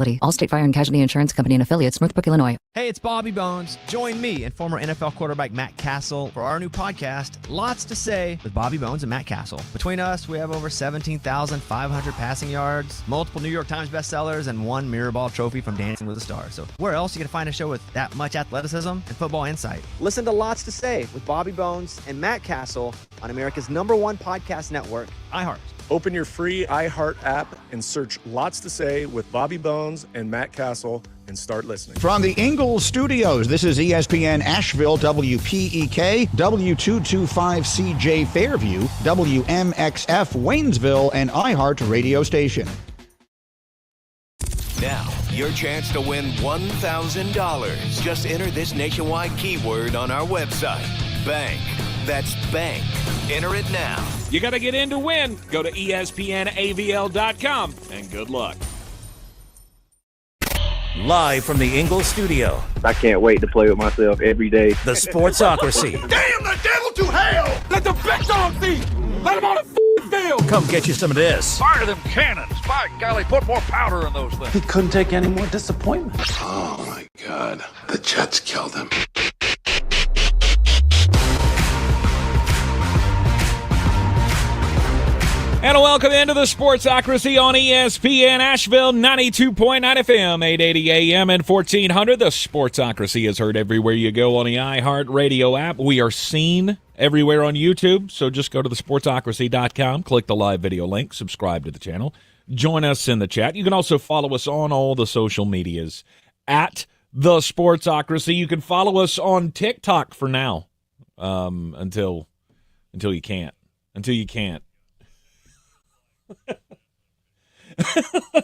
Allstate Fire and Casualty Insurance Company and Affiliates, Northbrook, Illinois. Hey, it's Bobby Bones. Join me and former NFL quarterback Matt Castle for our new podcast, Lots to Say with Bobby Bones and Matt Castle. Between us, we have over 17,500 passing yards, multiple New York Times bestsellers, and one Mirrorball trophy from Dancing with the Stars. So where else are you going to find a show with that much athleticism and football insight? Listen to Lots to Say with Bobby Bones and Matt Castle on America's #1 podcast network, iHeart. Open your free iHeart app and search Lots to Say with Bobby Bones and Matt Castle and start listening. From the Ingalls Studios, this is ESPN Asheville, WPEK, W225CJ Fairview, WMXF Waynesville, and iHeart radio station. Now, your chance to win $1,000. Just enter this nationwide keyword on our website, bank. That's bank. Enter it now. You got to get in to win. Go to ESPNAVL.com, and good luck. Live from the Ingalls studio. I can't wait to play with myself every day. The Sportsocracy. Damn the devil to hell! Let the big dog feed! Let him on the field! Come get you some of this. Fire them cannons! By golly, put more powder in those things. He couldn't take any more disappointment. Oh my God. The Jets killed him. And welcome into the Sportsocracy on ESPN Asheville, 92.9 FM, 880 AM, and 1400. The Sportsocracy is heard everywhere you go on the iHeart Radio app. We are seen everywhere on YouTube, so just go to thesportsocracy.com, click the live video link, subscribe to the channel, join us in the chat. You can also follow us on all the social medias at The Sportsocracy. You can follow us on TikTok for now, until you can't. Until you can't.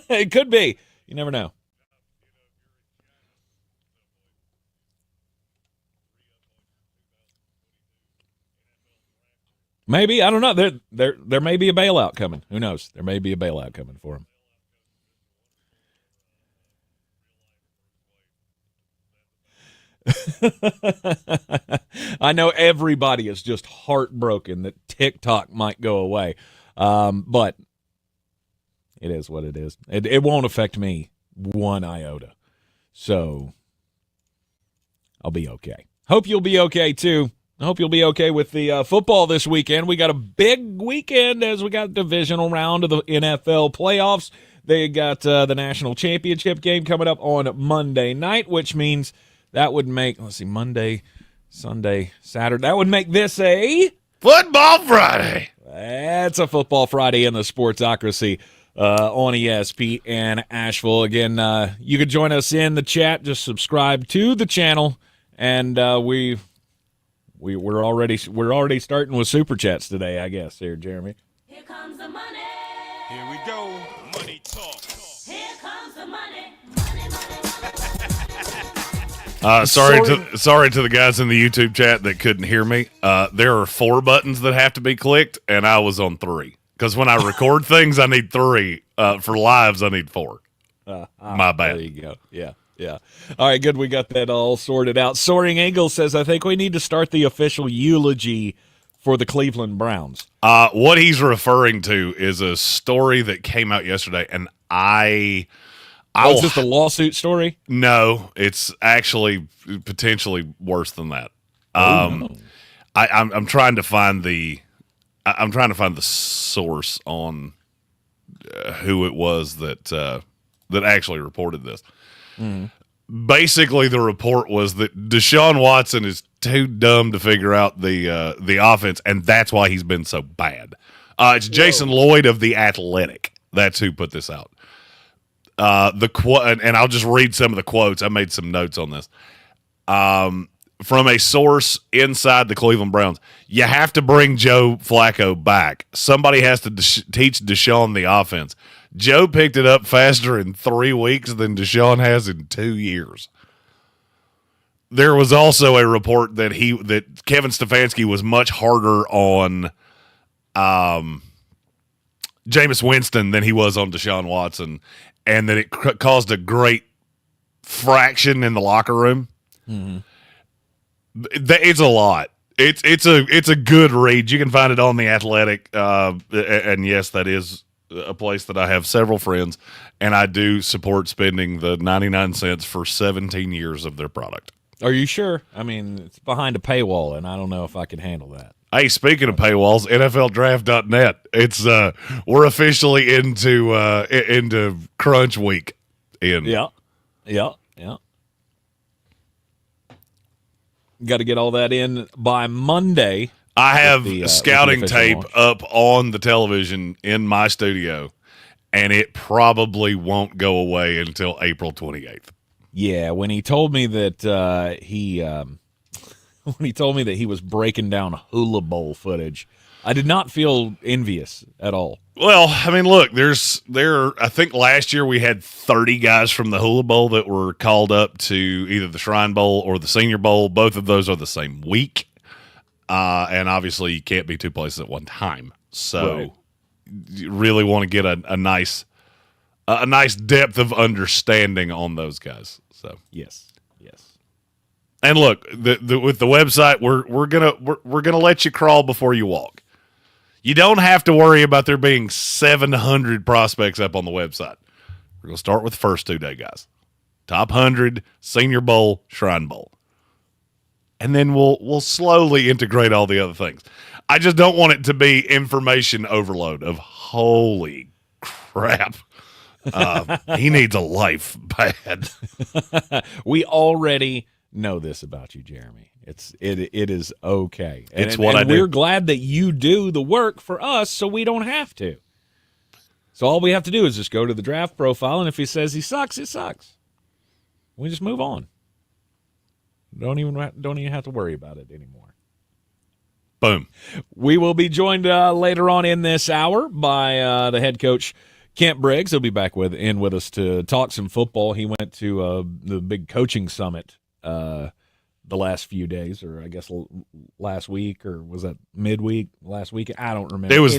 It could be. You never know. Maybe. I don't know. There may be a bailout coming. Who knows? There may be a bailout coming for him. I know everybody is just heartbroken that TikTok might go away. But it is what it is. It won't affect me one iota. So I'll be okay. Hope you'll be okay, too. I hope you'll be okay with the football this weekend. We got a big weekend as we got the divisional round of the NFL playoffs. They got the national championship game coming up on Monday night, which means that would make, Monday, Sunday, Saturday. That would make this a Football Friday. That's a Football Friday in the Sportsocracy on ESPN Asheville. Again, you could join us in the chat. Just subscribe to the channel, and we're already starting with super chats today, I guess. Here, Jeremy. Here comes the money. Here we go. Money talk. Here comes the money. Sorry to the guys in the YouTube chat that couldn't hear me. There are 4 buttons that have to be clicked, and I was on 3. Because when I record things, I need 3. For lives, I need 4. My bad. There you go. Yeah. All right, good. We got that all sorted out. Soaring Eagle says, I think we need to start the official eulogy for the Cleveland Browns. What he's referring to is a story that came out yesterday, and is this the lawsuit story? No, it's actually potentially worse than that. No. I'm trying to find the source on who it was that actually reported this. Mm-hmm. Basically, the report was that Deshaun Watson is too dumb to figure out the offense, and that's why he's been so bad. It's Jason Lloyd of The Athletic. That's who put this out. And I'll just read some of the quotes. I made some notes on this. From a source inside the Cleveland Browns, you have to bring Joe Flacco back. Somebody has to teach Deshaun the offense. Joe picked it up faster in 3 weeks than Deshaun has in 2 years. There was also a report that Kevin Stefanski was much harder on Jameis Winston than he was on Deshaun Watson, and that it caused a great fraction in the locker room. Mm-hmm. It's a lot. It's a good read. You can find it on The Athletic, and yes, that is a place that I have several friends, and I do support spending the 99 cents for 17 years of their product. Are you sure? I mean, it's behind a paywall, and I don't know if I can handle that. Hey, speaking of paywalls, NFLDraft.net. It's we're officially into crunch week. Yeah. Got to get all that in by Monday. I have scouting tape up on the television in my studio, and it probably won't go away until April 28th. Yeah, when he told me that when he told me that he was breaking down Hula Bowl footage, I did not feel envious at all. Well, I mean, look, I think last year we had 30 guys from the Hula Bowl that were called up to either the Shrine Bowl or the Senior Bowl. Both of those are the same week. And obviously you can't be two places at one time. So you really want to get a nice depth of understanding on those guys. So yes. And look, with the website, we're gonna let you crawl before you walk. You don't have to worry about there being 700 prospects up on the website. We're gonna start with the first 2 day guys, top 100, Senior Bowl, Shrine Bowl, and then we'll slowly integrate all the other things. I just don't want it to be information overload of holy crap. He needs a life bad. We already know this about you, Jeremy. It is okay. It's what I do. We're glad that you do the work for us so we don't have to. So all we have to do is just go to the draft profile, and if he says he sucks, it sucks. We just move on. Don't even have to worry about it anymore. Boom. We will be joined later on in this hour by the head coach, Kent Briggs. He'll be back with us to talk some football. He went to the big coaching summit the last few days, or I guess last week, or was that midweek last week? I don't remember. It was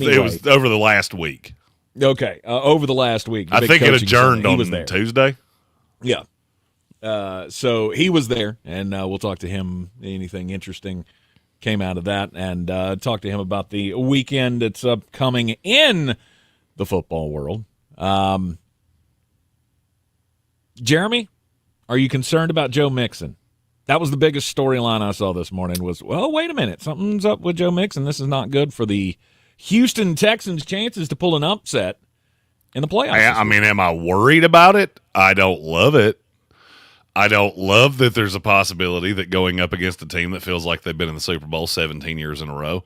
over the last week. Okay, over the last week. I think it adjourned on Tuesday. Yeah. So he was there, and we'll talk to him. Anything interesting came out of that, and talk to him about the weekend that's upcoming in the football world. Jeremy, are you concerned about Joe Mixon? That was the biggest storyline I saw this morning was, well, wait a minute. Something's up with Joe Mixon. This is not good for the Houston Texans' chances to pull an upset in the playoffs. I mean, am I worried about it? I don't love it. I don't love that there's a possibility that going up against a team that feels like they've been in the Super Bowl 17 years in a row,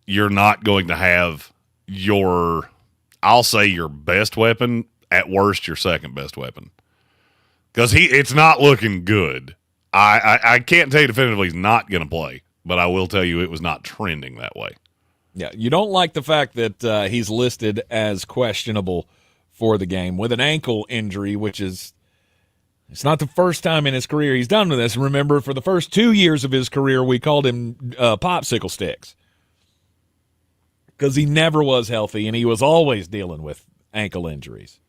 you're not going to have I'll say your best weapon, at worst your second best weapon. Because it's not looking good. I can't tell you definitively he's not going to play, but I will tell you it was not trending that way. Yeah, you don't like the fact that he's listed as questionable for the game with an ankle injury, which is it's not the first time in his career he's done this. Remember, for the first 2 years of his career, we called him popsicle sticks because he never was healthy and he was always dealing with ankle injuries.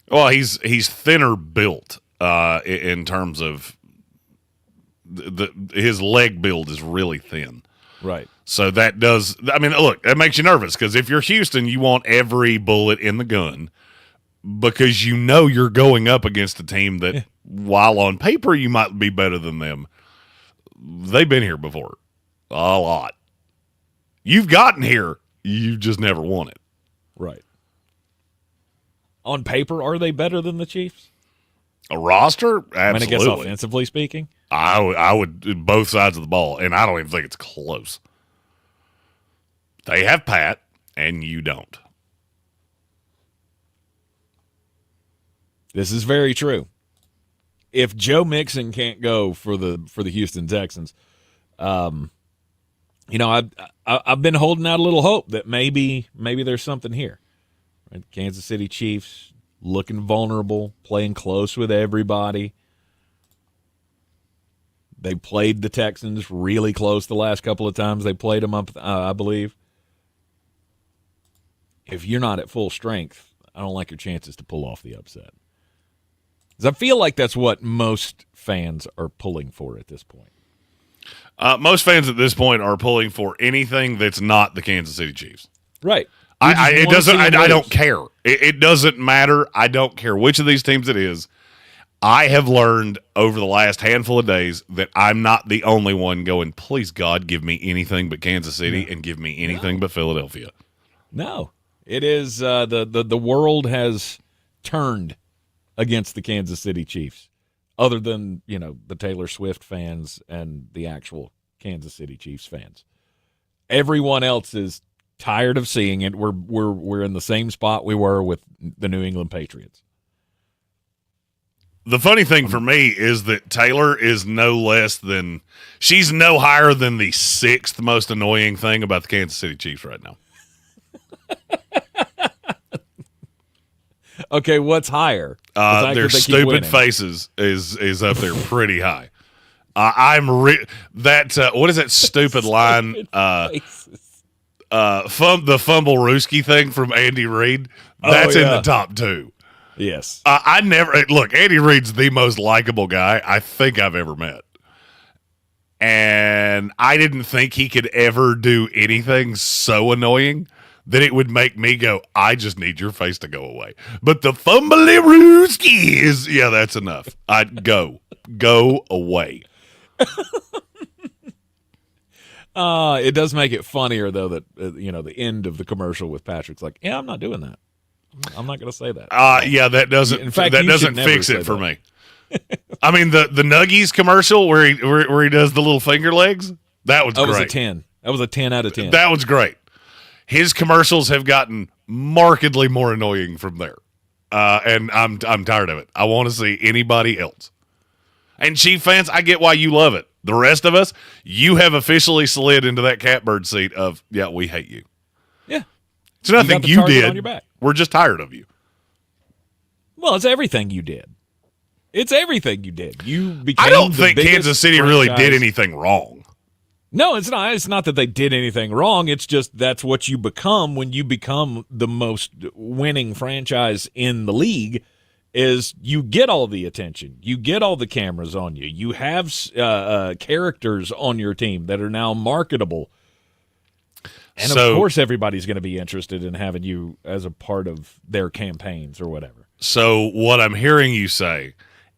Well, he's thinner built in terms of his leg build is really thin. Right. So that does – I mean, look, that makes you nervous because if you're Houston, you want every bullet in the gun because you know you're going up against a team that, while on paper you might be better than them, they've been here before a lot. You've gotten here. You just never won it. Right. On paper, are they better than the Chiefs? A roster? Absolutely. I mean, I guess offensively speaking? I would both sides of the ball, and I don't even think it's close. They have Pat, and you don't. This is very true. If Joe Mixon can't go for the Houston Texans, I've been holding out a little hope that maybe there's something here. Right? Kansas City Chiefs looking vulnerable, playing close with everybody. They played the Texans really close the last couple of times they played them up, I believe. If you're not at full strength, I don't like your chances to pull off the upset. Because I feel like that's what most fans are pulling for at this point. Most fans at this point are pulling for anything that's not the Kansas City Chiefs. Right. I don't care. It doesn't matter. I don't care which of these teams it is. I have learned over the last handful of days that I'm not the only one going, please, God, give me anything but Kansas City and give me anything but Philadelphia. No. It is the world has turned against the Kansas City Chiefs, other than, the Taylor Swift fans and the actual Kansas City Chiefs fans. Everyone else is tired of seeing it. We're in the same spot we were with the New England Patriots. The funny thing for me is that Taylor is she's no higher than the sixth most annoying thing about the Kansas City Chiefs right now. Okay, what's higher? Their stupid faces is up there pretty high. What is that stupid line? The fumble Rooski thing from Andy Reid. That's in the top two. Yes. Andy Reid's the most likable guy I think I've ever met. And I didn't think he could ever do anything so annoying that it would make me go, I just need your face to go away. But the fumbly-rooski is, that's enough. I'd go away. It does make it funnier, though, that, the end of the commercial with Patrick's like, I'm not doing that. I'm not going to say that. That doesn't. In fact, that doesn't fix it for me. I mean, the Nuggies commercial where he does the little finger legs. That was great. Was a 10. That was a 10 out of 10. That was great. His commercials have gotten markedly more annoying from there, and I'm tired of it. I want to see anybody else. And Chief fans, I get why you love it. The rest of us, you have officially slid into that catbird seat of we hate you. Yeah, it's nothing you did. On your back. We're just tired of you. Well, it's everything you did. It's everything you did. You became I don't think Kansas City really did anything wrong. No, it's not. It's not that they did anything wrong. It's just that's what you become when you become the most winning franchise in the league. Is you get all the attention, you get all the cameras on you, you have characters on your team that are now marketable, and of course everybody's going to be interested in having you as a part of their campaigns or whatever. So what I'm hearing you say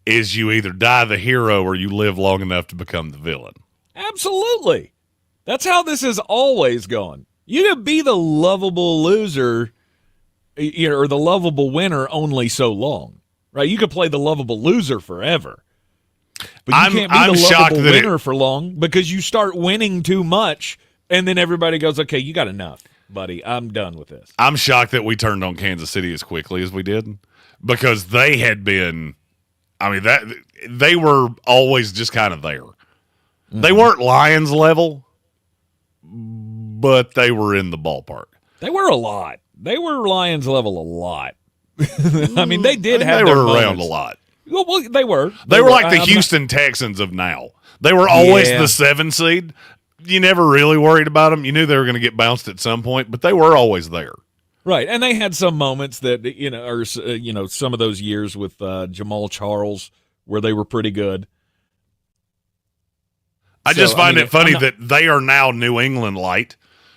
is you either die the hero or you live long enough to become the villain. Absolutely. That's how this has always gone. You can be the lovable loser or the lovable winner only so long. Right, you could play the lovable loser forever, but you can't be the lovable winner for long because you start winning too much, and then everybody goes, "Okay, you got enough, buddy. I'm done with this." I'm shocked that we turned on Kansas City as quickly as we did because they had been. I mean, that they were always just kind of there. Mm-hmm. They weren't Lions level, but they were in the ballpark. They were a lot. They were Lions level a lot. I mean, they did have. They were around a lot. Well, they were. They were like the Houston Texans of now. They were always the 7 seed. You never really worried about them. You knew they were going to get bounced at some point, but they were always there. Right, and they had some moments that some of those years with Jamal Charles where they were pretty good. I just find it funny that they are now New England light.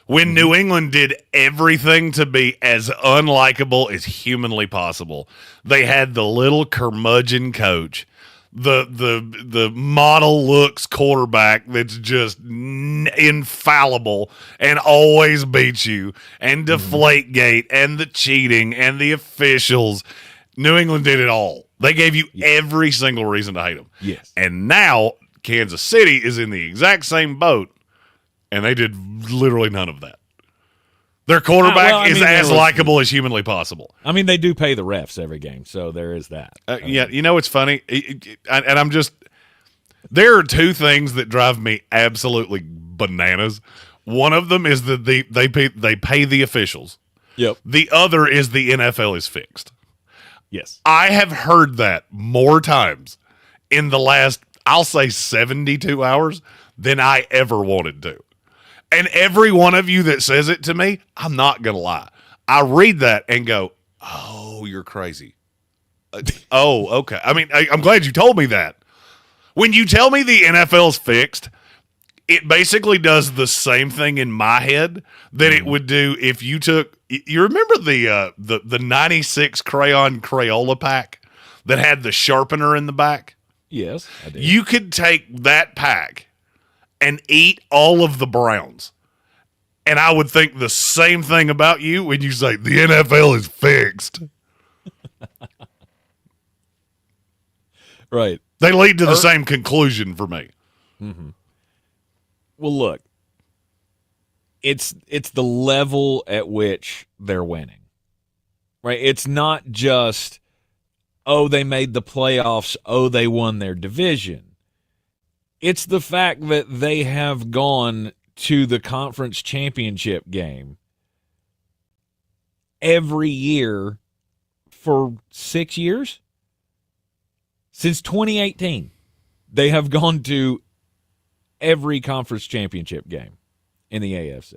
When New England did everything to be as unlikable as humanly possible, they had the little curmudgeon coach, the model looks quarterback that's just infallible and always beats you, and Deflategate and the cheating and the officials. New England did it all. They gave you every single reason to hate them. Yes. And now Kansas City is in the exact same boat. And they did literally none of that. Their quarterback is as likable as humanly possible. I mean, they do pay the refs every game, so there is that. You know what's funny? And I'm just – there are two things that drive me absolutely bananas. One of them is that they pay the officials. Yep. The other is the NFL is fixed. Yes. I have heard that more times in the last, I'll say 72 hours than I ever wanted to. And every one of you that says it to me, I'm not going to lie. I read that and go, oh, you're crazy. Oh, okay. I mean, I'm glad you told me that. When you tell me the NFL's fixed, it basically does the same thing in my head that it would do if you took. You remember the 96 crayon Crayola pack that had the sharpener in the back? Yes, I do. You could take that pack and eat all of the browns. And I would think the same thing about you when you say the NFL is fixed. Right. They lead to the same conclusion for me. Mm-hmm. Well, look, it's the level at which they're winning, right? It's not just, oh, they made the playoffs, oh, they won their division. It's the fact that they have gone to the conference championship game every year for 6 years. Since 2018, they have gone to every conference championship game in the AFC.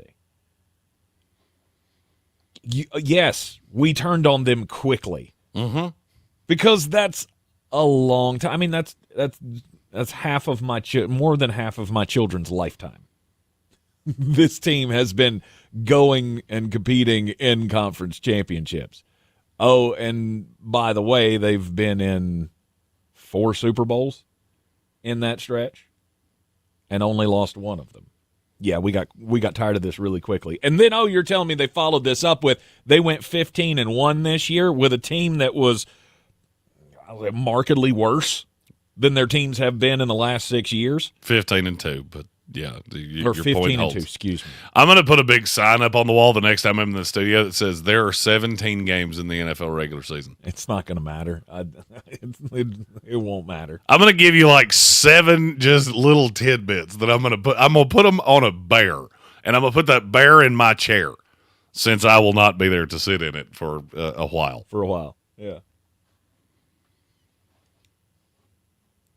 Yes, we turned on them quickly because that's a long time. I mean, that's half of my more than half of my children's lifetime. This team has been going and competing in conference championships. Oh, and by the way, they've been in 4 Super Bowls in that stretch and only lost one of them. Yeah, we got tired of this really quickly. And then, you're telling me they followed this up with they went 15-1 this year with a team that was markedly worse than their teams have been in the last 6 years. 15-2, but yeah, your 15-2, point holds. excuse me. I'm going to put a big sign up on the wall the next time I'm in the studio that says there are 17 games in the NFL regular season. It's not going to matter. It won't matter. I'm going to give you like 7 just little tidbits that I'm going to put. I'm going to put them on a bear, and I'm going to put that bear in my chair since I will not be there to sit in it for a while. For a while, yeah.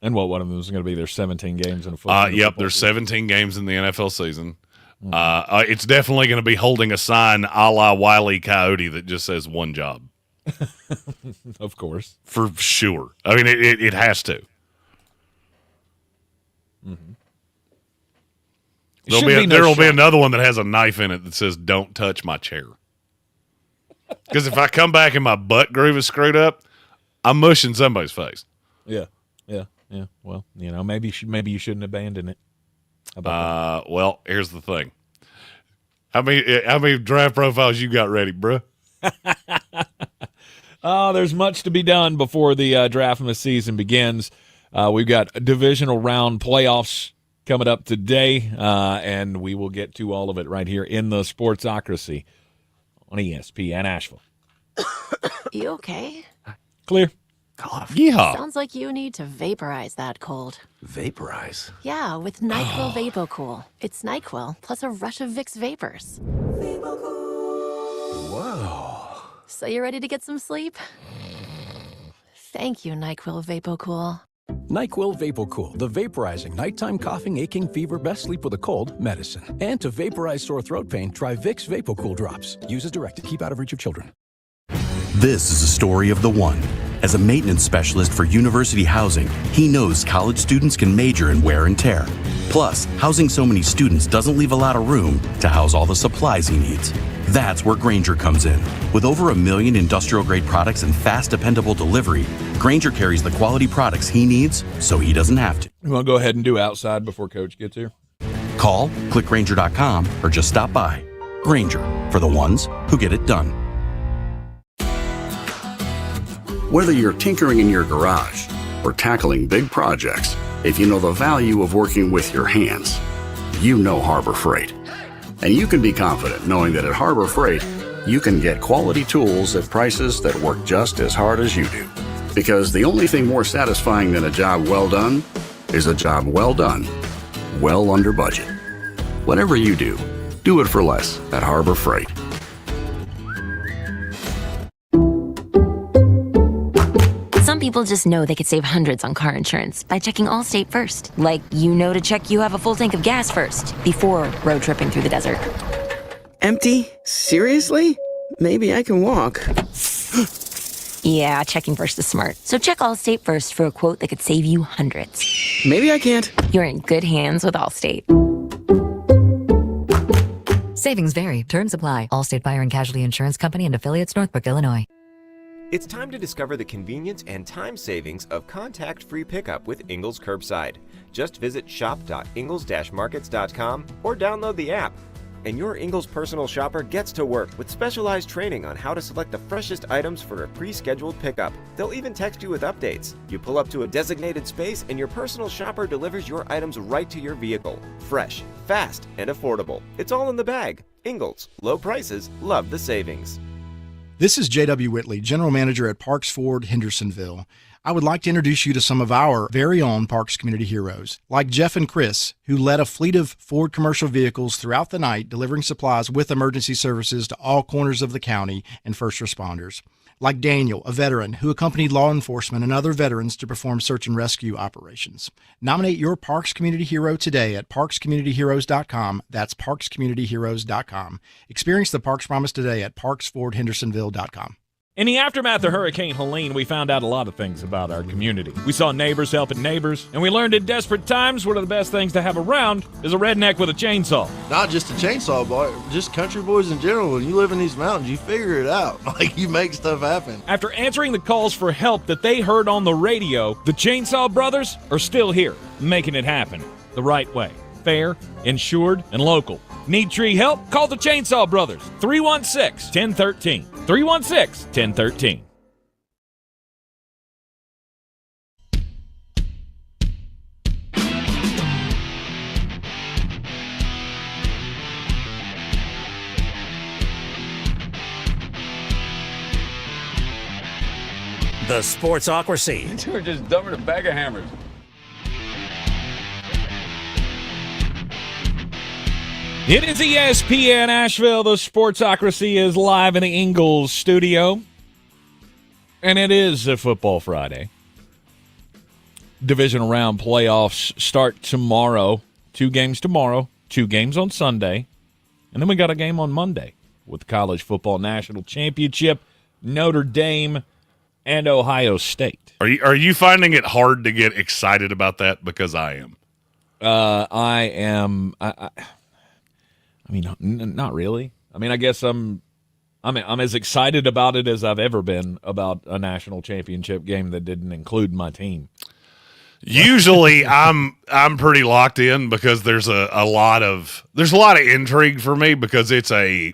And one of them is going to be there's 17 games in a football. Yep, there's 17 games in the NFL season. It's definitely going to be holding a sign a la Wile E. Coyote that just says one job. Of course. For sure. I mean, it has to. Mm-hmm. There will be another one that has a knife in it that says, "Don't touch my chair." Because if I come back and my butt groove is screwed up, I'm mushing somebody's face. Yeah. Well, maybe you shouldn't abandon it. How about that? Well, here's the thing. How many draft profiles you got ready, bro? There's much to be done before the draft season begins. We've got divisional round playoffs coming up today, and we will get to all of it right here in the Sportsocracy on ESPN Asheville. You okay? Clear. Cough. Yeehaw. Sounds like you need to vaporize that cold. Vaporize? Yeah, with NyQuil VapoCool. It's NyQuil plus a rush of Vicks vapors. Whoa. So you ready to get some sleep? Thank you, NyQuil VapoCool. NyQuil VapoCool, the vaporizing nighttime coughing, aching, fever, best sleep with a cold medicine. And to vaporize sore throat pain, try Vicks VapoCool drops. Use as directed. Keep out of reach of children. This is a story of the one. As a maintenance specialist for university housing, he knows college students can major in wear and tear. Plus, housing so many students doesn't leave a lot of room to house all the supplies he needs. That's where Grainger comes in. With over 1 million industrial-grade products and fast, dependable delivery, Grainger carries the quality products he needs so he doesn't have to. You want to go ahead and do outside before Coach gets here? Call, click Grainger.com, or just stop by. Grainger, for the ones who get it done. Whether you're tinkering in your garage or tackling big projects, if you know the value of working with your hands, you know Harbor Freight. And you can be confident knowing that at Harbor Freight, you can get quality tools at prices that work just as hard as you do. Because the only thing more satisfying than a job well done is a job well done, well under budget. Whatever you do it for less at Harbor Freight. Some people just know they could save hundreds on car insurance by checking Allstate first. Like, to check you have a full tank of gas first before road tripping through the desert. Empty? Seriously? Maybe I can walk. Yeah, checking first is smart. So check Allstate first for a quote that could save you hundreds. Maybe I can't. You're in good hands with Allstate. Savings vary. Terms apply. Allstate Fire and Casualty Insurance Company and affiliates, Northbrook, Illinois. It's time to discover the convenience and time savings of contact-free pickup with Ingles Curbside. Just visit shop.ingles-markets.com or download the app. And your Ingles personal shopper gets to work with specialized training on how to select the freshest items for a pre-scheduled pickup. They'll even text you with updates. You pull up to a designated space and your personal shopper delivers your items right to your vehicle. Fresh, fast, and affordable. It's all in the bag. Ingles. Low prices. Love the savings. This is J.W. Whitley, General Manager at Parks Ford, Hendersonville. I would like to introduce you to some of our very own Parks Community Heroes, like Jeff and Chris, who led a fleet of Ford commercial vehicles throughout the night, delivering supplies with emergency services to all corners of the county and first responders. Like Daniel, a veteran, who accompanied law enforcement and other veterans to perform search and rescue operations. Nominate your Parks Community Hero today at parkscommunityheroes.com. That's parkscommunityheroes.com. Experience the Parks Promise today at parksfordhendersonville.com. In the aftermath of Hurricane Helene, we found out a lot of things about our community. We saw neighbors helping neighbors, and we learned in desperate times one of the best things to have around is a redneck with a chainsaw. Not just a chainsaw, boy, just country boys in general. When you live in these mountains, you figure it out. Like, you make stuff happen. After answering the calls for help that they heard on the radio, the Chainsaw Brothers are still here, making it happen the right way. Fair, insured, and local. Need tree help? Call the Chainsaw Brothers. 316-1013. 316-1013. The Sportsocracy. You were just dumber than a bag of hammers. It is ESPN Asheville. The Sportsocracy is live in the Ingles studio. And it is a Football Friday. Divisional round playoffs start tomorrow. 2 games tomorrow, 2 games on Sunday. And then we got a game on Monday with the College Football National Championship, Notre Dame and Ohio State. Are you finding it hard to get excited about that? Because I am. I am. I mean, not really. I mean, I guess I'm as excited about it as I've ever been about a national championship game that didn't include my team. Usually, I'm pretty locked in because there's a lot of intrigue for me because it's a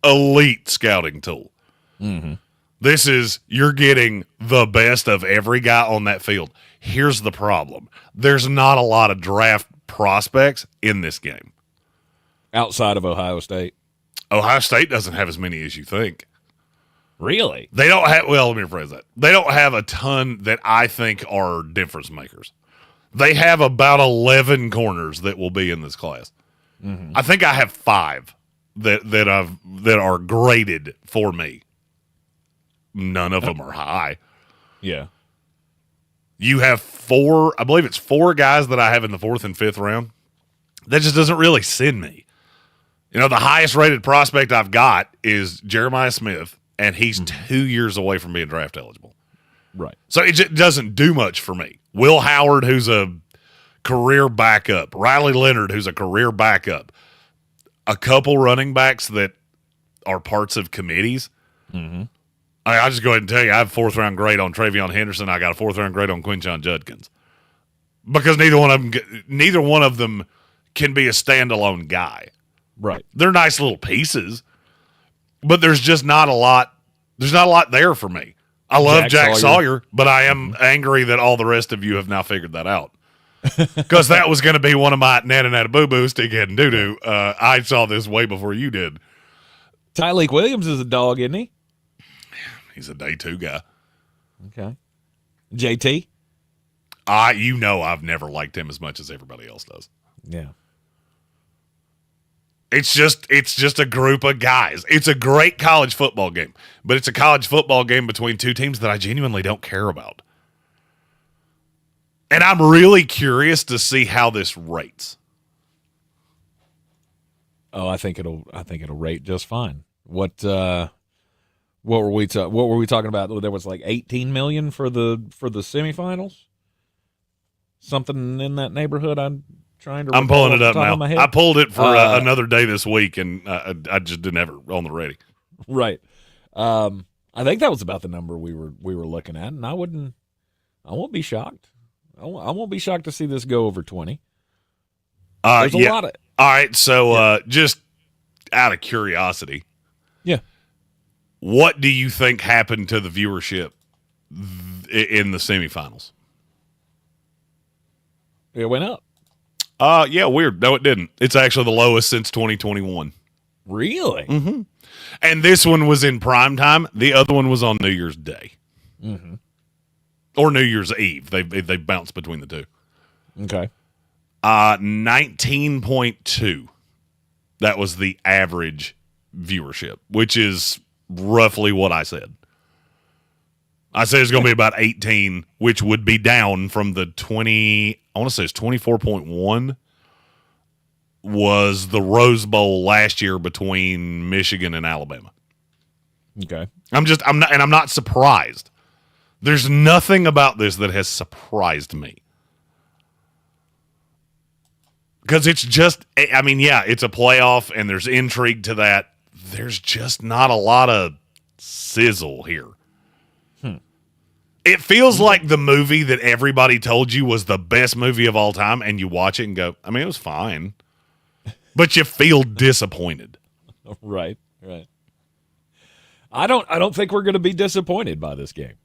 elite scouting tool. Mm-hmm. This is, you're getting the best of every guy on that field. Here's the problem: there's not a lot of draft prospects in this game. Outside of Ohio State. Ohio State doesn't have as many as you think. Really? They don't have, well, let me rephrase that. They don't have a ton that I think are difference makers. They have about 11 corners that will be in this class. Mm-hmm. I think I have 5 that are graded for me. None of them are high. Yeah. You have 4, I believe it's 4 guys that I have in the 4th and 5th round. That just doesn't really send me. You know, the highest rated prospect I've got is Jeremiah Smith, and he's 2 years away from being draft eligible. Right. So it just doesn't do much for me. Will Howard, who's a career backup. Riley Leonard, who's a career backup. A couple running backs that are parts of committees. Mm-hmm. I'll just go ahead and tell you, I have a 4th round grade on Travion Henderson. I got a 4th round grade on Quinshon Judkins. Because neither one of them can be a standalone guy. Right. They're nice little pieces, but there's just not a lot. There's not a lot there for me. I love Jack Sawyer, but I am angry that all the rest of you have now figured that out. Because that was going to be one of my nana boo boo stick head and doo doo. I saw this way before you did. Tyleek Williams is a dog, isn't he? He's a day 2 guy. Okay. JT? I've never liked him as much as everybody else does. Yeah. It's just a group of guys. It's a great college football game, but it's a college football game between 2 teams that I genuinely don't care about. And I'm really curious to see how this rates. Oh, I think it'll rate just fine. What were we talking about? There was like 18 million for the semifinals. Something in that neighborhood. trying to. I'm pulling it recall up off the top now. of my head. I pulled it for another day this week, and I just didn't have it on the ready. Right. I think that was about the number we were looking at, and I won't be shocked. I won't be shocked to see this go over 20. There's a lot of. All right, so just out of curiosity, what do you think happened to the viewership in the semifinals? It went up. Yeah, weird. No, it didn't. It's actually the lowest since 2021. Really? Mm-hmm. And this one was in prime time. The other one was on New Year's Day. Mm-hmm. Or New Year's Eve. They bounce between the two. Okay. 19.2. That was the average viewership, which is roughly what I said. I said it's going to be about 18, which would be down from the 20. I want to say it's 24.1 was the Rose Bowl last year between Michigan and Alabama. Okay. I'm not surprised. There's nothing about this that has surprised me. Because it's just, I mean, yeah, it's a playoff and there's intrigue to that. There's just not a lot of sizzle here. It feels like the movie that everybody told you was the best movie of all time, and you watch it and go, I mean, it was fine. But you feel disappointed. Right. I don't think we're going to be disappointed by this game.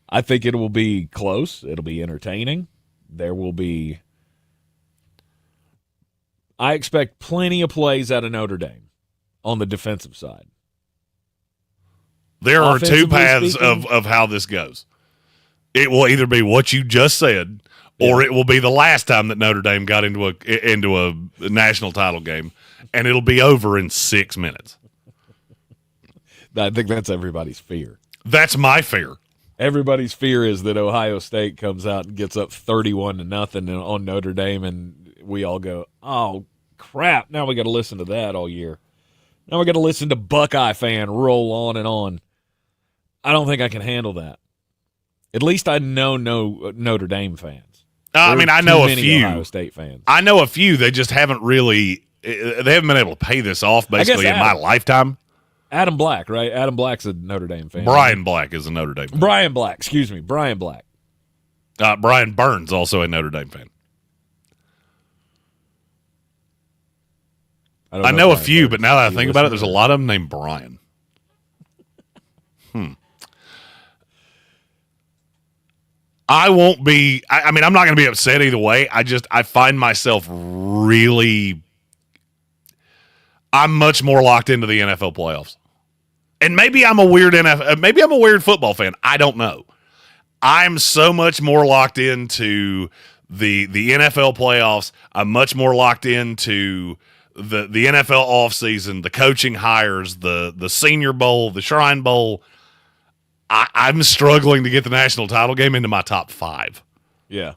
I think it will be close. It'll be entertaining. There will be. I expect plenty of plays out of Notre Dame on the defensive side. There are two paths of how this goes. It will either be what you just said, or it will be the last time that Notre Dame got into a national title game, and it'll be over in 6 minutes. I think that's everybody's fear. That's my fear. Everybody's fear is that Ohio State comes out and gets up 31-0 on Notre Dame, and we all go, "Oh crap! Now we got to listen to that all year. Now we got to listen to Buckeye fan roll on and on." I don't think I can handle that. At least I know no Notre Dame fans. I mean, I know a few Ohio State fans. I know a few. They just haven't really. They haven't been able to pay this off basically in my lifetime. Adam Black, right? Adam Black's a Notre Dame fan. Brian Black is a Notre Dame fan. Brian Black, excuse me. Brian Black. Brian Burns, also a Notre Dame fan. I know a few, but now that I think about it, there's a lot of them named Brian. I won't be. I mean, I'm not going to be upset either way. I find myself really. I'm much more locked into the NFL playoffs, and maybe I'm a weird maybe I'm a weird football fan. I don't know. I'm so much more locked into the NFL playoffs. I'm much more locked into the NFL offseason, the coaching hires, the Senior Bowl, the Shrine Bowl. I'm struggling to get the national title game into my top 5. Yeah.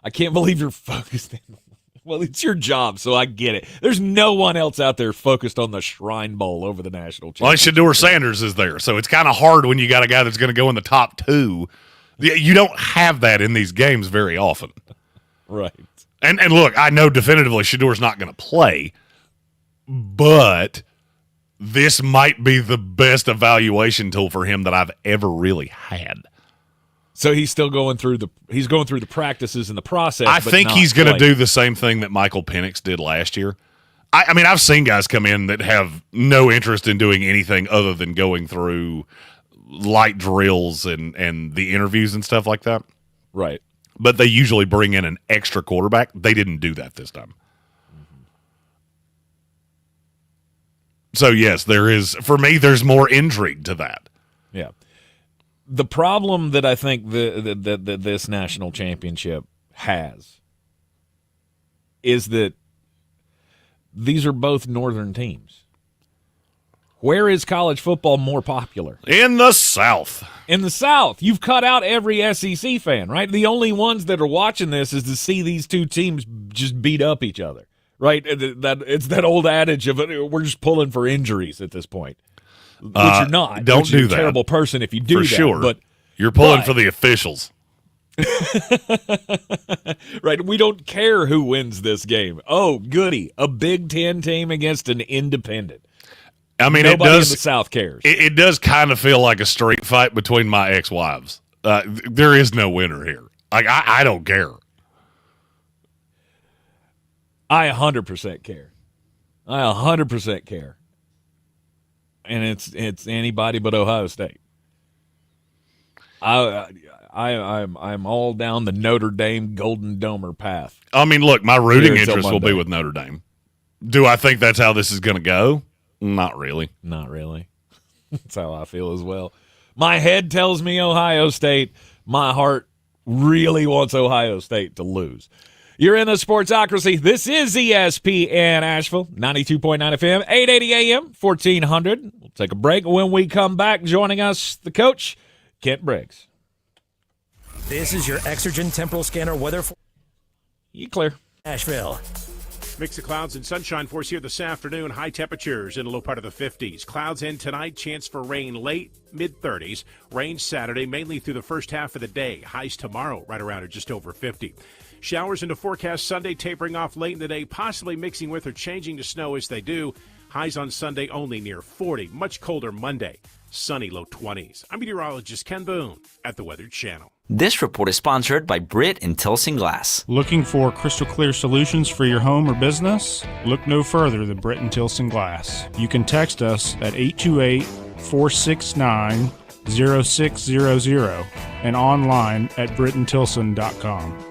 I can't believe you're focused. Well, it's your job, so I get it. There's no one else out there focused on the Shrine Bowl over the national championship. Well, Shedeur Sanders is there, so it's kind of hard when you got a guy that's going to go in the top 2. You don't have that in these games very often. Right. And look, I know definitively Shedeur's not going to play, but this might be the best evaluation tool for him that I've ever really had. So he's still going through the practices and the process. I think he's going to do the same thing that Michael Penix did last year. I mean, I've seen guys come in that have no interest in doing anything other than going through light drills and the interviews and stuff like that. Right. But they usually bring in an extra quarterback. They didn't do that this time. So, yes, there is, for me, there's more intrigue to that. Yeah. The problem that I think that this national championship has is that these are both northern teams. Where is college football more popular? In the South. In the South. You've cut out every SEC fan, right? The only ones that are watching this is to see these two teams just beat up each other. Right, it's that old adage of we're just pulling for injuries at this point, which you're not. Don't do you're that. A terrible person if you do for that. Sure, but you're pulling for the officials. Right. We don't care who wins this game. Oh, goody. A Big Ten team against an independent. I mean, nobody it does, in the South cares. It does kind of feel like a street fight between my ex-wives. There is no winner here. Like, I don't care. I 100% care. I 100% care. And it's anybody but Ohio State. I'm all down the Notre Dame Golden Domer path. I mean, look, my rooting Here till interest will be Monday. with Notre Dame. Do I think that's how this is going to go? Not really. Not really. That's how I feel as well. My head tells me Ohio State. My heart really wants Ohio State to lose. You're in the Sportsocracy. This is ESPN Asheville, 92.9 FM, 880 AM, 1400. We'll take a break. When we come back, joining us, the coach, Kent Briggs. This is your Exergen Temporal Scanner weather for You clear. Asheville. Mix of clouds and sunshine for us here this afternoon. High temperatures in the low part of the 50s. Clouds in tonight. Chance for rain late, mid-30s. Rain Saturday, mainly through the first half of the day. Highs tomorrow right around or just over 50. Showers into forecast Sunday, tapering off late in the day, possibly mixing with or changing to snow as they do. Highs on Sunday only near 40. Much colder Monday. Sunny low 20s. I'm meteorologist Ken Boone at the Weather Channel. This report is sponsored by Britt and Tilson Glass. Looking for crystal clear solutions for your home or business? Look no further than Britt and Tilson Glass. You can text us at 828-469-0600 and online at brittontilson.com.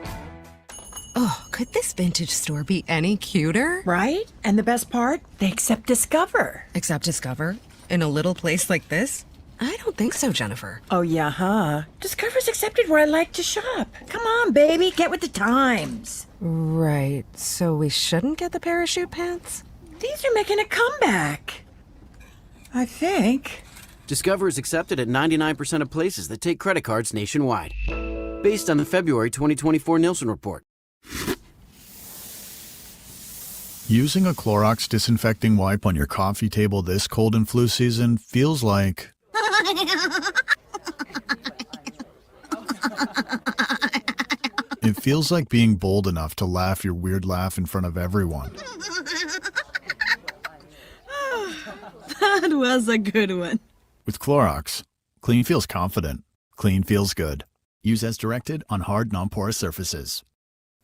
Oh, could this vintage store be any cuter? Right? And the best part? They accept Discover. Accept Discover? In a little place like this? I don't think so, Jennifer. Oh, yeah, huh? Discover's accepted where I like to shop. Come on, baby, get with the times. Right, so we shouldn't get the parachute pants? These are making a comeback. I think. Discover is accepted at 99% of places that take credit cards nationwide. Based on the February 2024 Nielsen report. Using a Clorox disinfecting wipe on your coffee table this cold and flu season feels like... It feels like being bold enough to laugh your weird laugh in front of everyone. That was a good one. With Clorox, clean feels confident. Clean feels good. Use as directed on hard, non-porous surfaces.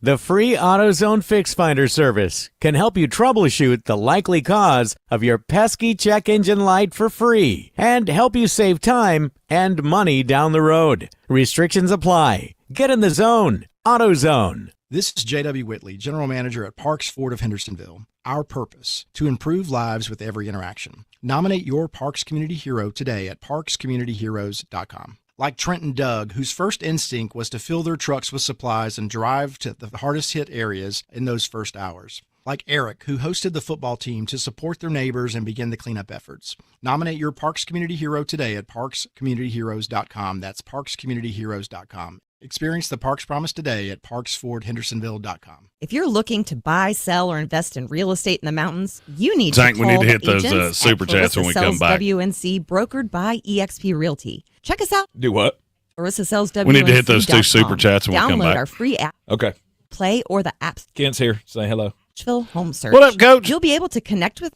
The free AutoZone Fix Finder service can help you troubleshoot the likely cause of your pesky check engine light for free and help you save time and money down the road. Restrictions apply. Get in the zone. AutoZone. This is J.W. Whitley, General Manager at Parks Ford of Hendersonville. Our purpose, to improve lives with every interaction. Nominate your Parks Community Hero today at parkscommunityheroes.com. Like Trent and Doug, whose first instinct was to fill their trucks with supplies and drive to the hardest hit areas in those first hours. Like Eric, who hosted the football team to support their neighbors and begin the cleanup efforts. Nominate your Parks Community Hero today at parkscommunityheroes.com. That's parkscommunityheroes.com. Experience the Parks Promise today at parksfordhendersonville.com. If you're looking to buy, sell, or invest in real estate in the mountains, you need Tank, to call we need to hit the those agents super at chats when we Clarissa come Sells back. WNC, brokered by eXp Realty. Check us out. Do what? Clarissa Sells WNC. We need to hit those two super chats when we come back. Download our free app. Okay. Play or the apps. Kent's here. Say hello. Nashville Home Search. What up, Coach? You'll be able to connect with.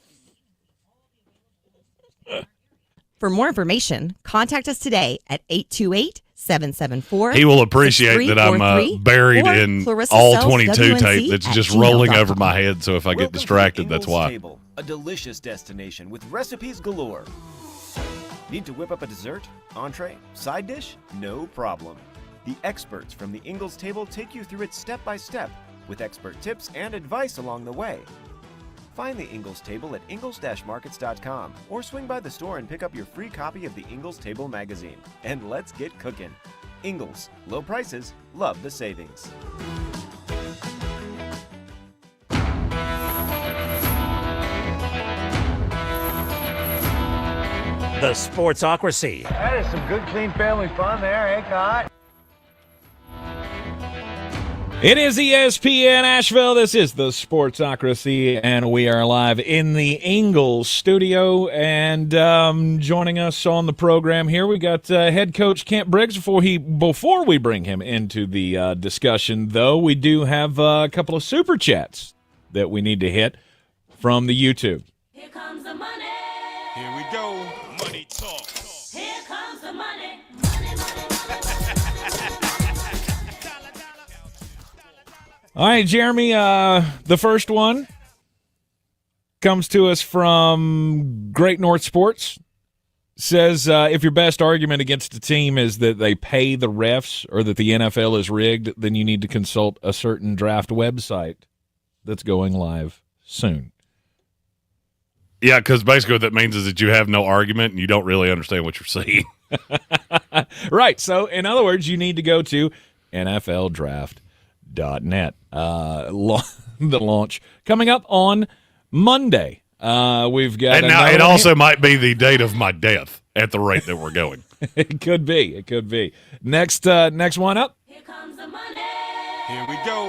For more information, contact us today at 828-774. He will appreciate that I'm buried in all 22 tape that's just rolling over my head, so if I get distracted, that's why. Table, a delicious destination with recipes galore. Need to whip up a dessert, entree, side dish? No problem. The experts from the Ingles Table take you through it step by step with expert tips and advice along the way. Find the Ingles Table at ingles-markets.com or swing by the store and pick up your free copy of the Ingles Table magazine. And let's get cooking. Ingles, low prices, love the savings. The Sportsocracy. That is some good, clean family fun there, eh, Cot? It is ESPN Asheville. This is the Sportsocracy, and we are live in the Ingalls studio. And joining us on the program here, we got head coach Kent Briggs. Before we bring him into the discussion, though, we do have a couple of super chats that we need to hit from the YouTube. Here comes the money. Here we go. Money talk. Here comes the money. All right, Jeremy, the first one comes to us from Great North Sports. Says, if your best argument against a team is that they pay the refs or that the NFL is rigged, then you need to consult a certain draft website that's going live soon. Yeah, because basically what that means is that you have no argument and you don't really understand what you're saying. Right. So, in other words, you need to go to NFLDraft.net. The launch coming up on Monday. We've got, and now it also might be the date of my death at the rate that we're going. It could be. It could be. Next one up. Here comes the money. Here we go.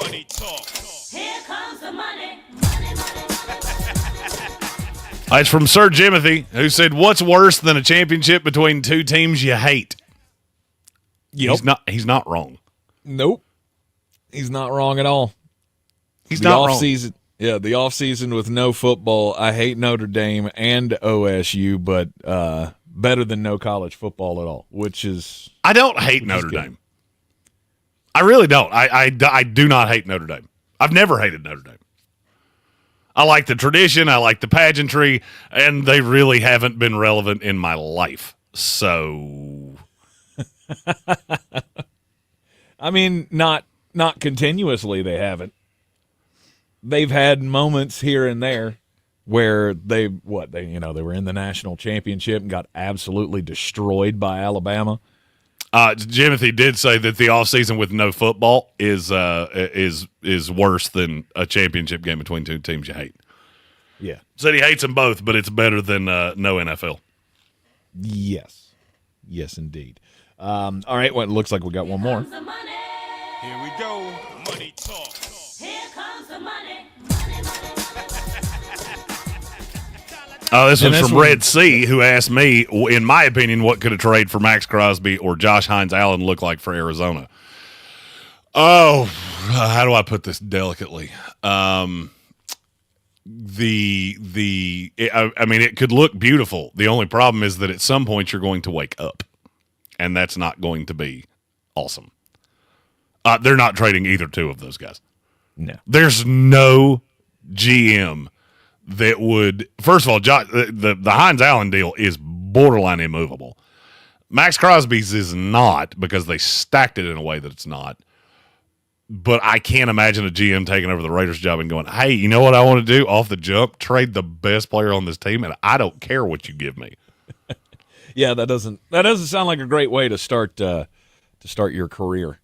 Money talk. Here comes the money. It's from Sir Jimothy, who said, "What's worse than a championship between two teams you hate?" Yep. He's not wrong. Nope. He's not wrong at all. He's not wrong. Yeah, the offseason with no football. I hate Notre Dame and OSU, but better than no college football at all, which is... I don't hate Notre Dame. I really don't. I do not hate Notre Dame. I've never hated Notre Dame. I like the tradition. I like the pageantry, and they really haven't been relevant in my life. So... I mean, not continuously they haven't. They've had moments here and there where they were in the national championship and got absolutely destroyed by Alabama. Jimothy did say that the offseason with no football is worse than a championship game between two teams you hate. Yeah. Said he hates them both, but it's better than no NFL. Yes. Yes, indeed. All right, well, it looks like we got one more. Here we go. Money talk. Here comes the money. This one's from Red C, who asked me, in my opinion, what could a trade for Max Crosby or Josh Hines-Allen look like for Arizona? Oh, how do I put this delicately? I mean, it could look beautiful. The only problem is that at some point you're going to wake up, and that's not going to be awesome. They're not trading either two of those guys. No. There's no GM that would, first of all, the Hines-Allen deal is borderline immovable. Max Crosby's is not, because they stacked it in a way that it's not. But I can't imagine a GM taking over the Raiders job and going, hey, you know what I want to do off the jump? Trade the best player on this team, and I don't care what you give me. Yeah, that doesn't sound like a great way to start your career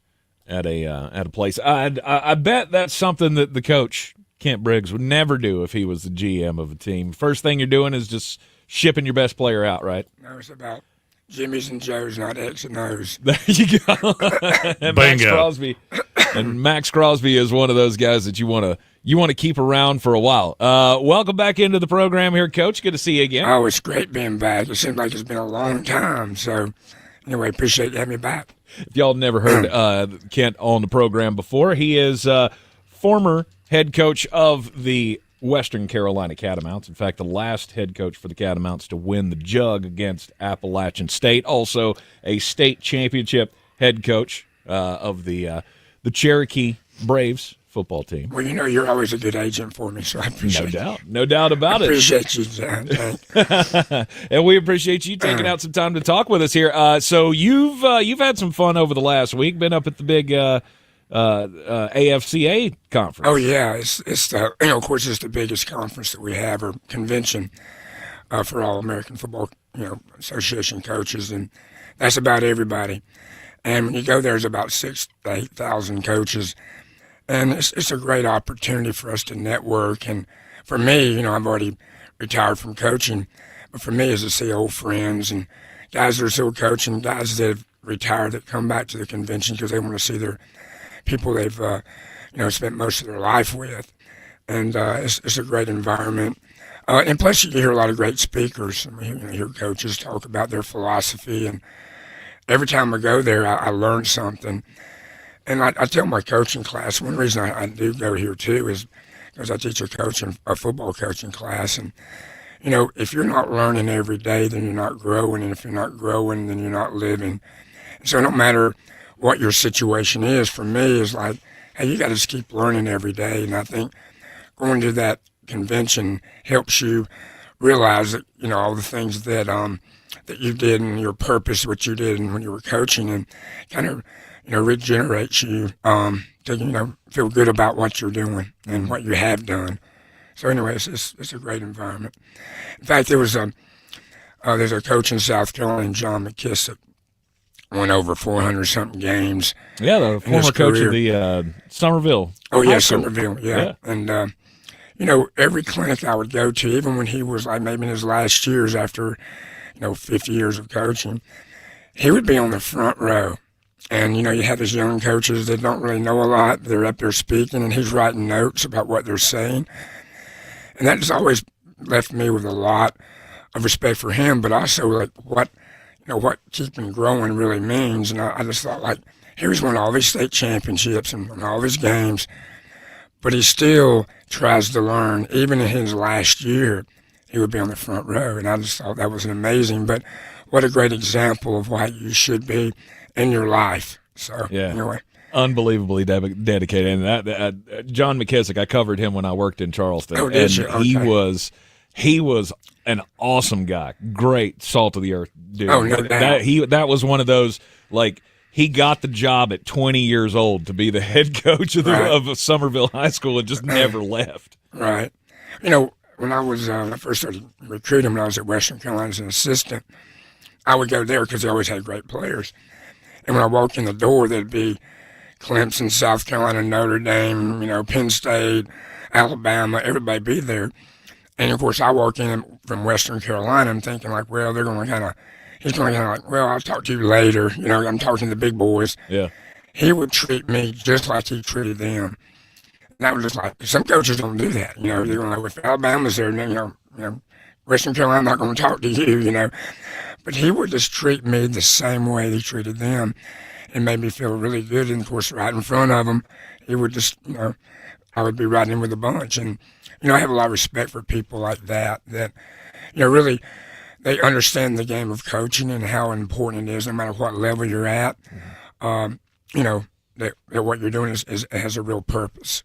at a place. I bet that's something that the coach Kent Briggs would never do if he was the GM of a team. First thing you're doing is just shipping your best player out, right? No, it's about Jimmy's and Joe's, not X and O's. There you go. And Max Crosby is one of those guys that you want to keep around for a while. Welcome back into the program here, Coach. Good to see you again. Oh, it's great being back. It seems like it's been a long time. So, anyway, appreciate you having me back. If y'all never heard Kent on the program before, he is former head coach of the Western Carolina Catamounts. In fact, the last head coach for the Catamounts to win the jug against Appalachian State. Also a state championship head coach of the Cherokee Braves football team. Well, you're always a good agent for me, so I appreciate it. No doubt about it. Appreciate you, John. And we appreciate you taking out some time to talk with us here. So you've had some fun over the last week. Been up at the big AFCA conference. Oh yeah, it's the of course it's the biggest conference that we have, or convention for all American Football Association coaches, and that's about everybody. And when you go, there's about 6,000 to 8,000 coaches, and it's a great opportunity for us to network. And for me, I've already retired from coaching, but for me is to see old friends and guys that are still coaching, guys that have retired that come back to the convention because they want to see their people they've spent most of their life with, and it's a great environment. And plus, you hear a lot of great speakers. I mean, you hear coaches talk about their philosophy, and every time I go there, I learn something. And I tell my coaching class, one reason I do go here too is because I teach a football coaching class, and if you're not learning every day, then you're not growing, and if you're not growing, then you're not living. So no matter what your situation is, for me, is like, hey, you got to just keep learning every day. And I think going to that convention helps you realize that all the things that that you did and your purpose, what you did and when you were coaching, and kind of regenerates you to feel good about what you're doing and what you have done. So anyway, it's a great environment. In fact, there's a coach in South Carolina, John McKissick, won over 400 something games. Yeah, the former coach of the Somerville. Oh yeah, Somerville. Yeah. And every clinic I would go to, even when he was like maybe in his last years after 50 years of coaching, he would be on the front row. And, you have these young coaches that don't really know a lot. They're up there speaking, and he's writing notes about what they're saying. And that just always left me with a lot of respect for him, but also like what keeping growing really means. And I just thought, like, here he's won all these state championships and won all these games, but he still tries to learn. Even in his last year, he would be on the front row. And I just thought that was amazing. But what a great example of why you should be in your life. So anyway, unbelievably dedicated. And that John McKissick, I covered him when I worked in Charleston. Oh, did you? Okay. He was an awesome guy, great salt of the earth dude. Oh, no doubt. That was one of those, like, he got the job at 20 years old to be the head coach of Somerville High School and just never left. Right. When I first started recruiting, when I was at Western Carolina as an assistant, I would go there because they always had great players. And when I walked in the door, there'd be Clemson, South Carolina, Notre Dame, Penn State, Alabama, everybody be there. And, of course, I walk in from Western Carolina and thinking, like, well, he's going to kind of like, well, I'll talk to you later. I'm talking to the big boys. Yeah. He would treat me just like he treated them. And that was just like, some coaches don't do that. They're going to, like, if Alabama's there, Western Carolina, not going to talk to you, But he would just treat me the same way he treated them and made me feel really good. And, of course, right in front of him, he would just, I would be riding in with a bunch. And, I have a lot of respect for people like that, really, they understand the game of coaching and how important it is, no matter what level you're at, that what you're doing has a real purpose.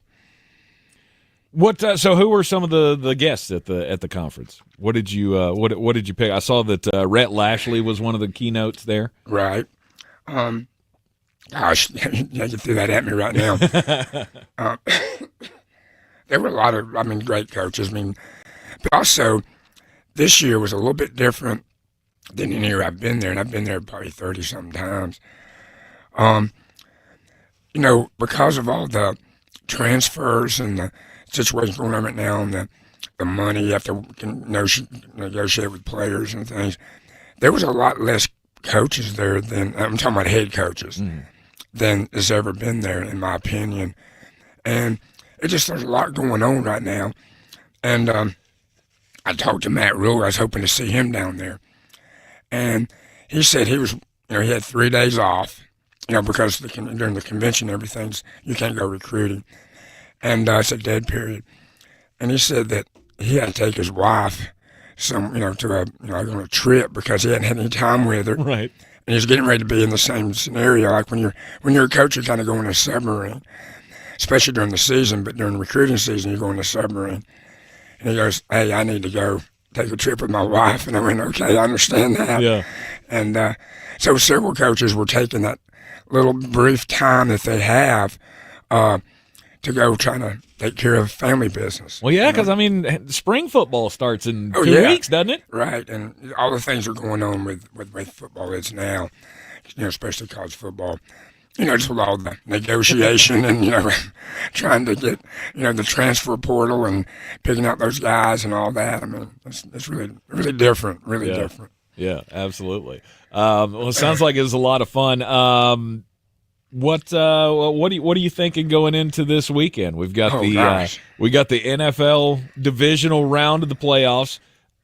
So who were some of the guests at the conference? What did you what did you pick? I saw that Rhett Lashley was one of the keynotes there. Right. Gosh, you threw that at me right now. There were a lot of, great coaches. But also this year was a little bit different than any year I've been there, and I've been there probably 30-something times. Because of all the transfers and the situation going on right now and the money you have to negotiate with players and things, there was a lot less coaches there than, I'm talking about head coaches, than has ever been there, in my opinion. And there's a lot going on right now. And I talked to Matt Rule. I was hoping to see him down there. And he said he was, he had 3 days off, because during the convention, you can't go recruiting. And it's a dead period. And he said that he had to take his wife on a trip because he hadn't had any time with her. Right. And he's getting ready to be in the same scenario. Like when you're a coach, you kind of go in a submarine, especially during the season. But during the recruiting season, you go in a submarine. And he goes, "Hey, I need to go take a trip with my wife." And I went, "Okay, I understand that." Yeah. And so several coaches were taking that little brief time that they have to go trying to take care of family business. Well, yeah, because, spring football starts in 2 weeks, doesn't it? Right, and all the things are going on with football is now, especially college football. Just with all the negotiation and, trying to get, the transfer portal and picking out those guys and all that. It's really, really different, different. Yeah, absolutely. Well, it sounds like it was a lot of fun. What are you thinking going into this weekend? We've got the NFL divisional round of the playoffs.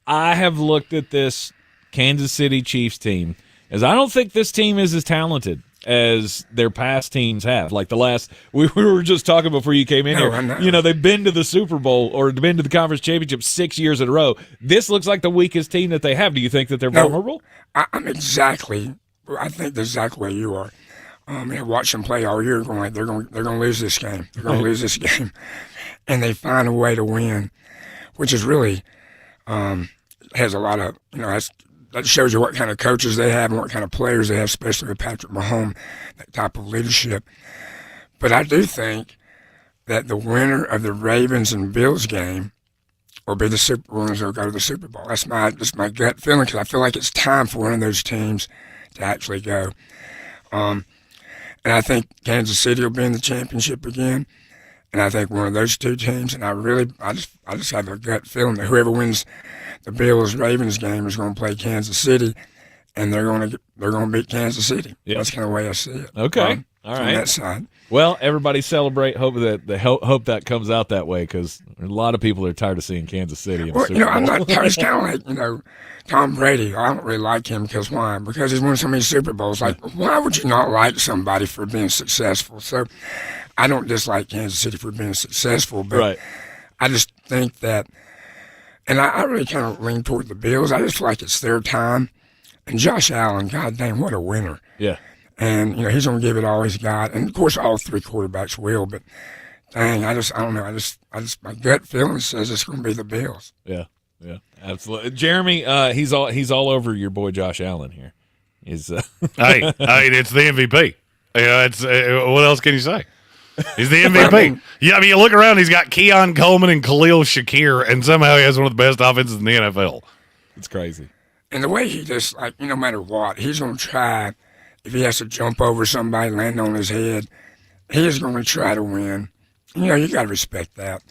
I have looked at this Kansas City Chiefs team as I don't think this team is as talented as their past teams have. Like we were just talking before you came in here. You know, they've been to the Super Bowl or been to the conference championship 6 years in a row. This looks like the weakest team that they have. Do you think that they're vulnerable? I think that's exactly where you are. I watched them play all year, going like they're going to lose this game. They're going to lose this game, and they find a way to win, which is really has a lot of that shows you what kind of coaches they have and what kind of players they have, especially with Patrick Mahomes, that type of leadership. But I do think that the winner of the Ravens and Bills game will be the ones that will go to the Super Bowl. That's my gut feeling, because I feel like it's time for one of those teams to actually go. And I think Kansas City will be in the championship again. And I think one of those two teams, and I just have a gut feeling that whoever wins the Bills-Ravens game is going to play Kansas City, and they're going to beat Kansas City. Yeah. That's kind of the way I see it. Okay, all right. On that side. Well, everybody celebrate. Hope that comes out that way, because a lot of people are tired of seeing Kansas City. I'm not tired. It's kind of like Tom Brady. I don't really like him because why? Because he's won so many Super Bowls. Like, why would you not like somebody for being successful? So, I don't dislike Kansas City for being successful, but I just think that, and I really kind of lean toward the Bills. I just feel like it's their time. And Josh Allen, god dang, what a winner! Yeah. And he's going to give it all he's got, and of course all three quarterbacks will. But dang, I don't know. I just my gut feeling says it's going to be the Bills. Yeah, absolutely. Jeremy, he's all over your boy Josh Allen here. He's hey, it's the MVP. It's what else can you say? He's the MVP. I mean, you look around. He's got Keon Coleman and Khalil Shakir, and somehow he has one of the best offenses in the NFL. It's crazy. And the way he just no matter what, he's going to try. If he has to jump over somebody, land on his head, he is going to try to win. You got to respect that.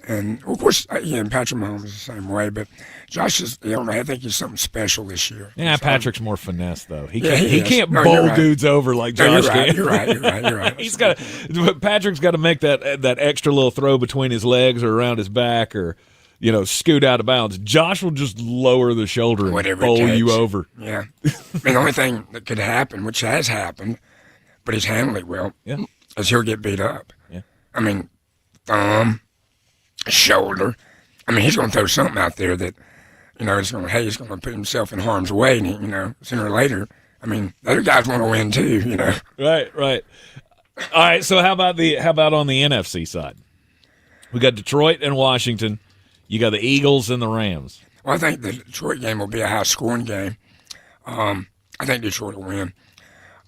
And, of course, and Patrick Mahomes is the same way. But Josh is, I think he's something special this year. Yeah, Patrick's more finesse, though. He can't bowl dudes over like Josh can. You're right. Patrick's got to make that extra little throw between his legs or around his back or scoot out of bounds. Josh will just lower the shoulder and bowl you over. Yeah. The only thing that could happen, which has happened, but he's handled it well, is he'll get beat up. Yeah. I mean, thumb, shoulder. I mean, he's going to throw something out there that, he's going to put himself in harm's way, and, sooner or later, I mean, the other guys want to win too, Right. All right, so how about on the NFC side? We got Detroit and Washington. You got the Eagles and the Rams. Well, I think the Detroit game will be a high-scoring game. I think Detroit will win.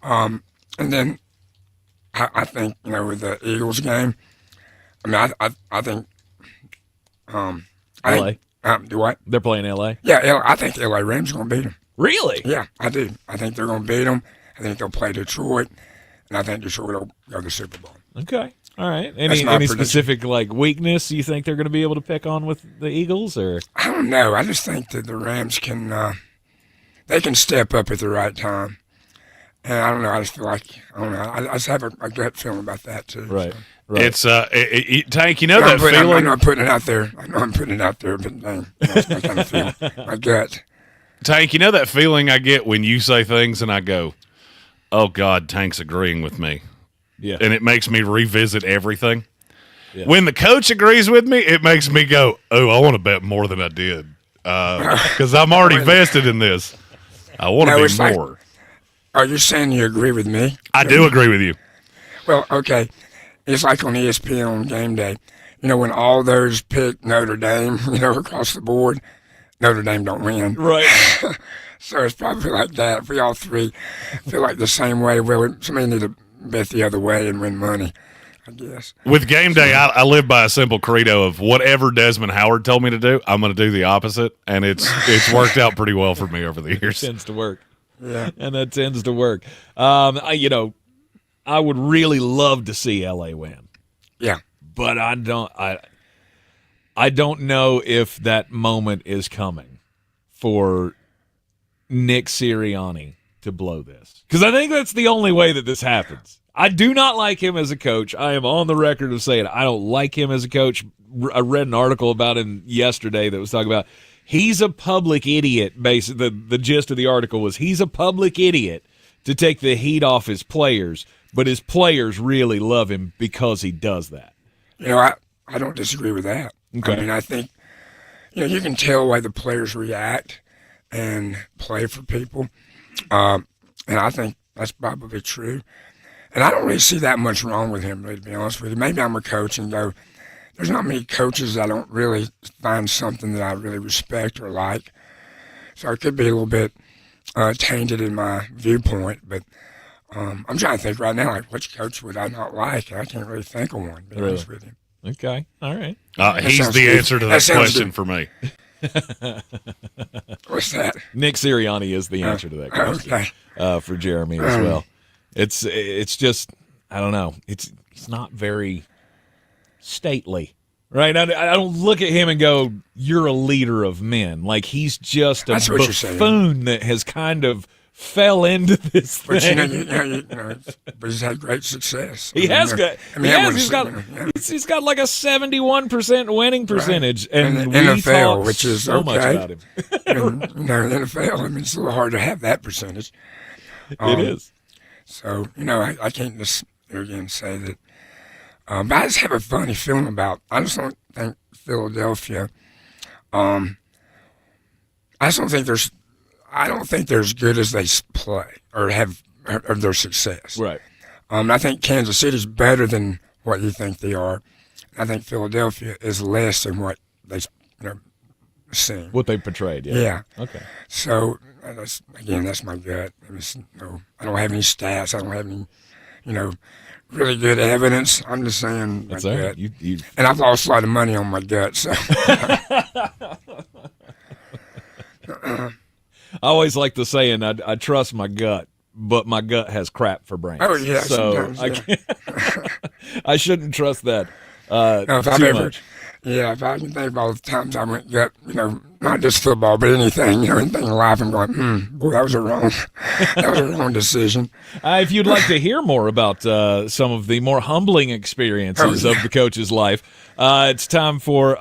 And then I think, with the Eagles game, I mean, I think L.A. Do what? They're playing L.A.? Yeah, I think L.A. Rams are going to beat them. Really? Yeah, I do. I think they're going to beat them. I think they'll play Detroit, and I think Detroit will go to the Super Bowl. Okay. All right. Any specific weakness you think they're going to be able to pick on with the Eagles, or? I don't know. I just think that the Rams can they can step up at the right time, and I don't know. I just feel like I just have a gut feeling about that too. Right. So. Right. It's Tank. That feeling. I know I'm putting it out there. But dang, that's my kind of feeling. My gut. Tank, that feeling I get when you say things and I go, "Oh God, Tank's agreeing with me." Yeah. And it makes me revisit everything. Yeah. When the coach agrees with me, it makes me go, "Oh, I want to bet more than I did because I'm already vested in this. I want to be more." Are you saying you agree with me? I do agree with you. Well, okay. It's like on ESPN on game day. When all those pick Notre Dame, across the board, Notre Dame don't win. Right. So it's probably like that. If we all three feel like the same way, well, somebody need to bet the other way and win money, I guess. With game day, I live by a simple credo of whatever Desmond Howard told me to do, I'm going to do the opposite, and it's worked out pretty well for me over the years. It tends to work. Yeah. And that tends to work. I would really love to see LA win. Yeah. But I don't know if that moment is coming for Nick Sirianni to blow this, because I think that's the only way that this happens. I do not like him as a coach. I am on the record of saying I don't like him as a coach. I read an article about him yesterday that was talking about he's a public idiot. Basically, the gist of the article was he's a public idiot to take the heat off his players, but his players really love him because he does that. I don't disagree with that. Okay. I mean, I think you can tell why the players react and play for people, and I think that's probably true. And I don't really see that much wrong with him, really, to be honest with you. Maybe I'm a coach and go, there's not many coaches I don't really find something that I really respect or like. So it could be a little bit tainted in my viewpoint. But I'm trying to think right now, like, which coach would I not like? I can't really think of one, to be honest with you. Okay, all right. He's the answer to that question for me. What's that? Nick Sirianni is the answer to that question for Jeremy as well. It's just, I don't know. It's not very stately, right? I don't look at him and go, you're a leader of men. Like, he's just a buffoon that has kind of fell into this but thing. But he's had great success. He's got like a 71% winning percentage, right. and we NFL, talk which is so much about him. And, NFL, I mean, it's a little hard to have that percentage. It is. So I can't just again say that. But I just have a funny feeling about. I just don't think Philadelphia. I just don't think there's. I don't think they're as good as they play or have of their success. Right. I think Kansas City's better than what you think they are. I think Philadelphia is less than what they seem. What they portrayed. Yeah. Okay. So that's my gut. I don't have any stats. I don't have any, really good evidence. I'm just saying my gut. And I've lost a lot of money on my gut. So. I always like the saying, I trust my gut, but my gut has crap for brains. Oh, yeah. So I shouldn't trust that too much. Yeah, if I can think of all the times I went gut, not just football, but anything in life, I'm going, boy, that was a wrong decision. If you'd like to hear more about some of the more humbling experiences of the coach's life, it's time for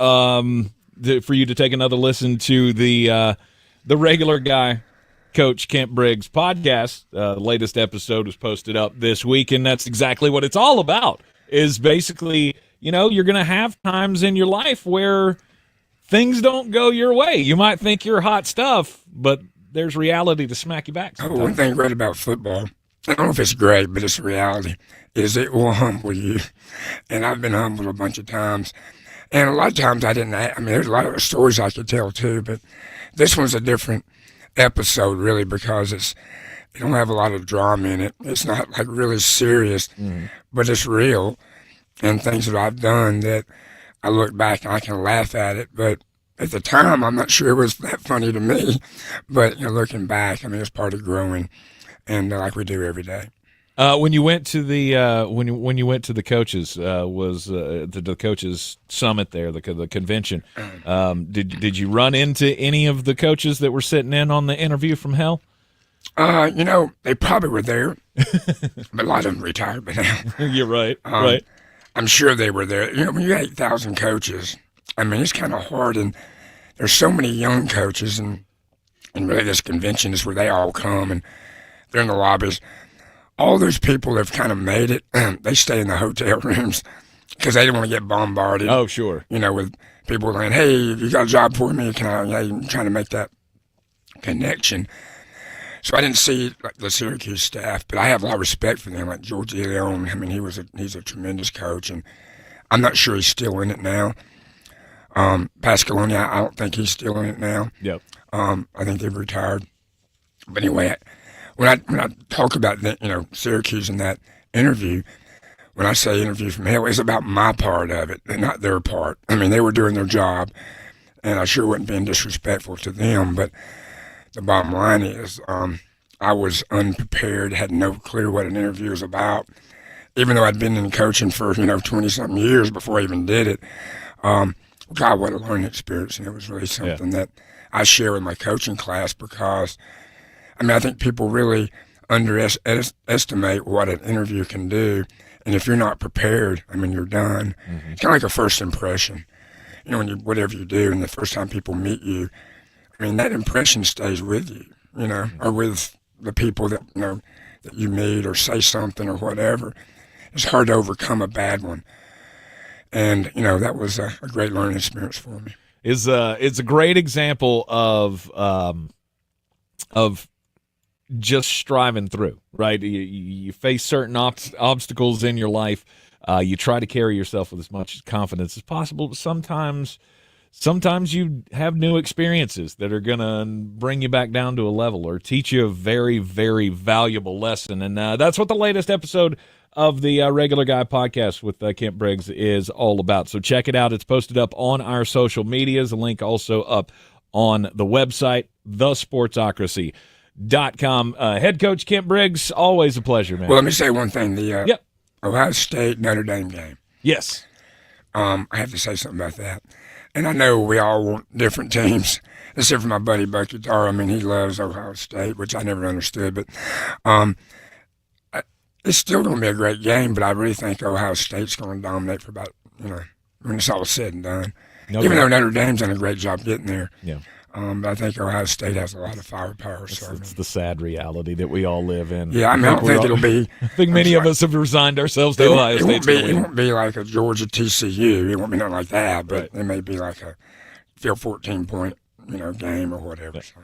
you to take another listen to the regular guy, Coach Kent Briggs podcast. The latest episode was posted up this week, and that's exactly what it's all about, is basically, you're going to have times in your life where things don't go your way. You might think you're hot stuff, but there's reality to smack you back sometimes. One thing great about football, I don't know if it's great, but it's reality, is it will humble you. And I've been humbled a bunch of times. And a lot of times there's a lot of stories I could tell too, but this one's a different episode really because it don't have a lot of drama in it. It's not like really serious, but it's real. And things that I've done that I look back and I can laugh at it, but at the time I'm not sure it was that funny to me. But looking back, it's part of growing, and like we do every day. When you went to the when you went to the coaches was the coaches summit there, the convention. Did you run into any of the coaches that were sitting in on the interview from hell? They probably were there, but a lot of them retired by now. You're right. Right. I'm sure they were there. When you got 8,000 coaches, it's kind of hard, and there's so many young coaches, and really this convention is where they all come, and they're in the lobbies. All those people that have kind of made it, they stay in the hotel rooms because they don't want to get bombarded. Oh, sure. With people saying, hey, you got a job for me? I'm trying to make that connection. So I didn't see the Syracuse staff, but I have a lot of respect for them, like George Leone. He's a tremendous coach, and I'm not sure he's still in it now. Pascaloni, I don't think he's still in it now. Yep. I think they've retired. But anyway, when I talk about Syracuse in that interview, when I say interview from hell, it's about my part of it and not their part. They were doing their job, and I sure wasn't being disrespectful to them. But the bottom line is, I was unprepared, had no clue what an interview was about, even though I'd been in coaching for 20-something years before I even did it. God, what a learning experience, and it was really something that I share with my coaching class because I mean, I think people really underestimate what an interview can do. And if you're not prepared, I mean, you're done. Mm-hmm. It's kind of like a first impression. You know, whatever you do, and the first time people meet you, I mean, that impression stays with you, you know, or with the people that, you know, that you meet or say something or whatever. It's hard to overcome a bad one. And, you know, that was a great learning experience for me. It's a great example of just striving through, right? You face certain obstacles in your life. You try to carry yourself with as much confidence as possible, but sometimes you have new experiences that are going to bring you back down to a level or teach you a very, very valuable lesson. And that's what the latest episode of the Regular Guy podcast with Kent Briggs is all about. So check it out. It's posted up on our social medias. The link also up on the website, thesportsocracy.com. Head coach Kent Briggs, always a pleasure, man. Well, let me say one thing. The Ohio State Notre Dame game. Yes. I have to say something about that. And I know we all want different teams, except for my buddy Bucky Tarr. I mean, he loves Ohio State, which I never understood. But it's still going to be a great game, but I really think Ohio State's going to dominate for about, you know, when it's all said and done. Even though Notre Dame's done a great job getting there. Yeah. But I think Ohio State has a lot of firepower. It's the sad reality that we all live in. Yeah, I mean, I don't think it'll be. I think many of us have resigned ourselves to Ohio State. It won't be like a Georgia TCU. It won't be nothing like that, but it may be like a 14-point, you know, game or whatever. So.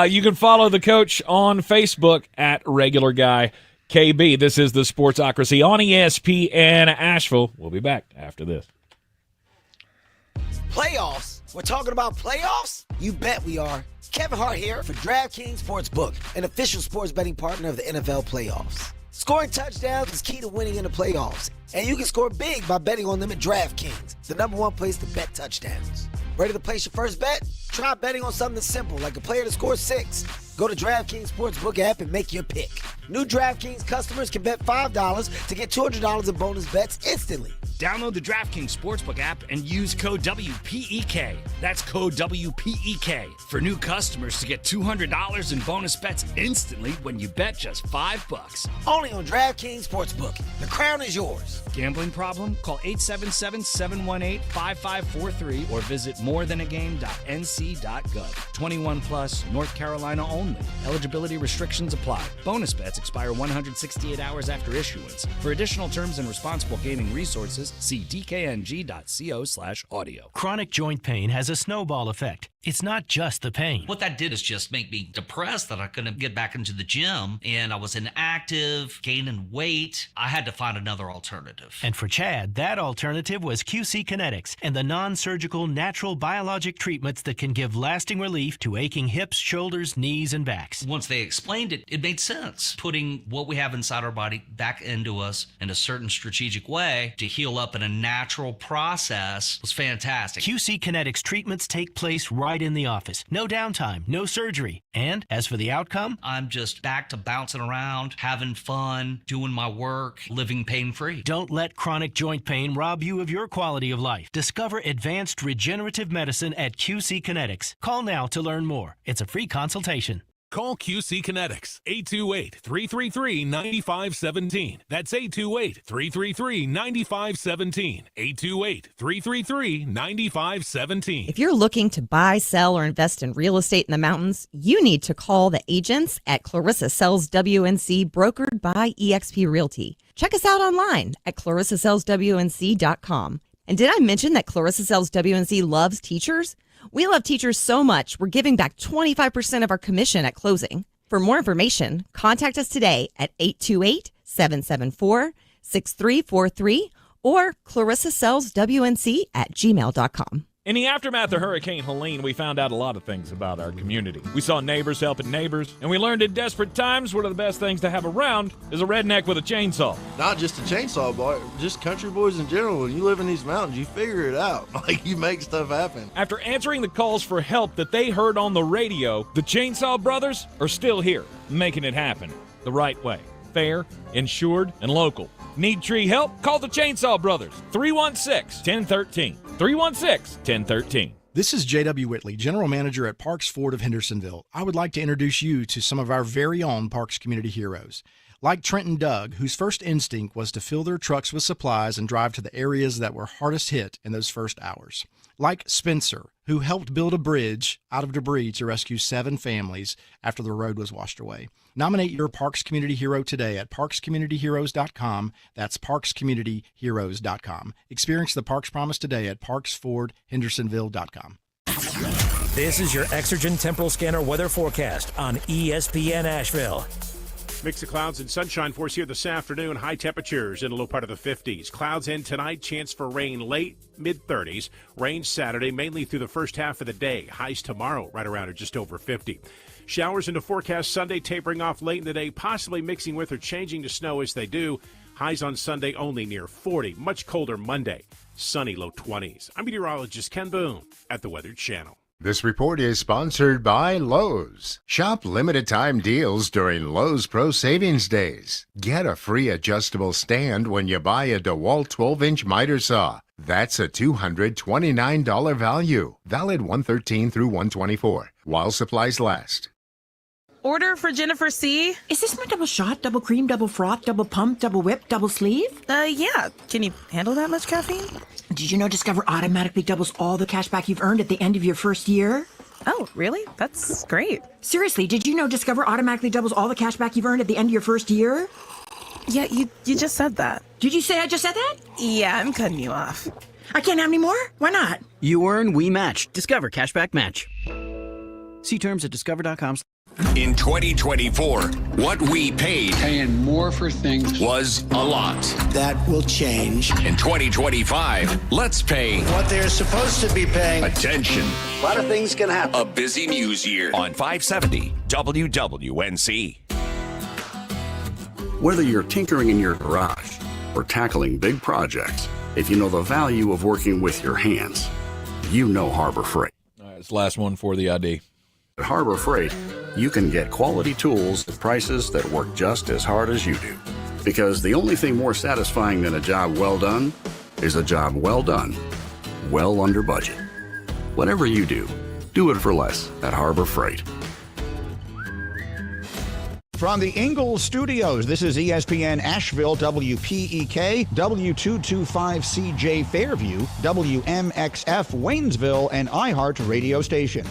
You can follow the coach on Facebook at Regular Guy KB. This is the Sportsocracy on ESPN Asheville. We'll be back after this. Playoffs? We're talking about playoffs? You bet we are. Kevin Hart here for DraftKings Sportsbook, an official sports betting partner of the NFL playoffs. Scoring touchdowns is key to winning in the playoffs, and you can score big by betting on them at DraftKings, the #1 place to bet touchdowns. Ready to place your first bet? Try betting on something simple, like a player to score 6. Go to DraftKings Sportsbook app and make your pick. New DraftKings customers can bet $5 to get $200 in bonus bets instantly. Download the DraftKings Sportsbook app and use code WPEK. That's code WPEK for new customers to get $200 in bonus bets instantly when you bet just $5. Only on DraftKings Sportsbook. The crown is yours. Gambling problem? Call 877-718-5543 or visit morethanagame.nc.gov. 21 plus, North Carolina only. Eligibility restrictions apply. Bonus bets expire 168 hours after issuance. For additional terms and responsible gaming resources, see dkng.co/audio. Chronic joint pain has a snowball effect. It's not just the pain. What that did is just make me depressed that I couldn't get back into the gym, and I was inactive, gaining weight. I had to find another alternative. And for Chad, that alternative was QC Kinetics and the non-surgical natural biologic treatments that can give lasting relief to aching hips, shoulders, knees, and backs. Once they explained it, it made sense. Putting what we have inside our body back into us in a certain strategic way to heal up in a natural process was fantastic. QC Kinetics treatments take place right in the office. No downtime, no surgery. And as for the outcome? I'm just back to bouncing around, having fun, doing my work, living pain-free. Don't let chronic joint pain rob you of your quality of life. Discover advanced regenerative medicine at QC Kinetics. Call now to learn more. It's a free consultation. Call QC Kinetics, 828-333-9517. That's 828-333-9517. 828-333-9517. If you're looking to buy, sell, or invest in real estate in the mountains, you need to call the agents at Clarissa Sells WNC, brokered by eXp Realty. Check us out online at clarissasellswnc.com. And did I mention that Clarissa Sells WNC loves teachers? We love teachers so much, we're giving back 25% of our commission at closing. For more information, contact us today at 828-774-6343 or clarissasellswnc@gmail.com. In the aftermath of Hurricane Helene, we found out a lot of things about our community. We saw neighbors helping neighbors, and we learned in desperate times one of the best things to have around is a redneck with a chainsaw. Not just a chainsaw, boy, just country boys in general. When you live in these mountains, you figure it out. Like, you make stuff happen. After answering the calls for help that they heard on the radio, the Chainsaw Brothers are still here, making it happen the right way. Fair, insured, and local. Need tree help? Call the Chainsaw Brothers, 316-1013. 316-1013. This is J.W. Whitley, General Manager at Parks Ford of Hendersonville. I would like to introduce you to some of our very own Parks Community heroes. Like Trent and Doug, whose first instinct was to fill their trucks with supplies and drive to the areas that were hardest hit in those first hours. Like Spencer, who helped build a bridge out of debris to rescue 7 families after the road was washed away. Nominate your Parks Community Hero today at parkscommunityheroes.com. That's parkscommunityheroes.com. Experience the Parks Promise today at parksfordhendersonville.com. This is your Exergen Temporal Scanner weather forecast on ESPN Asheville. Mix of clouds and sunshine for us here this afternoon. High temperatures in the low part of the 50s. Clouds in tonight. Chance for rain late, mid-30s. Rain Saturday, mainly through the first half of the day. Highs tomorrow right around or just over 50. Showers into forecast Sunday, tapering off late in the day, possibly mixing with or changing to snow as they do. Highs on Sunday only near 40. Much colder Monday. Sunny low 20s. I'm meteorologist Ken Boone at the Weather Channel. This report is sponsored by Lowe's. Shop limited time deals during Lowe's Pro Savings Days. Get a free adjustable stand when you buy a DeWalt 12-inch miter saw. That's a $229 value. Valid 1/13 through 1/24 while supplies last. Order for Jennifer C. Is this my double shot, double cream, double froth, double pump, double whip, double sleeve? Yeah. Can you handle that much caffeine? Did you know Discover automatically doubles all the cash back you've earned at the end of your first year? Oh, really? That's great. Seriously, did you know Discover automatically doubles all the cash back you've earned at the end of your first year? Yeah, you just said that. Did you say I just said that? Yeah, I'm cutting you off. I can't have any more? Why not? You earn, we match. Discover Cashback Match. See terms at discover.com. In 2024, what we paid paying more for things was a lot. That will change. In 2025, let's pay what they're supposed to be paying. Attention. A lot of things can happen. A busy news year on 570 WWNC. Whether you're tinkering in your garage or tackling big projects, if you know the value of working with your hands, you know Harbor Freight. All right, it's the last one for the ID. At Harbor Freight, you can get quality tools at prices that work just as hard as you do. Because the only thing more satisfying than a job well done is a job well done, well under budget. Whatever you do it for less at Harbor Freight. From the Ingalls Studios, this is ESPN Asheville, WPEK, W225CJ Fairview, WMXF Waynesville, and iHeart Radio Station.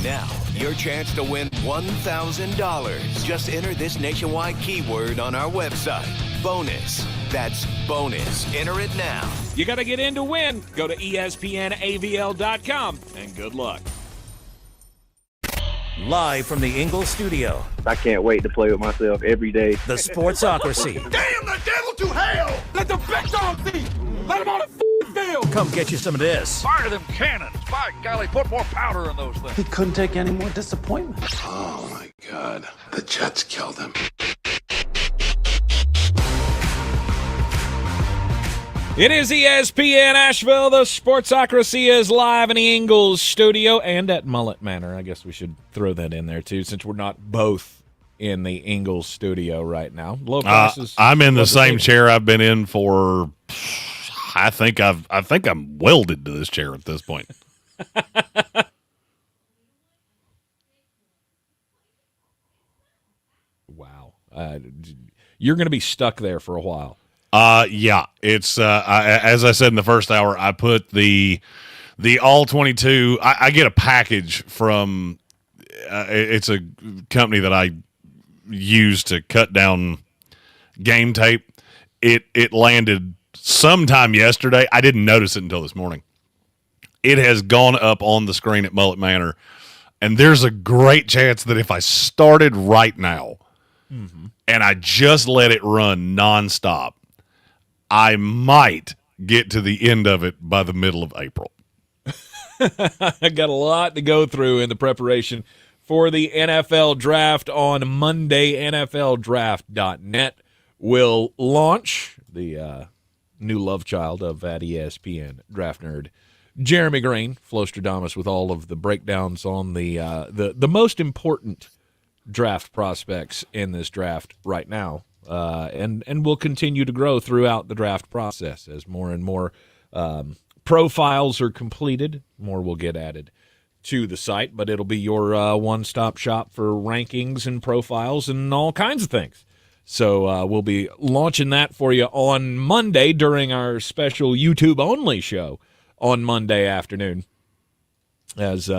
Now, your chance to win $1,000. Just enter this nationwide keyword on our website. Bonus. That's bonus. Enter it now. You got to get in to win. Go to ESPNAVL.com and good luck. Live from the Ingalls Studio. I can't wait to play with myself every day. The Sportsocracy. Damn the devil to hell! Let the big dog see! Let him on the field! Come get you some of this. Fire them cannons! By golly, put more powder in those things. He couldn't take any more disappointment. Oh my God. The Jets killed him. It is ESPN Asheville. The Sportsocracy is live in the Ingalls Studio and at Mullet Manor. I guess we should throw that in there, too, since we're not both in the Ingalls Studio right now. Low prices. I'm in the same chair I've been in for, I think I'm welded to this chair at this point. Wow. You're going to be stuck there for a while. Yeah, it's as I said in the first hour, I put the all 22. I get a package from it's a company that I use to cut down game tape. It landed sometime yesterday. I didn't notice it until this morning. It has gone up on the screen at Mullet Manor, and there's a great chance that if I started right now and I just let it run nonstop, I might get to the end of it by the middle of April. I got a lot to go through in the preparation for the NFL Draft on Monday. NFLDraft.net will launch. The new love child of at ESPN Draft Nerd, Jeremy Green, Flostradamus, with all of the breakdowns on the most important draft prospects in this draft right now. And will continue to grow throughout the draft process as more and more profiles are completed, more will get added to the site, but it'll be your one-stop shop for rankings and profiles and all kinds of things. So we'll be launching that for you on Monday during our special YouTube-only show on Monday afternoon, as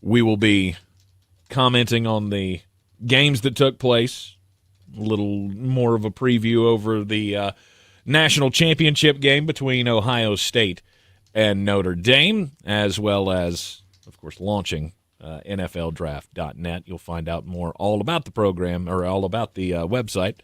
we will be commenting on the games that took place, a little more of a preview over the national championship game between Ohio State and Notre Dame, as well as, of course, launching NFLdraft.net. You'll find out more all about the program, or all about the website,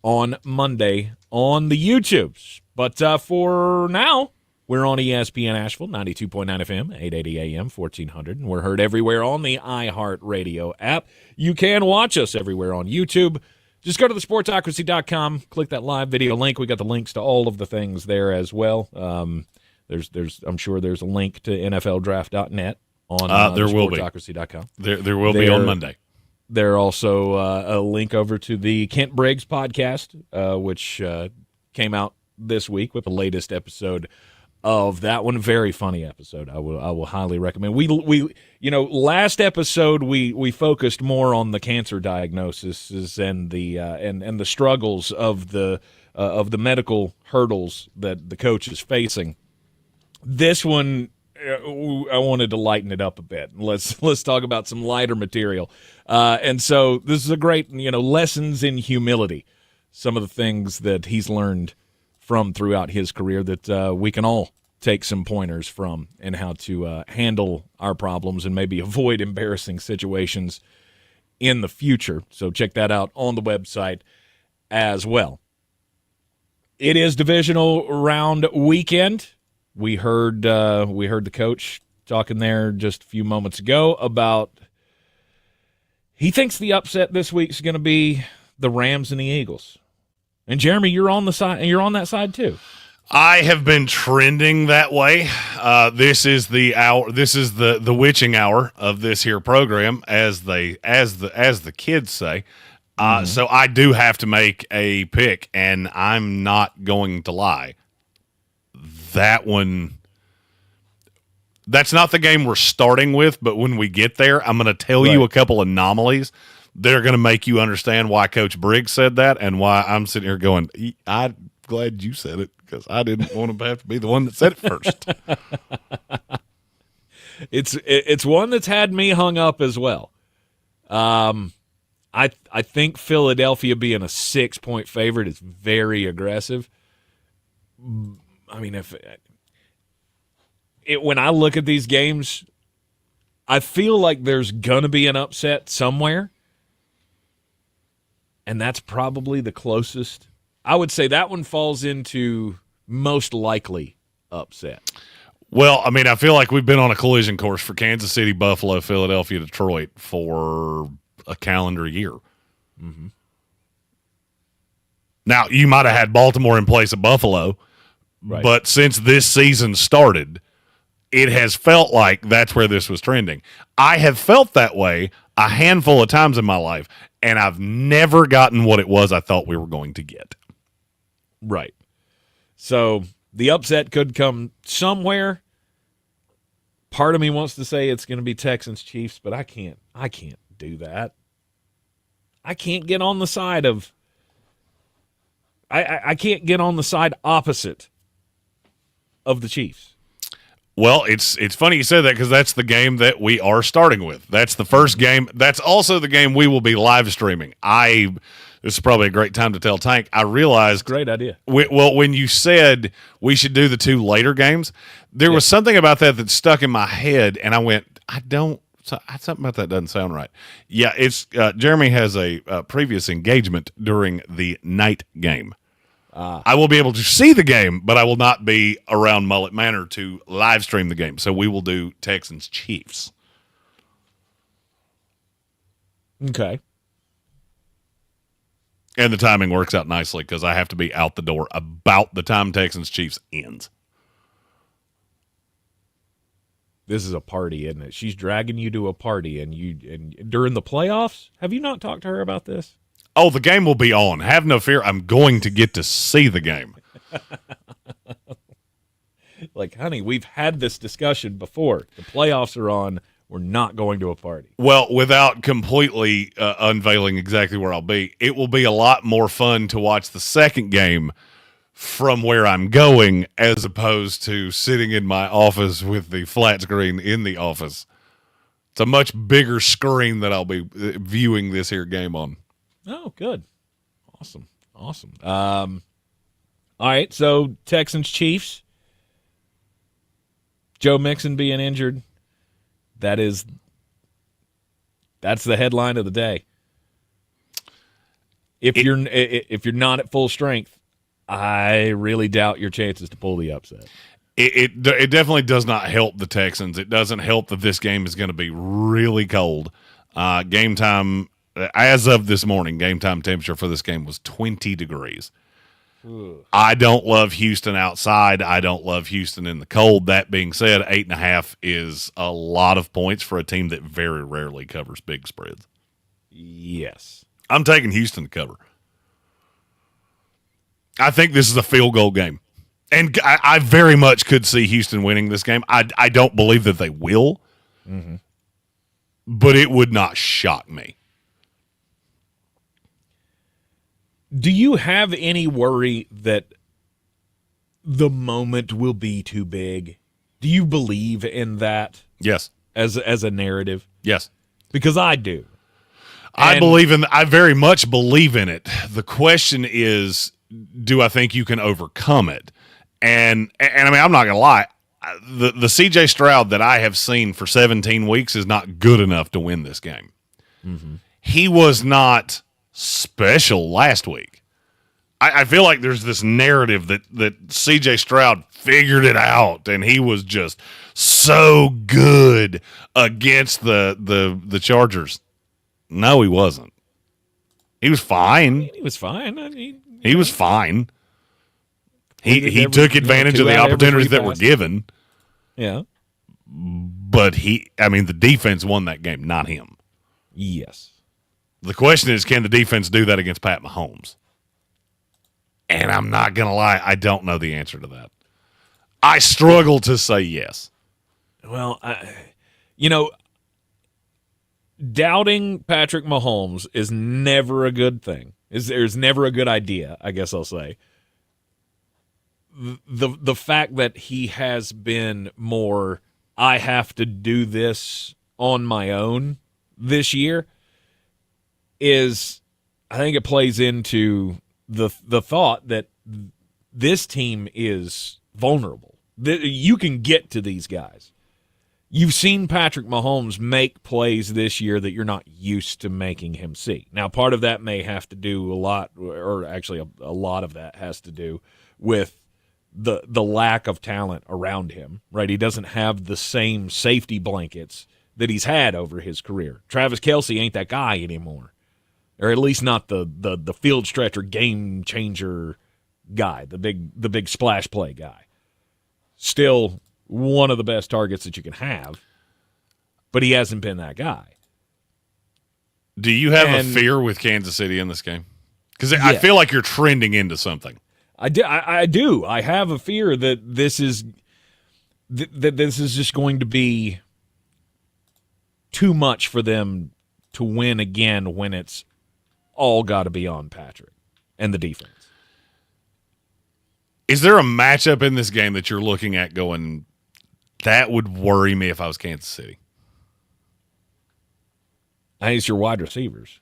on Monday on the YouTubes. But for now, we're on ESPN Asheville, 92.9 FM, 880 AM, 1400, and we're heard everywhere on the iHeartRadio app. You can watch us everywhere on YouTube. Just go to thesportsocracy.com, click that live video link. We got the links to all of the things there as well. I'm sure there's a link to NFLdraft.net on there will be. Sportsocracy.com. There will be on Monday. There also a link over to the Kent Briggs podcast, which came out this week with the latest episode of that one. Very funny episode. I will highly recommend. We last episode we focused more on the cancer diagnosis and the and the struggles of the medical hurdles that the coach is facing. This one, I wanted to lighten it up a bit. Let's talk about some lighter material. And so this is a great, lessons in humility. Some of the things that he's learned from throughout his career that we can all take some pointers from, and how to handle our problems and maybe avoid embarrassing situations in the future. So check that out on the website as well. It is divisional round weekend. We heard the coach talking there just a few moments ago about he thinks the upset this week is going to be the Rams and the Eagles. And Jeremy, you're on that side too. I have been trending that way. This is the hour. This is the witching hour of this here program, as the kids say. So I do have to make a pick, and I'm not going to lie. That one, that's not the game we're starting with, but when we get there, I'm going to tell you a couple anomalies that are going to make you understand why Coach Briggs said that, and why I'm sitting here going, I'm glad you said it, because I didn't want to have to be the one that said it first. It's one that's had me hung up as well. I think Philadelphia being a 6-point favorite is very aggressive. I mean, when I look at these games, I feel like there's going to be an upset somewhere, and that's probably the closest. I would say that one falls into most likely upset. Well, I mean, I feel like we've been on a collision course for Kansas City, Buffalo, Philadelphia, Detroit for a calendar year. Mm-hmm. Now, you might have had Baltimore in place of Buffalo, but since this season started, it has felt like that's where this was trending. I have felt that way a handful of times in my life, and I've never gotten what it was I thought we were going to get. Right. So the upset could come somewhere. Part of me wants to say it's going to be Texans Chiefs, but I can't do that. I can't get on the side of I can't get on the side opposite of the Chiefs. Well, it's funny you say that, because that's the game that we are starting with. That's the first game. That's also the game we will be live streaming. This is probably a great time to tell Tank. I realized, great idea. When you said we should do the two later games, there was something about that stuck in my head, and I went, something about that doesn't sound right. Yeah, it's Jeremy has a previous engagement during the night game. I will be able to see the game, but I will not be around Mullet Manor to live stream the game. So we will do Texans Chiefs. Okay. And the timing works out nicely, because I have to be out the door about the time Texans Chiefs ends. This is a party, isn't it? She's dragging you to a party, and during the playoffs, have you not talked to her about this? Oh, the game will be on. Have no fear. I'm going to get to see the game. Like, honey, we've had this discussion before. The playoffs are on. We're not going to a party. Well, without completely unveiling exactly where I'll be, it will be a lot more fun to watch the second game from where I'm going as opposed to sitting in my office with the flat screen in the office. It's a much bigger screen that I'll be viewing this here game on. Oh, good. Awesome. All right, so Texans Chiefs. Joe Mixon being injured. That's the headline of the day. If you're not at full strength, I really doubt your chances to pull the upset. It definitely does not help the Texans. It doesn't help that this game is going to be really cold. Game time, as of this morning, game time temperature for this game was 20 degrees. Ugh. I don't love Houston outside. I don't love Houston in the cold. That being said, 8.5 is a lot of points for a team that very rarely covers big spreads. Yes. I'm taking Houston to cover. I think this is a field goal game. And I very much could see Houston winning this game. I don't believe that they will, but it would not shock me. Do you have any worry that the moment will be too big? Do you believe in that? Yes. As a narrative? Yes. Because I do. I very much believe in it. The question is, do I think you can overcome it? And I mean, I'm not going to lie. The CJ Stroud that I have seen for 17 weeks is not good enough to win this game. Mm-hmm. He was not special last week. I feel like there's this narrative that CJ Stroud figured it out and he was just so good against the Chargers. No, he wasn't. He was fine. He was fine. He was fine. He took advantage of the opportunities that were given. Yeah. But the defense won that game, not him. Yes. The question is, can the defense do that against Pat Mahomes? And I'm not going to lie, I don't know the answer to that. I struggle to say yes. Well, doubting Patrick Mahomes is never a good thing. There's never a good idea, I guess I'll say. The fact that he has been more, I have to do this on my own this year is, I think it plays into the thought that this team is vulnerable. You can get to these guys. You've seen Patrick Mahomes make plays this year that you're not used to making him see. Now, part of that may have to do a lot of that has to do with the lack of talent around him, right? He doesn't have the same safety blankets that he's had over his career. Travis Kelce ain't that guy anymore, or at least not the field stretcher, game changer guy, the big splash play guy. Still one of the best targets that you can have, but he hasn't been that guy. Do you have a fear with Kansas City in this game? Because I feel like you're trending into something. I do. I have a fear that this is just going to be too much for them to win again when it's all got to be on Patrick and the defense. Is there a matchup in this game that you're looking at going, that would worry me if I was Kansas City? I think it's your wide receivers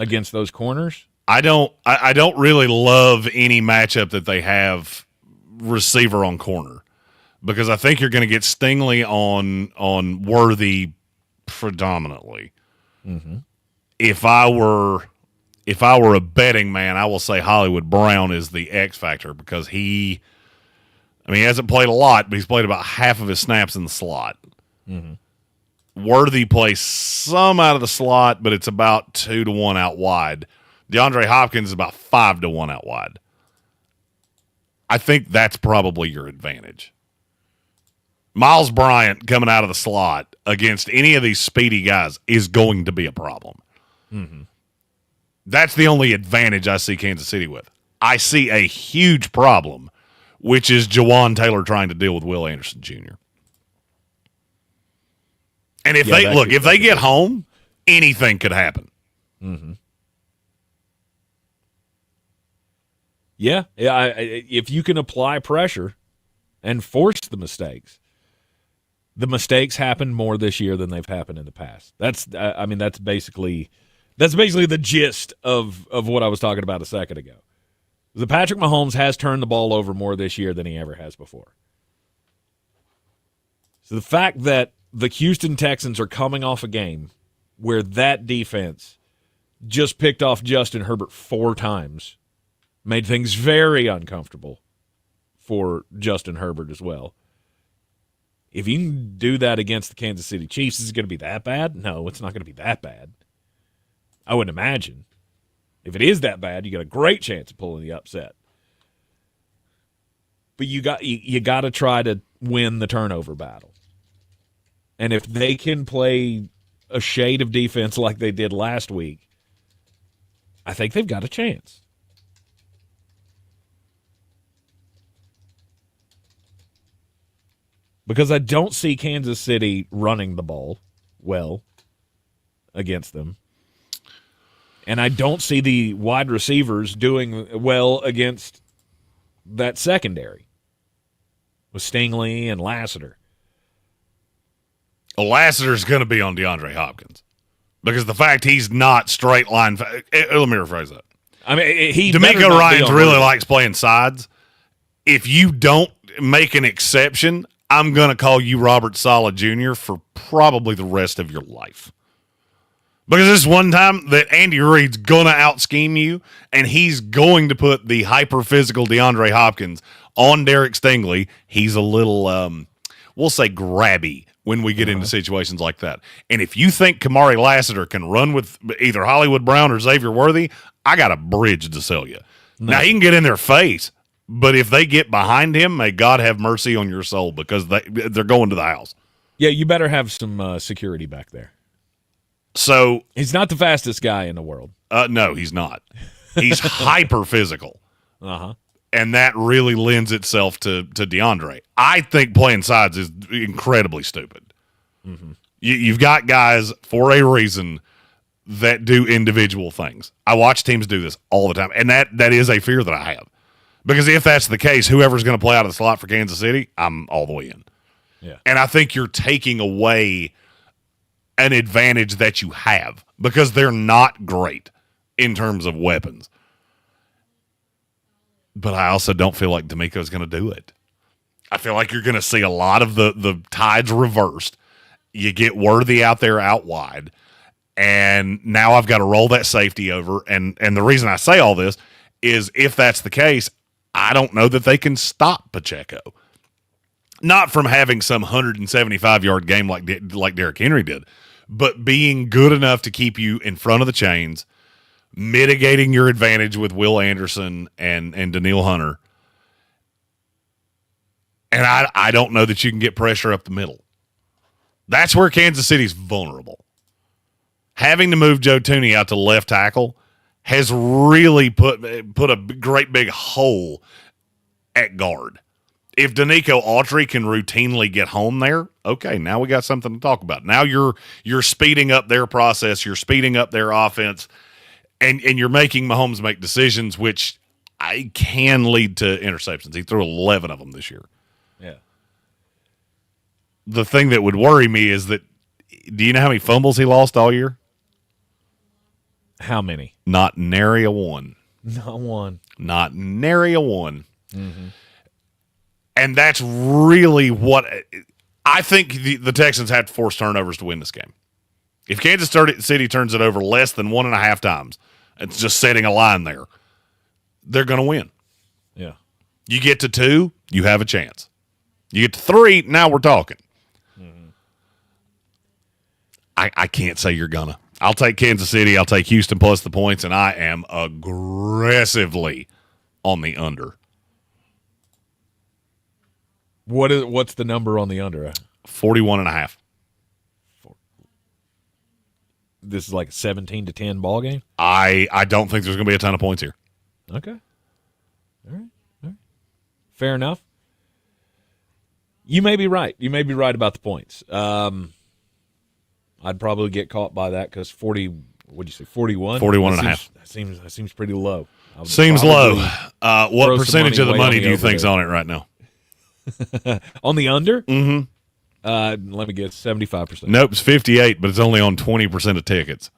against those corners. I don't really love any matchup that they have receiver on corner, because I think you're going to get Stingley on Worthy predominantly. Mm-hmm. If I were a betting man, I will say Hollywood Brown is the X factor, because he hasn't played a lot, but he's played about half of his snaps in the slot. Mm-hmm. Worthy plays some out of the slot, but it's about 2-1 out wide. DeAndre Hopkins is about 5-1 out wide. I think that's probably your advantage. Miles Bryant coming out of the slot against any of these speedy guys is going to be a problem. Mm-hmm. That's the only advantage I see Kansas City with. I see a huge problem which is Jawan Taylor trying to deal with Will Anderson Jr. And if they get home, anything could happen. Mm-hmm. Yeah. If you can apply pressure and force the mistakes happen more this year than they've happened in the past. That's basically the gist of what I was talking about a second ago. The Patrick Mahomes has turned the ball over more this year than he ever has before. So the fact that the Houston Texans are coming off a game where that defense just picked off Justin Herbert 4 times made things very uncomfortable for Justin Herbert as well. If you can do that against the Kansas City Chiefs, is it going to be that bad? No, it's not going to be that bad. I wouldn't imagine. If it is that bad, you got a great chance of pulling the upset. But you got to try to win the turnover battle. And if they can play a shade of defense like they did last week, I think they've got a chance. Because I don't see Kansas City running the ball well against them. And I don't see the wide receivers doing well against that secondary with Stingley and Lassiter. Well, Lassiter's going to be on DeAndre Hopkins because the fact he's not straight line. Let me rephrase that. I mean, DeMeco Ryans really likes playing sides. If you don't make an exception, I'm going to call you Robert Saleh Jr. for probably the rest of your life. Because this one time that Andy Reid's going to out-scheme you, and he's going to put the hyper-physical DeAndre Hopkins on Derek Stingley. He's a little, we'll say, grabby when we get into situations like that. And if you think Kamari Lassiter can run with either Hollywood Brown or Xavier Worthy, I got a bridge to sell you. Now, he can get in their face, but if they get behind him, may God have mercy on your soul because they're going to the house. Yeah, you better have some security back there. So he's not the fastest guy in the world. No, he's not. He's hyper physical. And that really lends itself to DeAndre. I think playing sides is incredibly stupid. Mm-hmm. You've got guys for a reason that do individual things. I watch teams do this all the time, and that is a fear that I have. Because if that's the case, whoever's going to play out of the slot for Kansas City, I'm all the way in. Yeah. And I think you're taking away an advantage that you have because they're not great in terms of weapons. But I also don't feel like DeMeco's going to do it. I feel like you're going to see a lot of the tides reversed. You get Worthy out there out wide, and now I've got to roll that safety over. And the reason I say all this is if that's the case, I don't know that they can stop Pacheco. Not from having some 175-yard game like Derrick Henry did, but being good enough to keep you in front of the chains, mitigating your advantage with Will Anderson and Daniil Hunter. And I don't know that you can get pressure up the middle. That's where Kansas City's vulnerable. Having to move Joe Thuney out to left tackle has really put a great big hole at guard. If Danico Autry can routinely get home there, okay, now we got something to talk about. Now you're speeding up their process, you're speeding up their offense, and you're making Mahomes make decisions which can lead to interceptions. He threw 11 of them this year. Yeah. The thing that would worry me is that, do you know how many fumbles he lost all year? How many? Not nary a one. Not one. Not nary a one. Mm-hmm. And that's really what I think the Texans have to force turnovers to win this game. If Kansas City turns it over less than 1.5 times, it's just setting a line there, they're going to win. Yeah. You get to 2, you have a chance. You get to 3, now we're talking. Mm-hmm. I can't say you're going to. I'll take Kansas City. I'll take Houston plus the points, and I am aggressively on the under. What's the number on the under? 41.5. This is like a 17-10 ball game? I don't think there's going to be a ton of points here. Okay. All right. Fair enough. You may be right. You may be right about the points. I'd probably get caught by that because 40. What'd you say? 41. 41 and a half. That seems pretty low. Seems low. What percentage of the money do you think's on it right now? On the under? Mm-hmm. Let me guess, 75%. Nope, it's 58, but it's only on 20% of tickets.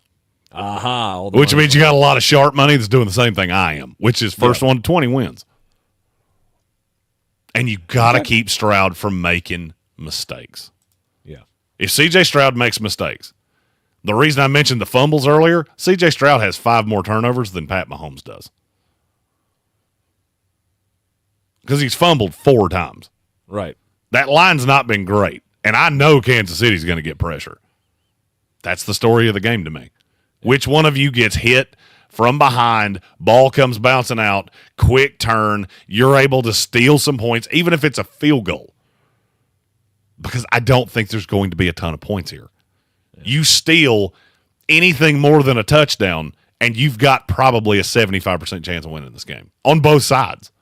Aha. Which means you got a lot of sharp money that's doing the same thing I am, which is first one to 20 wins. And you got to keep Stroud from making mistakes. Yeah. If C.J. Stroud makes mistakes, the reason I mentioned the fumbles earlier, C.J. Stroud has 5 more turnovers than Pat Mahomes does. Because he's fumbled 4 times. Right. That line's not been great. And I know Kansas City's going to get pressure. That's the story of the game to me. Which one of you gets hit from behind, ball comes bouncing out, quick turn, you're able to steal some points, even if it's a field goal. Because I don't think there's going to be a ton of points here. Yeah. You steal anything more than a touchdown, and you've got probably a 75% chance of winning this game. On both sides.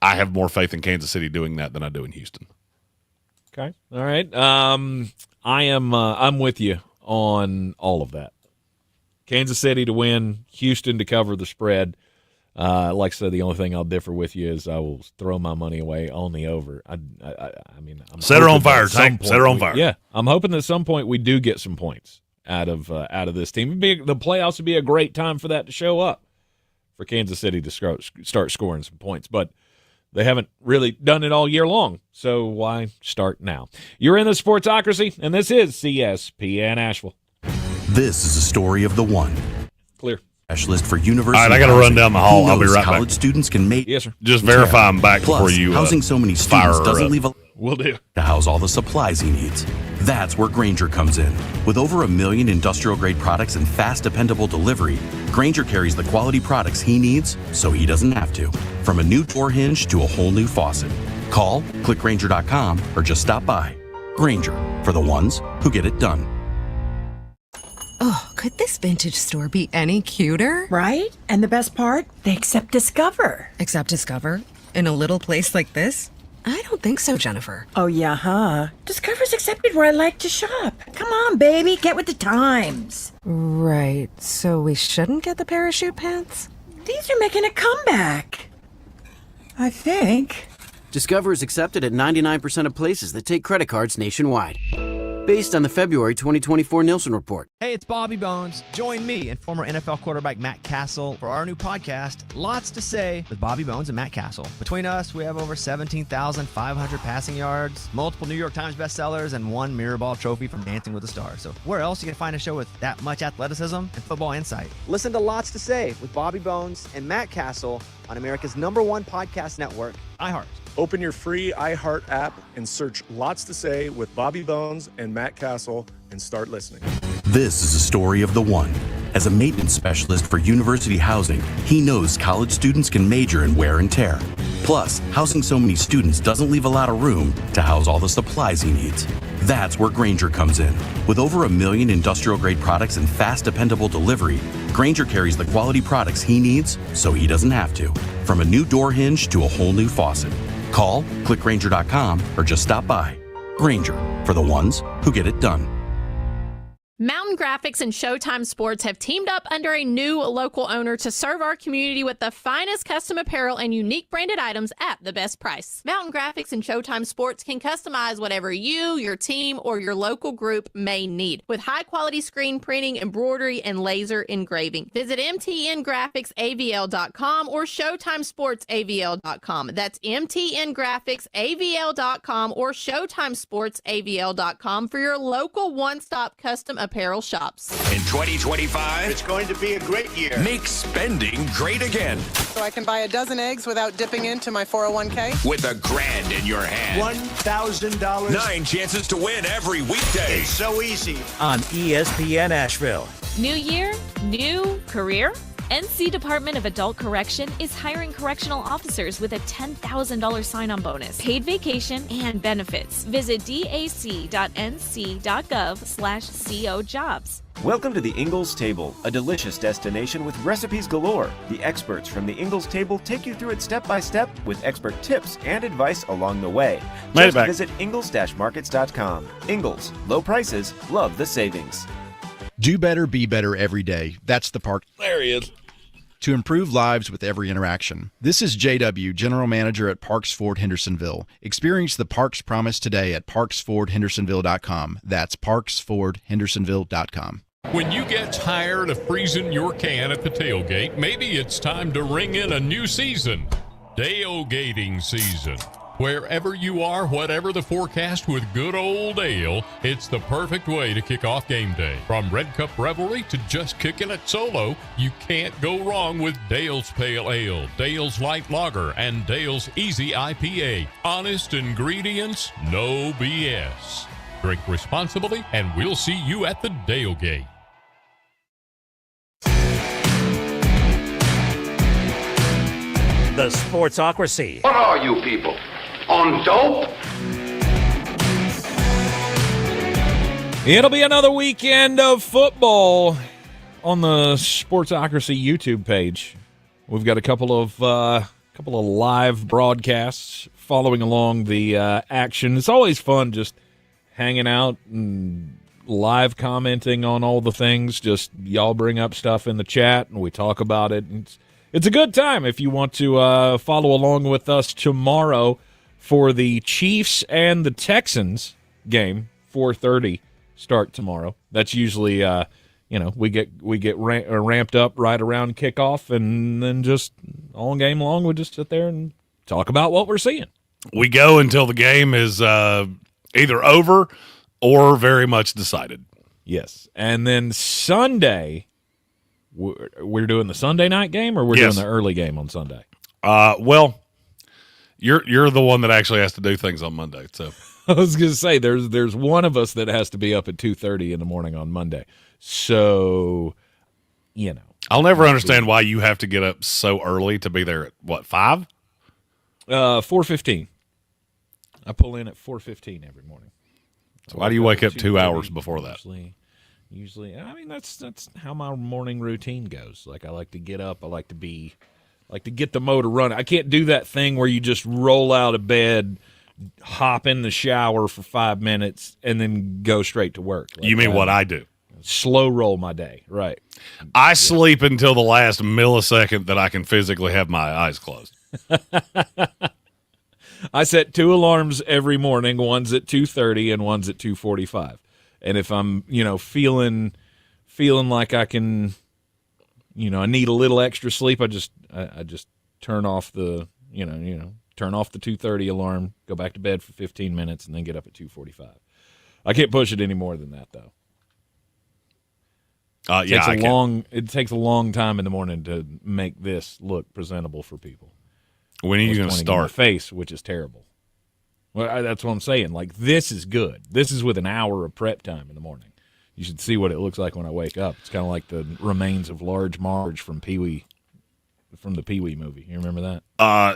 I have more faith in Kansas City doing that than I do in Houston. Okay. All right. I'm with you on all of that. Kansas City to win, Houston to cover the spread. Like I said, the only thing I'll differ with you is I will throw my money away on the over. I mean, I'm set her on fire, Tank. Set her on fire. Yeah, I'm hoping that at some point we do get some points out of this team. The playoffs would be a great time for that to show up, for Kansas City to start scoring some points. But they haven't really done it all year long, so why start now? You're in the Sportsocracy, and this is CSPN Asheville. This is a story of the one. Clear. Specialist for university. All right, I got to run down the hall. I'll be right college back. Students can make. Yes, sir. Just verify I'm back Plus, before you housing so many students doesn't leave a. Will do. To house all the supplies he needs. That's where Grainger comes in. With over 1 million industrial-grade products and fast, dependable delivery, Grainger carries the quality products he needs so he doesn't have to. From a new door hinge to a whole new faucet. Call, click Grainger.com, or just stop by. Grainger, for the ones who get it done. Oh, could this vintage store be any cuter? Right? And the best part? They accept Discover. Accept Discover? In a little place like this? I don't think so, Jennifer. Oh, yeah, huh? Discover's accepted where I like to shop. Come on, baby, get with the times. Right, so we shouldn't get the parachute pants? These are making a comeback. I think. Discover is accepted at 99% of places that take credit cards nationwide. Based on the February 2024 Nielsen report. Hey, it's Bobby Bones. Join me and former NFL quarterback Matt Castle for our new podcast, Lots to Say with Bobby Bones and Matt Castle. Between us, we have over 17,500 passing yards, multiple New York Times bestsellers, and 1 Mirrorball trophy from Dancing with the Stars. So where else you can find a show with that much athleticism and football insight? Listen to Lots to Say with Bobby Bones and Matt Castle on America's #1 podcast network, iHeart. Open your free iHeart app and search Lots to Say with Bobby Bones and Matt Castle and start listening. This is a story of the one. As a maintenance specialist for university housing, he knows college students can major in wear and tear. Plus, housing so many students doesn't leave a lot of room to house all the supplies he needs. That's where Grainger comes in. With over 1 million industrial-grade products and fast, dependable delivery, Grainger carries the quality products he needs so he doesn't have to. From a new door hinge to a whole new faucet. Call, click Grainger.com, or just stop by. Grainger, for the ones who get it done. Mountain Graphics and Showtime Sports have teamed up under a new local owner to serve our community with the finest custom apparel and unique branded items at the best price. Mountain Graphics and Showtime Sports can customize whatever you, your team, or your local group may need with high-quality screen printing, embroidery, and laser engraving. Visit mtngraphicsavl.com or showtimesportsavl.com. That's mtngraphicsavl.com or showtimesportsavl.com for your local one-stop custom apparel shops. In 2025, it's going to be a great year. Make spending great again. So I can buy a dozen eggs without dipping into my 401k? With $1,000 in your hand. $1,000. 9 chances to win every weekday. It's so easy. On ESPN Asheville. New year, new career? NC Department of Adult Correction is hiring correctional officers with a $10,000 sign-on bonus, paid vacation, and benefits. Visit dac.nc.gov/co jobs. Welcome to the Ingalls Table, a delicious destination with recipes galore. The experts from the Ingalls Table take you through it step by step with expert tips and advice along the way. Just visit ingalls-markets.com. Ingalls, low prices, love the savings. Do better, be better every day. That's the Park. There he is. To improve lives with every interaction. This is JW, General Manager at Parks Ford Hendersonville. Experience the Parks Promise today at parksfordhendersonville.com. That's parksfordhendersonville.com. When you get tired of freezing your can at the tailgate, maybe it's time to ring in a new season. Tailgating season. Wherever you are, whatever the forecast, with good old ale, it's the perfect way to kick off game day. From Red Cup Revelry to just kicking it solo, you can't go wrong with Dale's Pale Ale, Dale's Light Lager, and Dale's Easy IPA. Honest ingredients, no BS. Drink responsibly, and we'll see you at the Tailgate. The Sportsocracy. What are you people? On dope? It'll be another weekend of football on the Sportsocracy YouTube page. We've got a couple of live broadcasts following along the action. It's always fun just hanging out and live commenting on all the things. Just y'all bring up stuff in the chat and we talk about it. It's a good time if you want to follow along with us tomorrow for the Chiefs and the Texans game. 4:30 start tomorrow. That's usually we get ramped up right around kickoff, and then just all game long we just sit there and talk about what we're seeing. We go until the game is either over or very much decided. Yes. And then Sunday, we're doing the Sunday night game, or we're doing the early game on Sunday? Well, you're the one that actually has to do things on Monday. So I was going to say there's one of us that has to be up at 2:30 in the morning on Monday. So, I'll never understand why you have to get up so early to be there at what, 5? 4:15. I pull in at 4:15 every morning. So why do you wake up 2 hours before that? Usually, I mean that's how my morning routine goes. Like I like to get up, I like to get the motor running. I can't do that thing where you just roll out of bed, hop in the shower for 5 minutes, and then go straight to work. You mean what I do? Slow roll my day, right? I sleep until the last millisecond that I can physically have my eyes closed. I set 2 alarms every morning. One's at 2:30 and one's at 2:45. And if I'm, feeling like I can, I need a little extra sleep, I just turn off the, turn off the 2:30 alarm, go back to bed for 15 minutes, and then get up at 2:45. I can't push it any more than that, though. It takes a long time in the morning to make this look presentable for people. When are you going to start? Face, which is terrible. Well, that's what I'm saying. Like, this is good. This is with an hour of prep time in the morning. You should see what it looks like when I wake up. It's kind of like the remains of Large Marge from Pee-wee, from the Pee-wee movie. You remember that?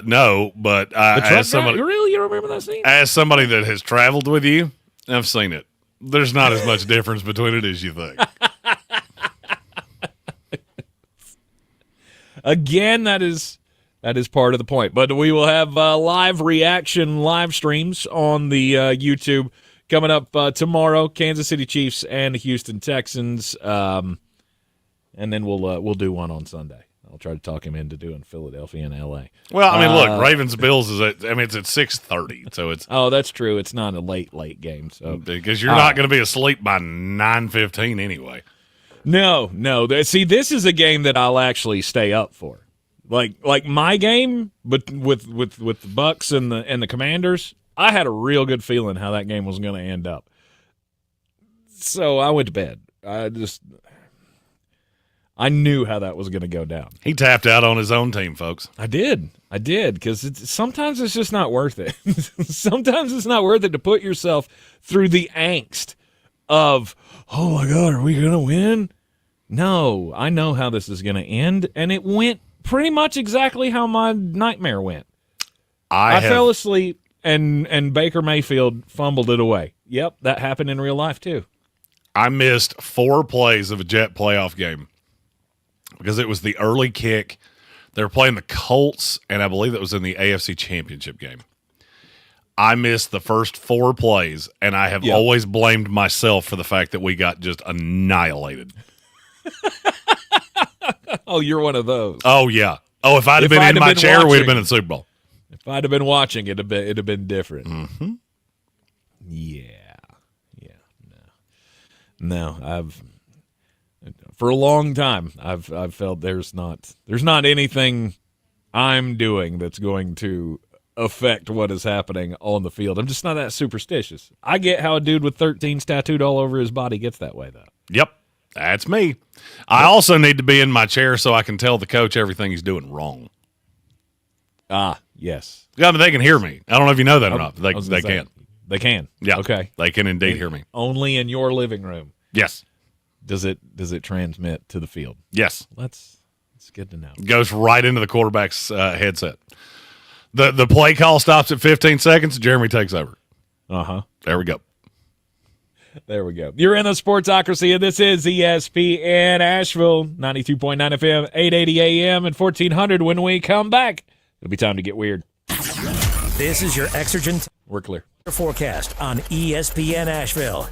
No, but as somebody, really, you remember that scene? As somebody that has traveled with you, I've seen it. There's not as much difference between it as you think. Again, that is part of the point. But we will have live reaction, live streams on the YouTube coming up tomorrow. Kansas City Chiefs and the Houston Texans, and then we'll do one on Sunday. I'll try to talk him into doing Philadelphia and L.A. Well, I mean, look, Ravens Bills is it's at 6:30, so it's that's true. It's not a late game, so because you're not going to be asleep by 9:15 anyway. No. See, this is a game that I'll actually stay up for. Like my game, but with the Bucks and the Commanders, I had a real good feeling how that game was going to end up. So I went to bed. I knew how that was going to go down. He tapped out on his own team, folks. I did, because sometimes it's just not worth it. Sometimes it's not worth it to put yourself through the angst of, oh my God, are we going to win? no, I know how this is going to end, and it went pretty much exactly how my nightmare went. I fell asleep, and Baker Mayfield fumbled it away. Yep, that happened in real life, too. I missed 4 plays of a Jet playoff game because it was the early kick. They were playing the Colts, and I believe it was in the AFC Championship game. I missed the first 4 plays, and I have always blamed myself for the fact that we got just annihilated. Oh, you're one of those. Oh, yeah. Oh, if I'd have been in my chair, we'd have been in the Super Bowl. If I'd have been watching, it'd have been different. Mm-hmm. Yeah. No, I've for a long time I've felt there's not anything I'm doing that's going to affect what is happening on the field. I'm just not that superstitious. I get how a dude with 13s tattooed all over his body gets that way, though. Yep, that's me. I also need to be in my chair so I can tell the coach everything he's doing wrong. Ah, yes. Yeah, but they can hear me. I don't know if you know that or not. They can. They can. Yeah. Okay. They can indeed hear me. Only in your living room. Yes. Does it transmit to the field? Yes. That's good to know. Goes right into the quarterback's headset. The play call stops at 15 seconds. Jeremy takes over. There we go. There we go. You're in the Sportsocracy, and this is ESPN Asheville, 92.9 FM, 880 AM, and 1400. When we come back, it'll be time to get weird. This is your Exergen. We're clear. Forecast on ESPN Asheville.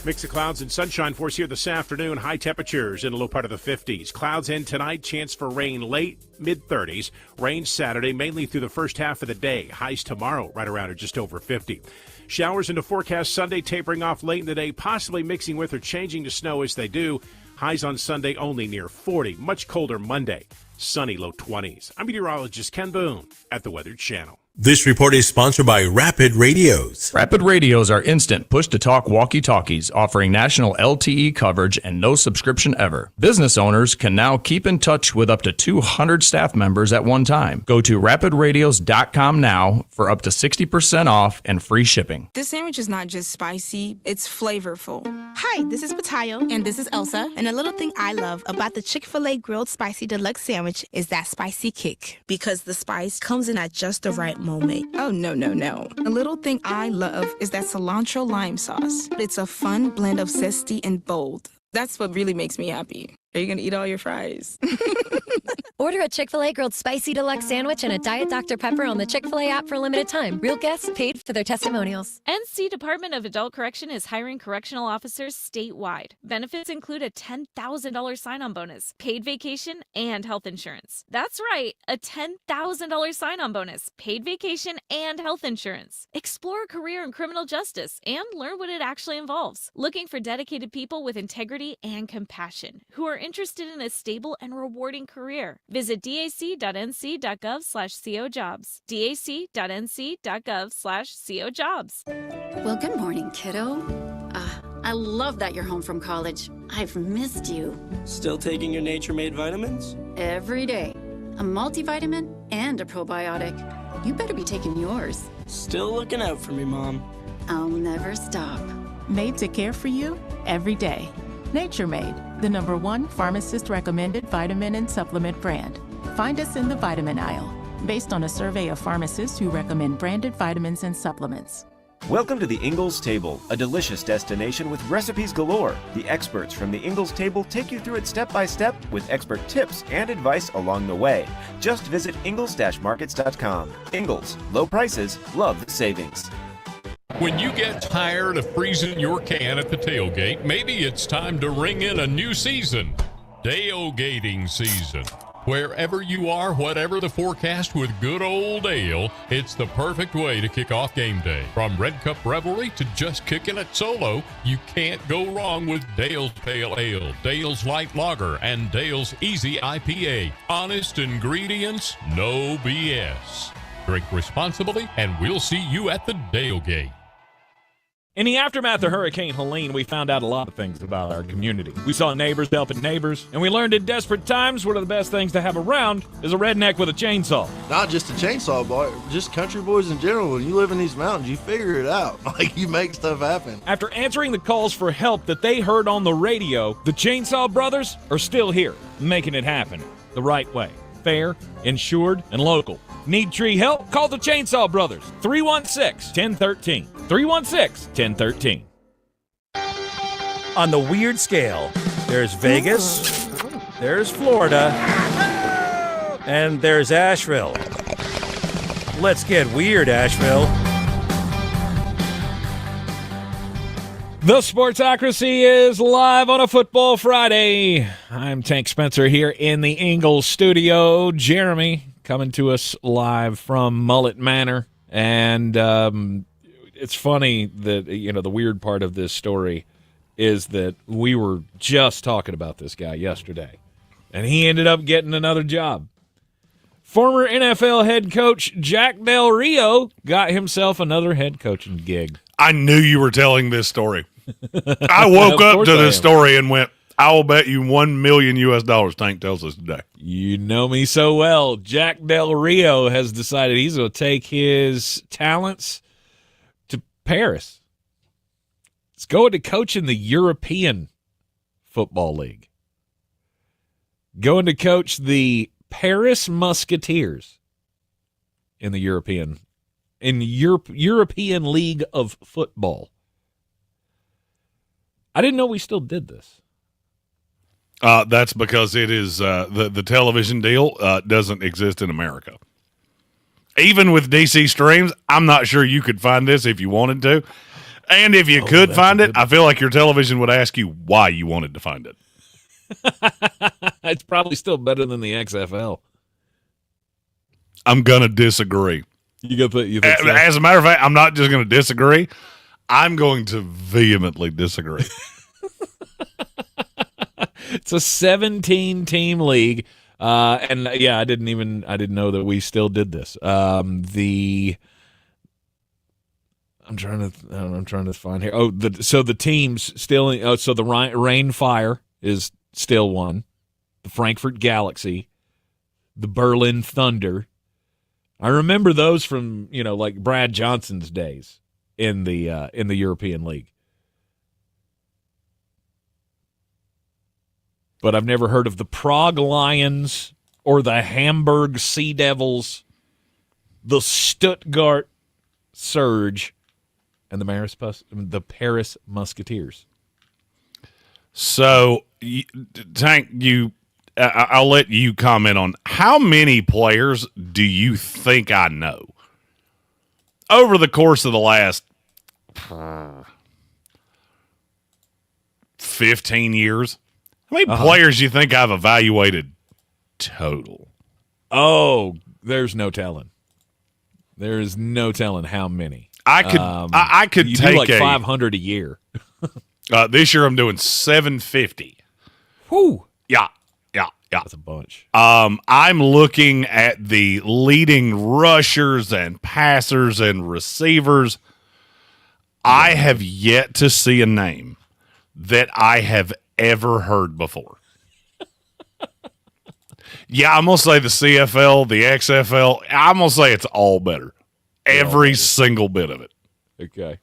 Mix of clouds and sunshine for us here this afternoon. High temperatures in the low part of the 50s. Clouds in tonight. Chance for rain late, mid-30s. Rain Saturday, mainly through the first half of the day. Highs tomorrow right around or just over 50. Showers into forecast Sunday, tapering off late in the day, possibly mixing with or changing to snow as they do. Highs on Sunday only near 40. Much colder Monday. Sunny low 20s. I'm meteorologist Ken Boone at the Weather Channel. This report is sponsored by Rapid Radios. Rapid Radios are instant push-to-talk walkie-talkies offering national LTE coverage and no subscription ever. Business owners can now keep in touch with up to 200 staff members at one time. Go to rapidradios.com now for up to 60% off and free shipping. This sandwich is not just spicy, it's flavorful. Hi, this is Patayo. And this is Elsa. And a little thing I love about the Chick-fil-A Grilled Spicy Deluxe Sandwich is that spicy kick. Because the spice comes in at just the right moment. Oh, no. A little thing I love is that cilantro lime sauce. It's a fun blend of zesty and bold. That's what really makes me happy. Are you going to eat all your fries? Order a Chick-fil-A Grilled Spicy Deluxe Sandwich and a Diet Dr. Pepper on the Chick-fil-A app for a limited time. Real guests paid for their testimonials. NC Department of Adult Correction is hiring correctional officers statewide. Benefits include a $10,000 sign-on bonus, paid vacation, and health insurance. That's right, a $10,000 sign-on bonus, paid vacation, and health insurance. Explore a career in criminal justice and learn what it actually involves. Looking for dedicated people with integrity and compassion who are interested in a stable and rewarding career. Visit dac.nc.gov/cojobs. dac.nc.gov/cojobs. Well, good morning, kiddo. I love that you're home from college. I've missed you. Still taking your nature-made vitamins? Every day. A multivitamin and a probiotic. You better be taking yours. Still looking out for me, Mom. I'll never stop. Made to care for you every day. Nature Made, the #1 pharmacist-recommended vitamin and supplement brand. Find us in the vitamin aisle, based on a survey of pharmacists who recommend branded vitamins and supplements. Welcome to the Ingalls Table, a delicious destination with recipes galore. The experts from the Ingalls Table take you through it step by step with expert tips and advice along the way. Just visit ingalls-markets.com. Ingalls, low prices, love the savings. When you get tired of freezing your can at the tailgate, maybe it's time to ring in a new season. Tailgating season. Wherever you are, whatever the forecast, with good old ale, it's the perfect way to kick off game day. From Red Cup revelry to just kicking it solo, you can't go wrong with Dale's Pale Ale, Dale's Light Lager, and Dale's Easy IPA. Honest ingredients, no BS. Drink responsibly, and we'll see you at the tailgate. In the aftermath of Hurricane Helene, we found out a lot of things about our community. We saw neighbors helping neighbors, and we learned in desperate times one of the best things to have around is a redneck with a chainsaw. Not just a chainsaw, boy, just country boys in general. When you live in these mountains, you figure it out. Like, you make stuff happen. After answering the calls for help that they heard on the radio, the Chainsaw Brothers are still here, making it happen the right way. Fair, insured, and local. Need tree help? Call the Chainsaw Brothers. 316-1013. 316-1013. On the weird scale, there's Vegas, there's Florida, and there's Asheville. Let's get weird, Asheville. The Sportsocracy is live on a Football Friday. I'm Tank Spencer here in the Ingalls studio. Jeremy coming to us live from Mullet Manor. And it's funny that, the weird part of this story is that we were just talking about this guy yesterday, and he ended up getting another job. Former NFL head coach Jack Del Rio got himself another head coaching gig. I knew you were telling this story. I woke up to this story and went, I will bet you $1 million Tank tells us today. You know me so well. Jack Del Rio has decided he's going to take his talents to Paris. He's going to coach in the European Football League. Going to coach the Paris Musketeers in the European League of Football. I didn't know we still did this. That's because it is the television deal doesn't exist in America. Even with DC Streams, I'm not sure you could find this if you wanted to. And if you could find it, I feel like your television would ask you why you wanted to find it. It's probably still better than the XFL. I'm going to disagree. You think so? As a matter of fact, I'm not just going to disagree. I'm going to vehemently disagree. It's a 17-team league, and I didn't know that we still did this. I'm trying to find here. So the teams still. So the Rain Fire is still one. The Frankfurt Galaxy, the Berlin Thunder. I remember those from like Brad Johnson's days in the European League. But I've never heard of the Prague Lions or the Hamburg Sea Devils, the Stuttgart Surge, and the Paris Musketeers. So, Tank, I'll let you comment on how many players do you think I know over the course of the last 15 years? How many players do you think I've evaluated total? Oh, there's no telling. There is no telling how many. I could you take do like 500 a year. This year I'm doing 750. Whew. Yeah. That's a bunch. I'm looking at the leading rushers and passers and receivers. I have yet to see a name that I have ever heard before. Yeah, I'm going to say the CFL, the XFL. I'm going to say it's all better. Every single bit of it. Okay.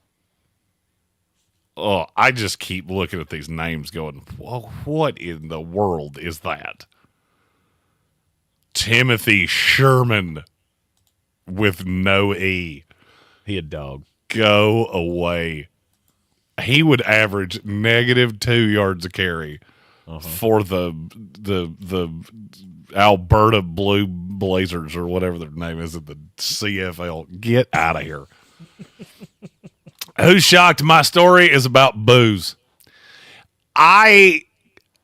Oh, I just keep looking at these names going, whoa, what in the world is that? Timothy Sherman with no E. He a dog. Go away. He would average -2 yards a carry for the Alberta Blue Blazers or whatever their name is at the CFL. Get out of here. Who's shocked? My story is about booze. I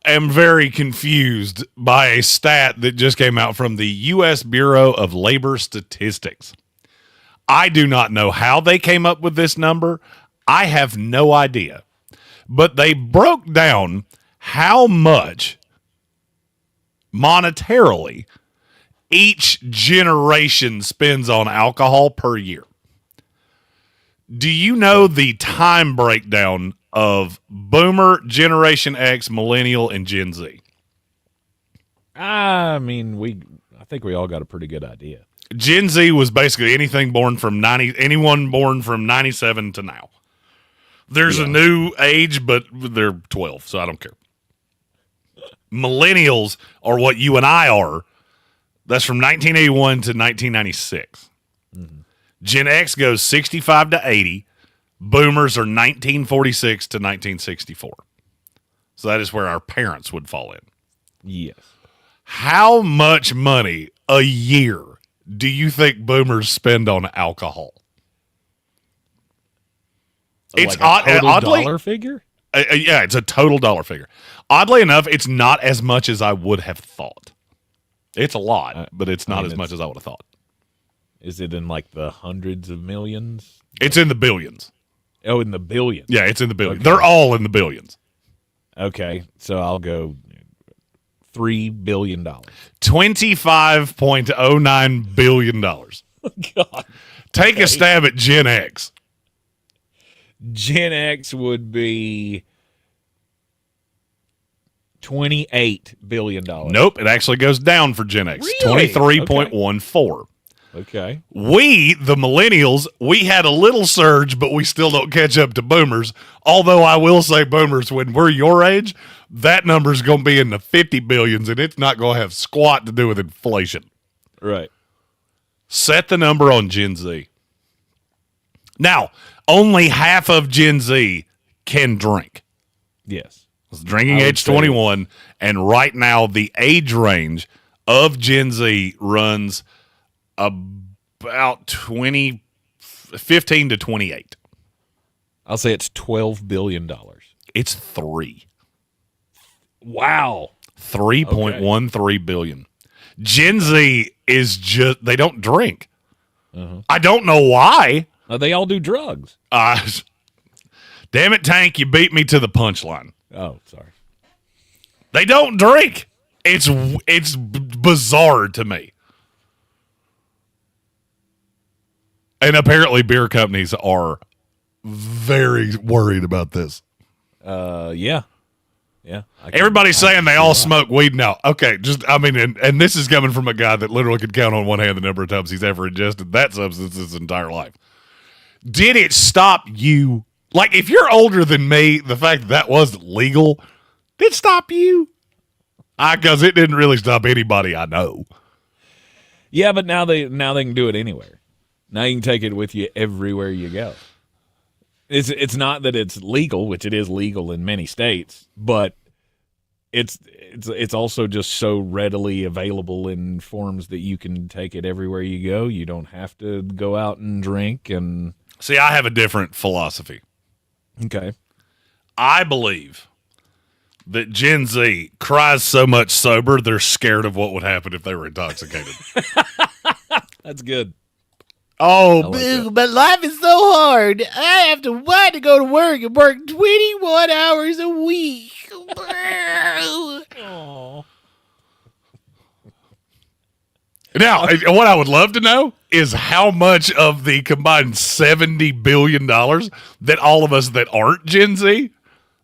am very confused by a stat that just came out from the U.S. Bureau of Labor Statistics. I do not know how they came up with this number. I have no idea. But they broke down how much monetarily each generation spends on alcohol per year. Do you know the time breakdown of Boomer, Generation X, Millennial, and Gen Z? I mean, I think we all got a pretty good idea. Gen Z was basically anyone born from 97 to now. There's a new age, but they're 12, so I don't care. Millennials are what you and I are. That's from 1981 to 1996. Mm-hmm. Gen X goes 65 to 80. Boomers are 1946 to 1964. So that is where our parents would fall in. Yes. How much money a year do you think boomers spend on alcohol? It's like a total dollar figure? Yeah, it's a total dollar figure. Oddly enough, it's not as much as I would have thought. It's a lot, but it's not as much as I would have thought. Is it in like the hundreds of millions? It's in the billions. Oh, in the billions? Yeah, it's in the billions. Okay. They're all in the billions. Okay, so I'll go $3 billion. $25.09 billion. God. Take a stab at Gen X. Gen X would be $28 billion. Nope, it actually goes down for Gen X. Really? 23.14. Okay. We, the millennials, we had a little surge, but we still don't catch up to boomers. Although I will say boomers, when we're your age, that number's going to be in the 50 billions, and it's not going to have squat to do with inflation. Right. Set the number on Gen Z. Now, only half of Gen Z can drink. Yes. It's drinking age 21, and right now the age range of Gen Z runs about 15 to 28. I'll say it's $12 billion. It's 3. Wow. 3.13 billion. Gen Z is just, they don't drink. I don't know why. They all do drugs. Damn it, Tank, you beat me to the punchline. Oh, sorry. They don't drink. It's bizarre to me. And apparently beer companies are very worried about this. Yeah. Yeah. Everybody's saying they all smoke weed now. Okay, and this is coming from a guy that literally could count on one hand the number of times he's ever ingested that substance his entire life. Did it stop you? Like, if you're older than me, the fact that wasn't legal, did it stop you? Because it didn't really stop anybody I know. Yeah, but now they can do it anywhere. Now you can take it with you everywhere you go. It's not that it's legal, which it is legal in many states, but it's also just so readily available in forms that you can take it everywhere you go. You don't have to go out and drink and see. I have a different philosophy. Okay, I believe that Gen Z cries so much sober they're scared of what would happen if they were intoxicated. That's good. Oh, but life is so hard. I have to want to go to work and work 21 hours a week. Now, what I would love to know is how much of the combined $70 billion that all of us that aren't Gen Z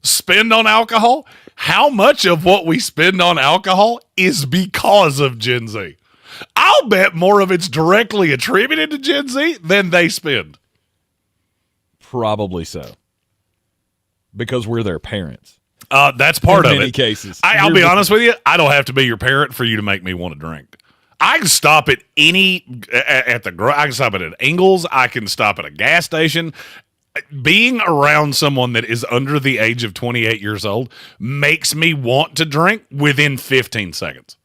spend on alcohol, how much of what we spend on alcohol is because of Gen Z? I'll bet more of it's directly attributed to Gen Z than they spend. Probably so. Because we're their parents. That's part of it. In many cases. I'll be honest with you. I don't have to be your parent for you to make me want to drink. I can stop at I can stop at an Ingles. I can stop at a gas station. Being around someone that is under the age of 28 years old makes me want to drink within 15 seconds.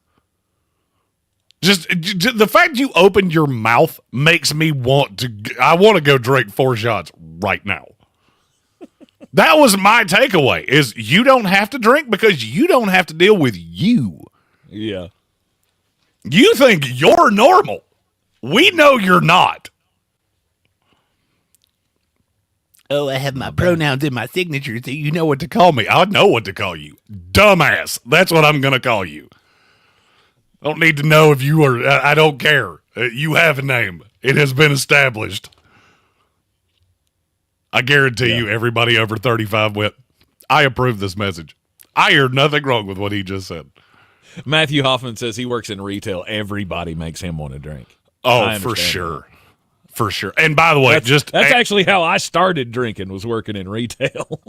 Just the fact you opened your mouth makes me want to. I want to go drink 4 shots right now. That was my takeaway: is you don't have to drink because you don't have to deal with you. Yeah. You think you're normal. We know you're not. Oh, I have my pronouns in my signature, so you know what to Call me. I know what to call you. Dumbass. That's what I'm going to call you. I don't need to know if you are. I don't care. You have a name. It has been established. I guarantee you everybody over 35 went, I approve this message. I hear nothing wrong with what he just said. Matthew Hoffman says he works in retail. Everybody makes him want to drink. Oh, for sure. For sure. And by the way, that's actually how I started drinking, was working in retail.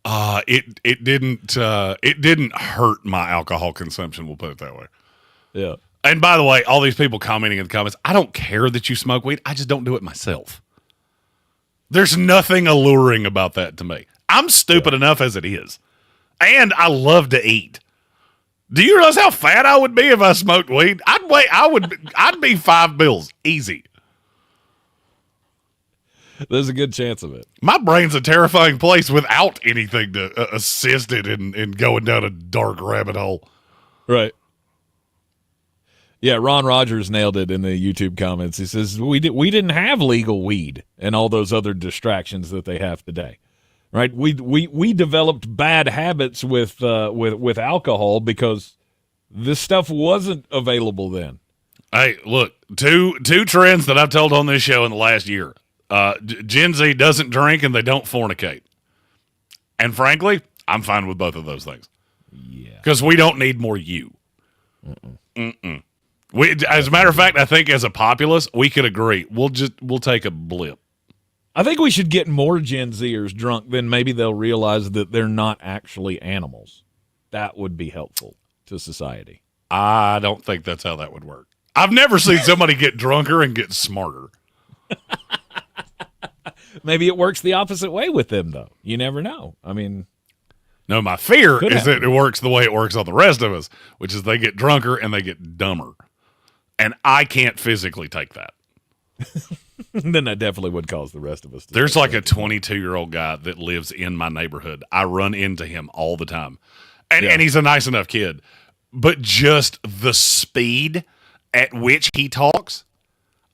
It didn't hurt my alcohol consumption, we'll put it that way. Yeah. And by the way, all these people commenting in the comments, I don't care that you smoke weed. I just don't do it myself. There's nothing alluring about that to me. I'm stupid enough as it is. And I love to eat. Do you realize how fat I would be if I smoked weed? I'd be 5 bills. Easy. There's a good chance of it. My brain's a terrifying place without anything to assist it in going down a dark rabbit hole. Right. Yeah, Ron Rogers nailed it in the YouTube comments. He says, we didn't have legal weed and all those other distractions that they have today. Right? We developed bad habits with alcohol because this stuff wasn't available then. Hey, look, two trends that I've told on this show in the last year. Gen Z doesn't drink and they don't fornicate. And frankly, I'm fine with both of those things. Yeah. Because we don't need more you. Mm-mm. As a matter of fact, I think as a populace, we could agree. We'll take a blip. I think we should get more Gen Zers drunk, then maybe they'll realize that they're not actually animals. That would be helpful to society. I don't think that's how that would work. I've never seen somebody get drunker and get smarter. Maybe it works the opposite way with them, though. You never know. I mean, no, my fear is that it works the way it works on the rest of us, which is they get drunker and they get dumber. And I can't physically take that. Then that definitely would cause the rest of us to. There's like a 22-year-old guy that lives in my neighborhood. I run into him all the time. And he's a nice enough kid. But just the speed at which he talks,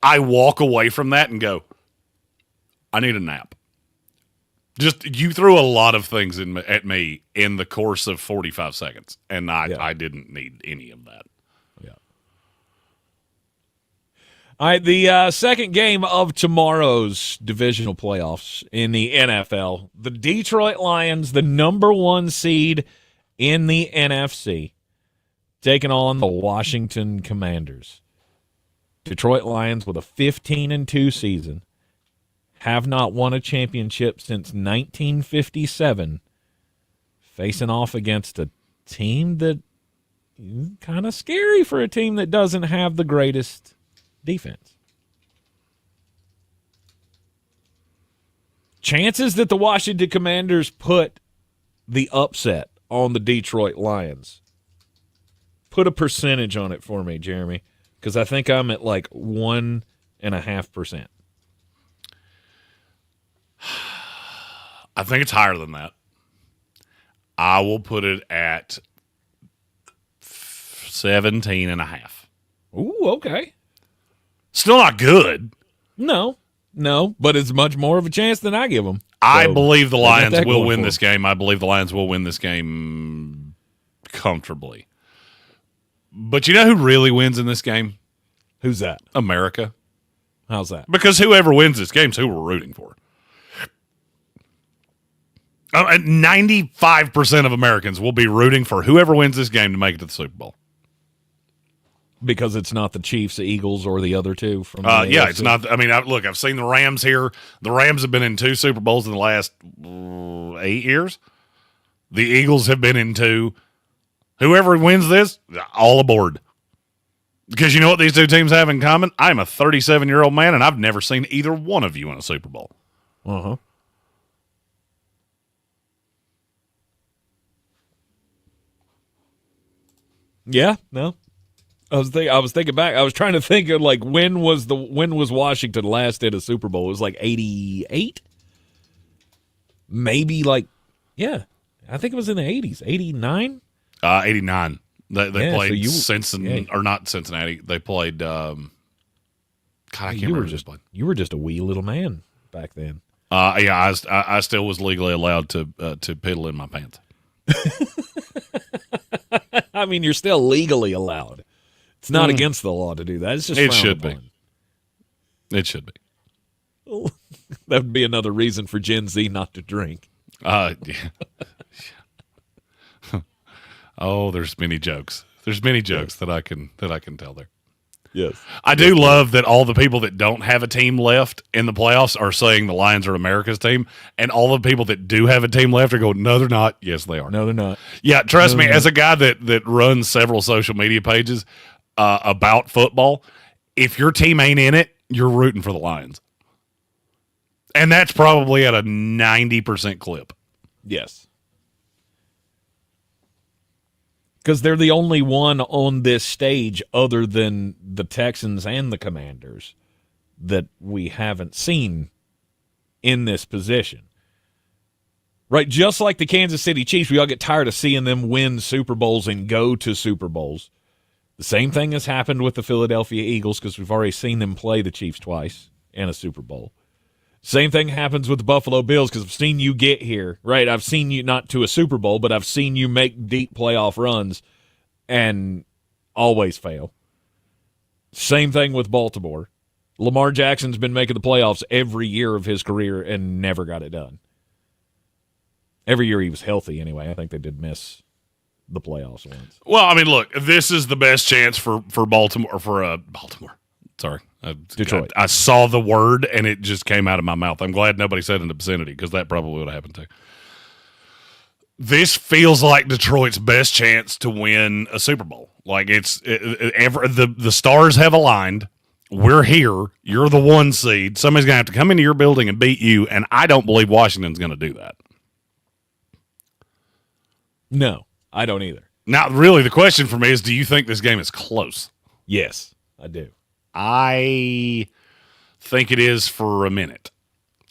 I walk away from that and go, I need a nap. Just, you threw a lot of things at me in the course of 45 seconds, and I didn't need any of that. Yeah. All right, the second game of tomorrow's divisional playoffs in the NFL, the Detroit Lions, the number 1 seed in the NFC, taking on the Washington Commanders. Detroit Lions with a 15-2 season. Have not won a championship since 1957, facing off against a team that is kind of scary for a team that doesn't have the greatest defense. Chances that the Washington Commanders put the upset on the Detroit Lions. Put a percentage on it for me, Jeremy, because I think I'm at like 1.5%. I think it's higher than that. I will put it at 17.5. Ooh, okay. Still not good. No, but it's much more of a chance than I give them. I believe the Lions will win this game. I believe the Lions will win this game comfortably. But you know who really wins in this game? Who's that? America. How's that? Because whoever wins this game is who we're rooting for. 95% of Americans will be rooting for whoever wins this game to make it to the Super Bowl. Because it's not the Chiefs, the Eagles, or the other two from the yeah, AFC. it's not. I mean, look, I've seen the Rams here. The Rams have been in 2 Super Bowls in the last 8 years. The Eagles have been in 2. Whoever wins this, all aboard. Because you know what these 2 teams have in common? I'm a 37-year-old man, and I've never seen either one of you in a Super Bowl. Uh-huh. Yeah, no. I was thinking back. I was trying to think of like when was Washington last in a Super Bowl? It was like 88? Maybe like I think it was in the 80s. 89? 89. They played Cincinnati or not Cincinnati. They played God, I can't remember just played. You were just a wee little man back then. I still was legally allowed to piddle in my pants. I mean, you're still legally allowed. It's not against the law to do that. It's just it should be. It should be. That would be another reason for Gen Z not to drink. Yeah. Oh, there's many jokes. There's many jokes that I can tell there. Yes. I do love that all the people that don't have a team left in the playoffs are saying the Lions are America's team, and all the people that do have a team left are going, no, they're not. Yes, they are. No, they're not. Yeah, trust me, as a guy that runs several social media pages about football, if your team ain't in it, you're rooting for the Lions. And that's probably at a 90% clip. Yes. Because they're the only one on this stage other than the Texans and the Commanders that we haven't seen in this position. Right? Just like the Kansas City Chiefs, we all get tired of seeing them win Super Bowls and go to Super Bowls. The same thing has happened with the Philadelphia Eagles because we've already seen them play the Chiefs twice in a Super Bowl. Same thing happens with the Buffalo Bills because I've seen you get here, right? I've seen you not to a Super Bowl, but I've seen you make deep playoff runs and always fail. Same thing with Baltimore. Lamar Jackson's been making the playoffs every year of his career and never got it done. Every year he was healthy anyway. I think they did miss the playoffs once. Well, I mean, look, this is the best chance for Baltimore, Baltimore. Sorry. Detroit. I saw the word, and it just came out of my mouth. I'm glad nobody said in the vicinity because that probably would have happened too. This feels like Detroit's best chance to win a Super Bowl. Like the stars have aligned. We're here. You're the 1 seed. Somebody's going to have to come into your building and beat you, and I don't believe Washington's going to do that. No, I don't either. Now, really, the question for me is, do you think this game is close? Yes, I do. I think it is for a minute,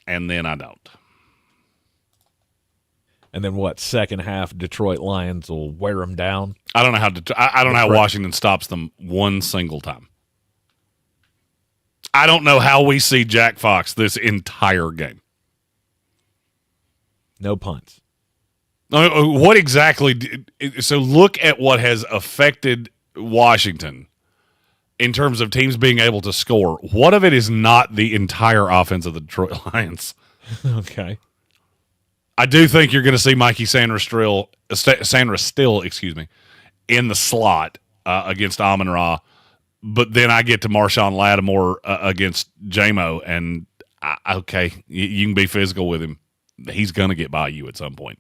and then I don't. And then what? Second half, Detroit Lions will wear them down. I don't know how I don't know how Washington stops them one single time. I don't know how we see Jack Fox this entire game. No punts. What exactly? So look at what has affected Washington in terms of teams being able to score. What of it is not the entire offense of the Detroit Lions? Okay. I do think you're going to see Mikey Sandra Still, in the slot against Amon-Ra, but then I get to Marshawn Lattimore against J-Mo, and okay, you can be physical with him. He's going to get by you at some point.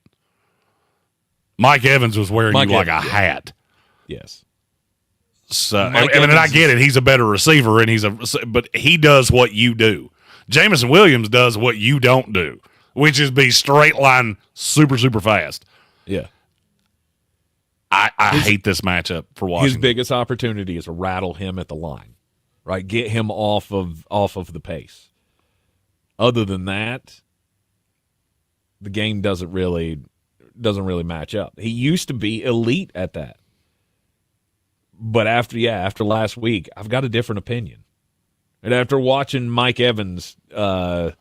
Mike Evans was wearing you like a hat. Yes. So and I get it. He's a better receiver, but he does what you do. Jameson Williams does what you don't do, which is be straight line, super, super fast. Yeah. I hate this matchup for Washington. His biggest opportunity is to rattle him at the line, right? Get him off of the pace. Other than that, the game doesn't really match up. He used to be elite at that. But after last week, I've got a different opinion. And after watching Mike Evans, I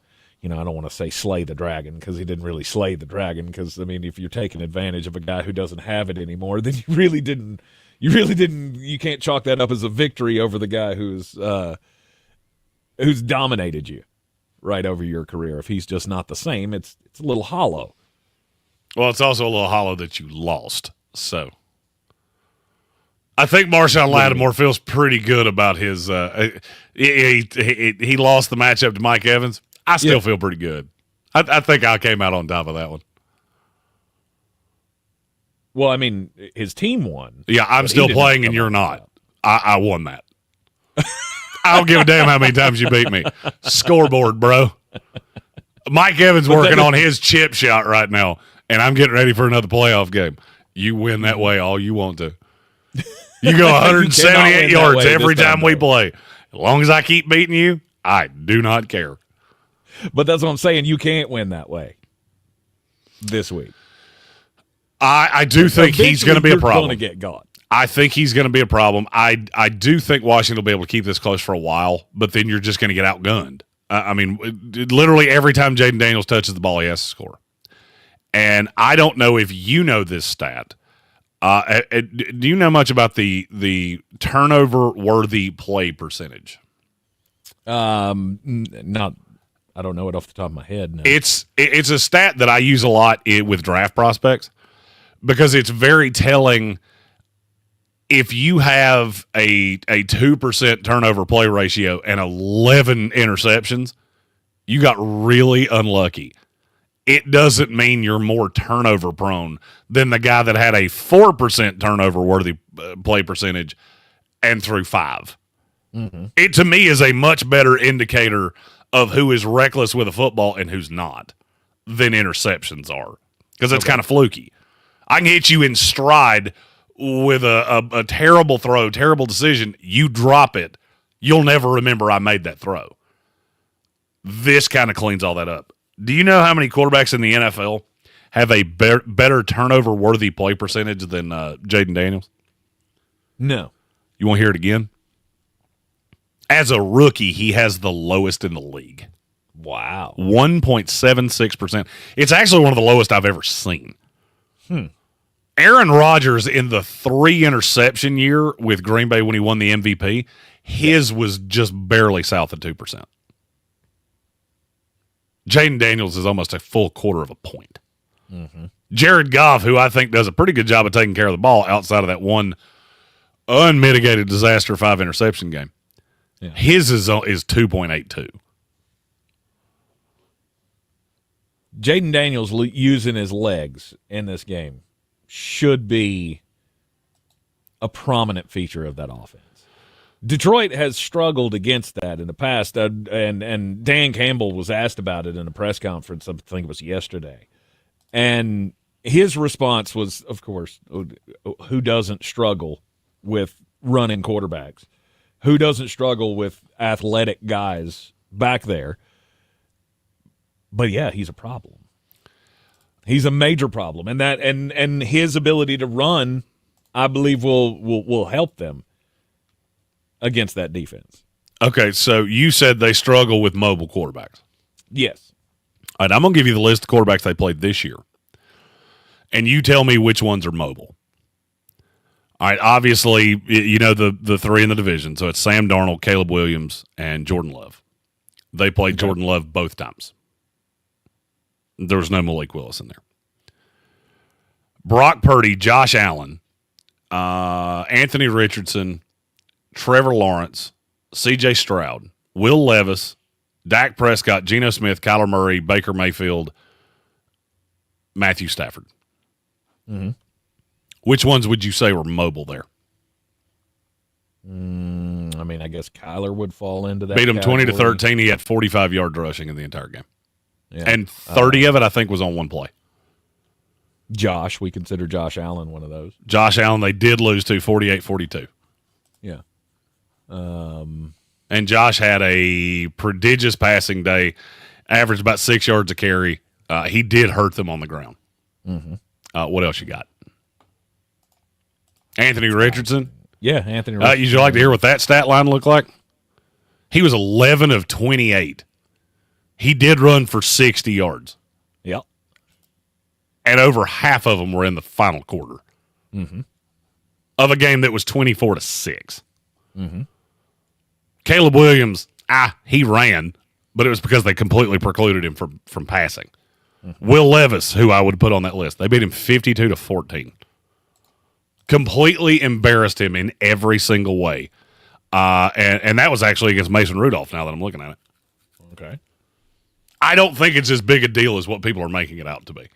don't want to say slay the dragon because he didn't really slay the dragon because, I mean, if you're taking advantage of a guy who doesn't have it anymore, then you can't chalk that up as a victory over the guy who's dominated you right over your career. If he's just not the same, it's a little hollow. Well, it's also a little hollow that you lost. So I think Marshawn Lattimore feels pretty good about his he lost the matchup to Mike Evans. I still feel pretty good. I think I came out on top of that one. Well, I mean, his team won. Yeah, I'm still playing and you're not. I won that. I don't give a damn how many times you beat me. Scoreboard, bro. Mike Evans working on his chip shot right now, and I'm getting ready for another playoff game. You win that way all you want to. You go 178 yards every time we play. As long as I keep beating you, I do not care. But that's what I'm saying. You can't win that way this week. I do think he's going to be a problem. Going to get got. I think he's going to be a problem. I do think Washington will be able to keep this close for a while, but then you're just going to get outgunned. I mean, literally every time Jaden Daniels touches the ball, he has to score. And I don't know if you know this stat. Do you know much about the turnover-worthy play percentage? Not I don't know it off the top of my head. No. It's a stat that I use a lot with draft prospects because it's very telling. If you have a 2% turnover play ratio and 11 interceptions, you got really unlucky. It doesn't mean you're more turnover prone than the guy that had a 4% turnover worthy play percentage and threw 5. Mm-hmm. It to me is a much better indicator of who is reckless with a football and who's not than interceptions are, because it's kind of fluky. I can hit you in stride with a terrible throw, terrible decision. You drop it, you'll never remember I made that throw. This kind of cleans all that up. Do you know how many quarterbacks in the NFL have a better turnover-worthy play percentage than Jaden Daniels? No. You want to hear it again? As a rookie, he has the lowest in the league. Wow. 1.76%. It's actually one of the lowest I've ever seen. Hmm. Aaron Rodgers, in the 3 interception year with Green Bay when he won the MVP, his was just barely south of 2%. Jaden Daniels is almost a full quarter of a point. Mm-hmm. Jared Goff, who I think does a pretty good job of taking care of the ball outside of that one unmitigated disaster 5 interception game, his is 2.82. Jaden Daniels using his legs in this game should be a prominent feature of that offense. Detroit has struggled against that in the past, and Dan Campbell was asked about it in a press conference, I think it was yesterday. And his response was, of course, who doesn't struggle with running quarterbacks? Who doesn't struggle with athletic guys back there? But, yeah, he's a problem. He's a major problem, and that and his ability to run, I believe, will help them against that defense. Okay, so you said they struggle with mobile quarterbacks. Yes. All right, I'm going to give you the list of quarterbacks they played this year, and you tell me which ones are mobile. All right, obviously, you know the 3 in the division, so it's Sam Darnold, Caleb Williams, and Jordan Love. They played Jordan Love both times. There was no Malik Willis in there. Brock Purdy, Josh Allen, Anthony Richardson, Trevor Lawrence, C.J. Stroud, Will Levis, Dak Prescott, Geno Smith, Kyler Murray, Baker Mayfield, Matthew Stafford. Mm-hmm. Which ones would you say were mobile there? I mean, I guess Kyler would fall into that. Beat him category. 20-13. He had 45 yards rushing in the entire game. Yeah. And 30 of it, I think, was on one play. Josh, we consider Josh Allen one of those. Josh Allen, they did lose to 48-42. Yeah. And Josh had a prodigious passing day, averaged about 6 yards a carry. He did hurt them on the ground. Mm-hmm. What else you got? Anthony Richardson? Yeah, Anthony Richardson. Would you like to hear what that stat line looked like? He was 11 of 28. He did run for 60 yards. Yep. And over half of them were in the final quarter of a game that was 24-6. Mm-hmm. Caleb Williams, he ran, but it was because they completely precluded him from passing. Mm-hmm. Will Levis, who I would put on that list, they beat him 52-14. Completely embarrassed him in every single way. And that was actually against Mason Rudolph, now that I'm looking at it. Okay. I don't think it's as big a deal as what people are making it out to be.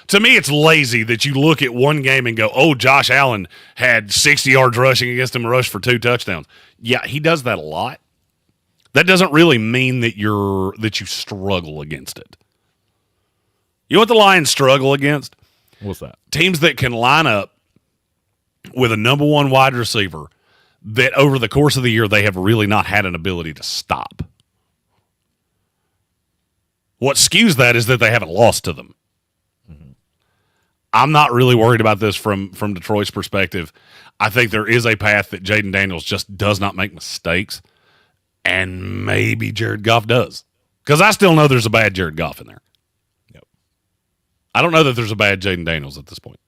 To me, it's lazy that you look at one game and go, oh, Josh Allen had 60 yards rushing against him and rushed for 2 touchdowns. Yeah, he does that a lot. That doesn't really mean that you struggle against it. You know what the Lions struggle against? What's that? Teams that can line up with a number 1 wide receiver that over the course of the year they have really not had an ability to stop. What skews that is that they haven't lost to them. Mm-hmm. I'm not really worried about this from Detroit's perspective. I think there is a path that Jaden Daniels just does not make mistakes, and maybe Jared Goff does. Because I still know there's a bad Jared Goff in there. Yep. I don't know that there's a bad Jaden Daniels at this point.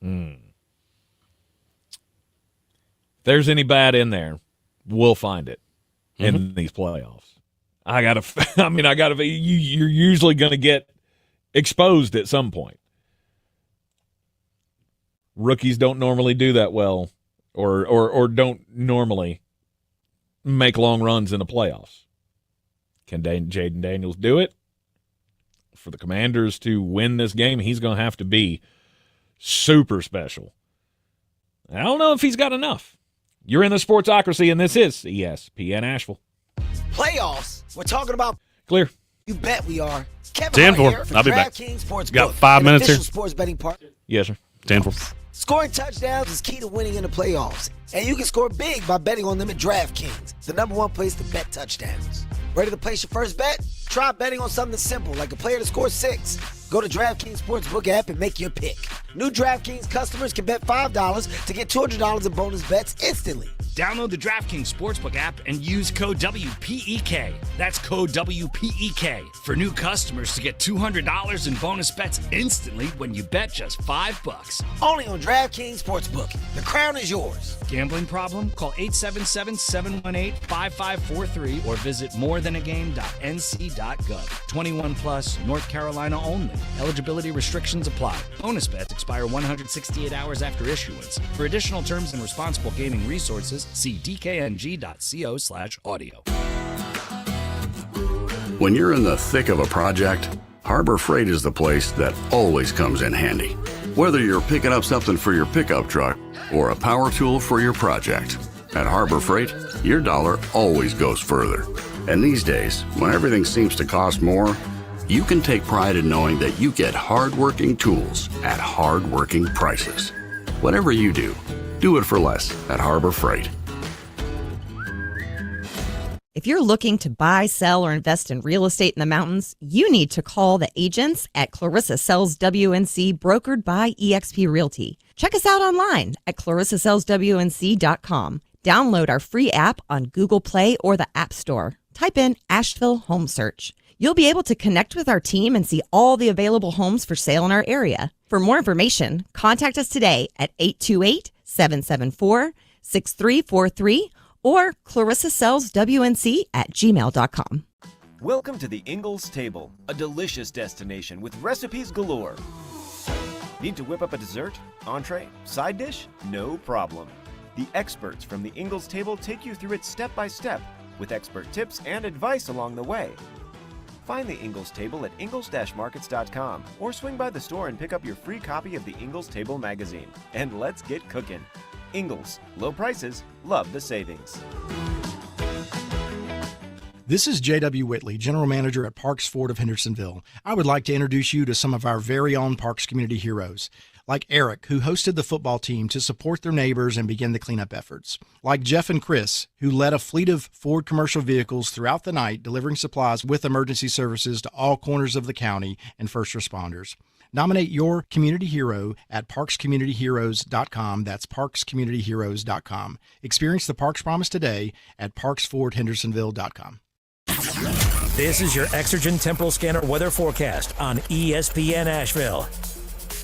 If there's any bad in there, we'll find it in these playoffs. you're usually going to get exposed at some point. Rookies don't normally do that well, or don't normally make long runs in the playoffs. Can Jaden Daniels do it? For the Commanders to win this game, he's going to have to be super special. I don't know if he's got enough. You're in the Sportsocracy, and this is ESPN Asheville. Playoffs? We're talking about... Clear. You bet we are. Kevin 10 for. here I'll be back. Sports Got Book, 5 minutes here. Sports betting partner. Yes, sir. 10 for. Scoring touchdowns is key to winning in the playoffs, and you can score big by betting on them at DraftKings, the #1 place to bet touchdowns. Ready to place your first bet? Try betting on something simple, like a player to score 6. Go to DraftKings Sportsbook app and make your pick. New DraftKings customers can bet $5 to get $200 in bonus bets instantly. Download the DraftKings Sportsbook app and use code WPEK. That's code WPEK for new customers to get $200 in bonus bets instantly when you bet just $5. Only on DraftKings Sportsbook. The crown is yours. Gambling problem? Call 877-718-5543 or visit morethanagame.nc.gov. 21 plus, North Carolina only. Eligibility restrictions apply. Bonus bets expire 168 hours after issuance. For additional terms and responsible gaming resources, see dkng.co/audio. When you're in the thick of a project, Harbor Freight is the place that always comes in handy. Whether you're picking up something for your pickup truck or a power tool for your project, at Harbor Freight, your dollar always goes further. And these days, when everything seems to cost more, you can take pride in knowing that you get hard-working tools at hard-working prices. Whatever you do, do it for less at Harbor Freight. If you're looking to buy, sell, or invest in real estate in the mountains, you need to call the agents at Clarissa Sells WNC, brokered by eXp Realty. Check us out online at clarissasellswnc.com. Download our free app on Google Play or the App Store. Type in Asheville Home Search. You'll be able to connect with our team and see all the available homes for sale in our area. For more information, contact us today at 828-774-6343 or clarissasellswnc@gmail.com. Welcome to the Ingalls Table, a delicious destination with recipes galore. Need to whip up a dessert, entree, side dish? No problem. The experts from the Ingalls Table take you through it step by step with expert tips and advice along the way. Find the Ingalls Table at ingalls-markets.com or swing by the store and pick up your free copy of the Ingalls Table magazine. And let's get cooking. Ingalls, low prices, love the savings. This is J.W. Whitley, General Manager at Parks Ford of Hendersonville. I would like to introduce you to some of our very own Parks community heroes, like Eric, who hosted the football team to support their neighbors and begin the cleanup efforts, like Jeff and Chris, who led a fleet of Ford commercial vehicles throughout the night, delivering supplies with emergency services to all corners of the county and first responders. Nominate your community hero at parkscommunityheroes.com. That's parkscommunityheroes.com. Experience the Parks Promise today at parksfordhendersonville.com. This is your Exergen Temporal Scanner weather forecast on ESPN Asheville.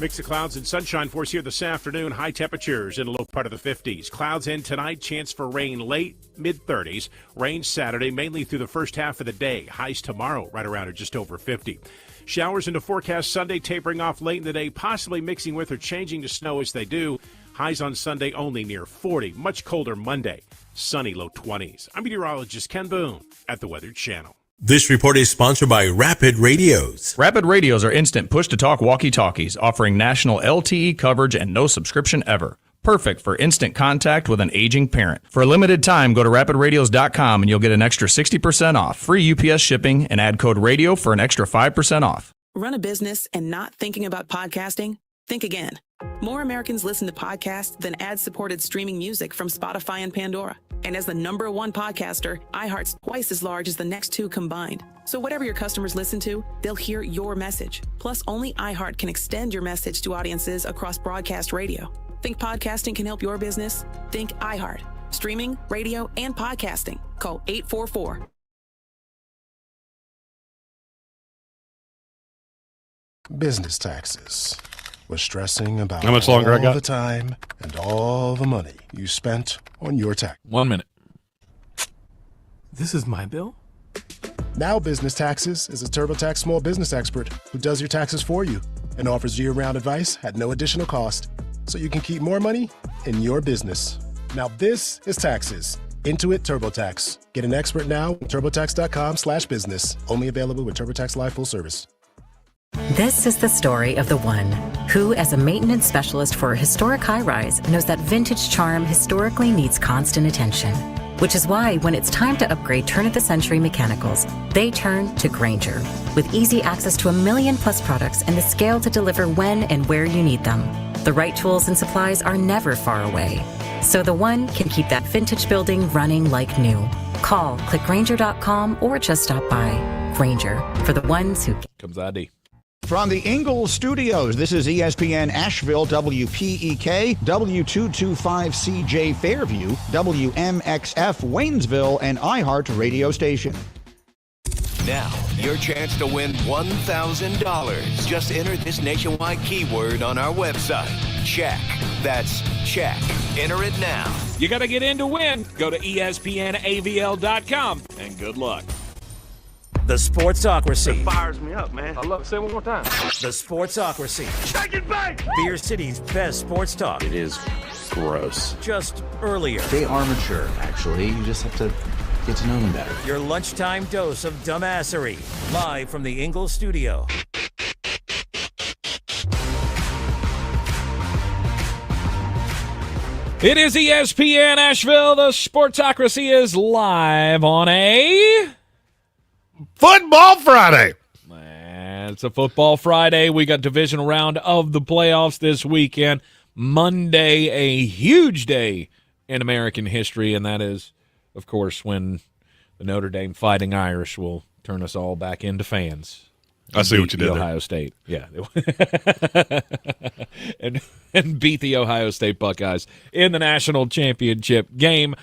Mix of clouds and sunshine for us here this afternoon. High temperatures in the low part of the 50s. Clouds in tonight. Chance for rain late, mid-30s. Rain Saturday, mainly through the first half of the day. Highs tomorrow right around or just over 50. Showers into forecast Sunday, tapering off late in the day, possibly mixing with or changing to snow as they do. Highs on Sunday only near 40. Much colder Monday. Sunny low 20s. I'm meteorologist Ken Boone at the Weather Channel. This report is sponsored by Rapid Radios. Rapid Radios are instant push-to-talk walkie-talkies offering national LTE coverage and no subscription ever. Perfect for instant contact with an aging parent. For a limited time, go to rapidradios.com and you'll get an extra 60% off, free UPS shipping, and add code RADIO for an extra 5% off. Run a business and not thinking about podcasting? Think again. More Americans listen to podcasts than ad-supported streaming music from Spotify and Pandora. And as the #1 podcaster, iHeart's twice as large as the next two combined. So whatever your customers listen to, they'll hear your message. Plus, only iHeart can extend your message to audiences across broadcast radio. Think podcasting can help your business? Think iHeart. Streaming, radio, and podcasting. Call 844. Business taxes. Was stressing about how much longer all I got? The time and all the money you spent on your tax. 1 minute. This is my bill? Now Business Taxes is a TurboTax small business expert who does your taxes for you and offers year-round advice at no additional cost, so you can keep more money in your business. Now this is taxes. Intuit TurboTax. Get an expert now at turbotax.com/business. Only available with TurboTax Live Full Service. This is the story of the one who, as a maintenance specialist for a historic high-rise, knows that vintage charm historically needs constant attention. Which is why when it's time to upgrade turn-of-the-century mechanicals, they turn to Grainger. With easy access to 1 million-plus products and the scale to deliver when and where you need them. The right tools and supplies are never far away. So the one can keep that vintage building running like new. Call, click Grainger.com, or just stop by. Grainger, for the ones who... Comes ID. From the Ingalls Studios, this is ESPN Asheville, WPEK, W225CJ Fairview, WMXF Waynesville, and iHeart Radio Station. Now, your chance to win $1,000. Just enter this nationwide keyword on our website. Check. That's check. Enter it now. You got to get in to win. Go to ESPNAVL.com, and good luck. The Sportsocracy. It fires me up, man. I love it. Say it one more time. The Sportsocracy. Take it back! Beer City's best sports talk. It is gross. Just earlier. They are mature, actually. You just have to get to know them better. Your lunchtime dose of dumbassery. Live from the Ingalls studio. It is ESPN Asheville. The Sportsocracy is live on a... Football Friday. It's a Football Friday. We got divisional round of the playoffs this weekend. Monday, a huge day in American history, and that is, of course, when the Notre Dame Fighting Irish will turn us all back into fans. I see what you did there. Ohio State. Yeah. and beat the Ohio State Buckeyes in the national championship game.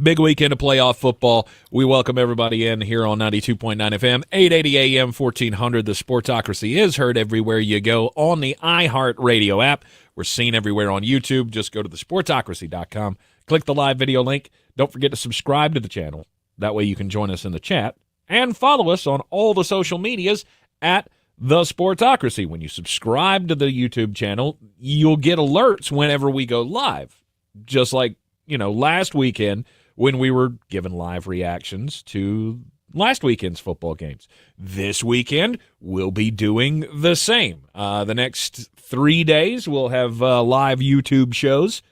Big weekend of playoff football. We welcome everybody in here on 92.9 FM, 880 AM, 1400. The Sportsocracy is heard everywhere you go on the iHeart Radio app. We're seen everywhere on YouTube. Just go to thesportsocracy.com. Click the live video link. Don't forget to subscribe to the channel. That way you can join us in the chat. And follow us on all the social medias at The Sportsocracy. When you subscribe to the YouTube channel, you'll get alerts whenever we go live. Just like, last weekend, when we were given live reactions to last weekend's football games. This weekend, we'll be doing the same. The next 3 days, we'll have live YouTube shows.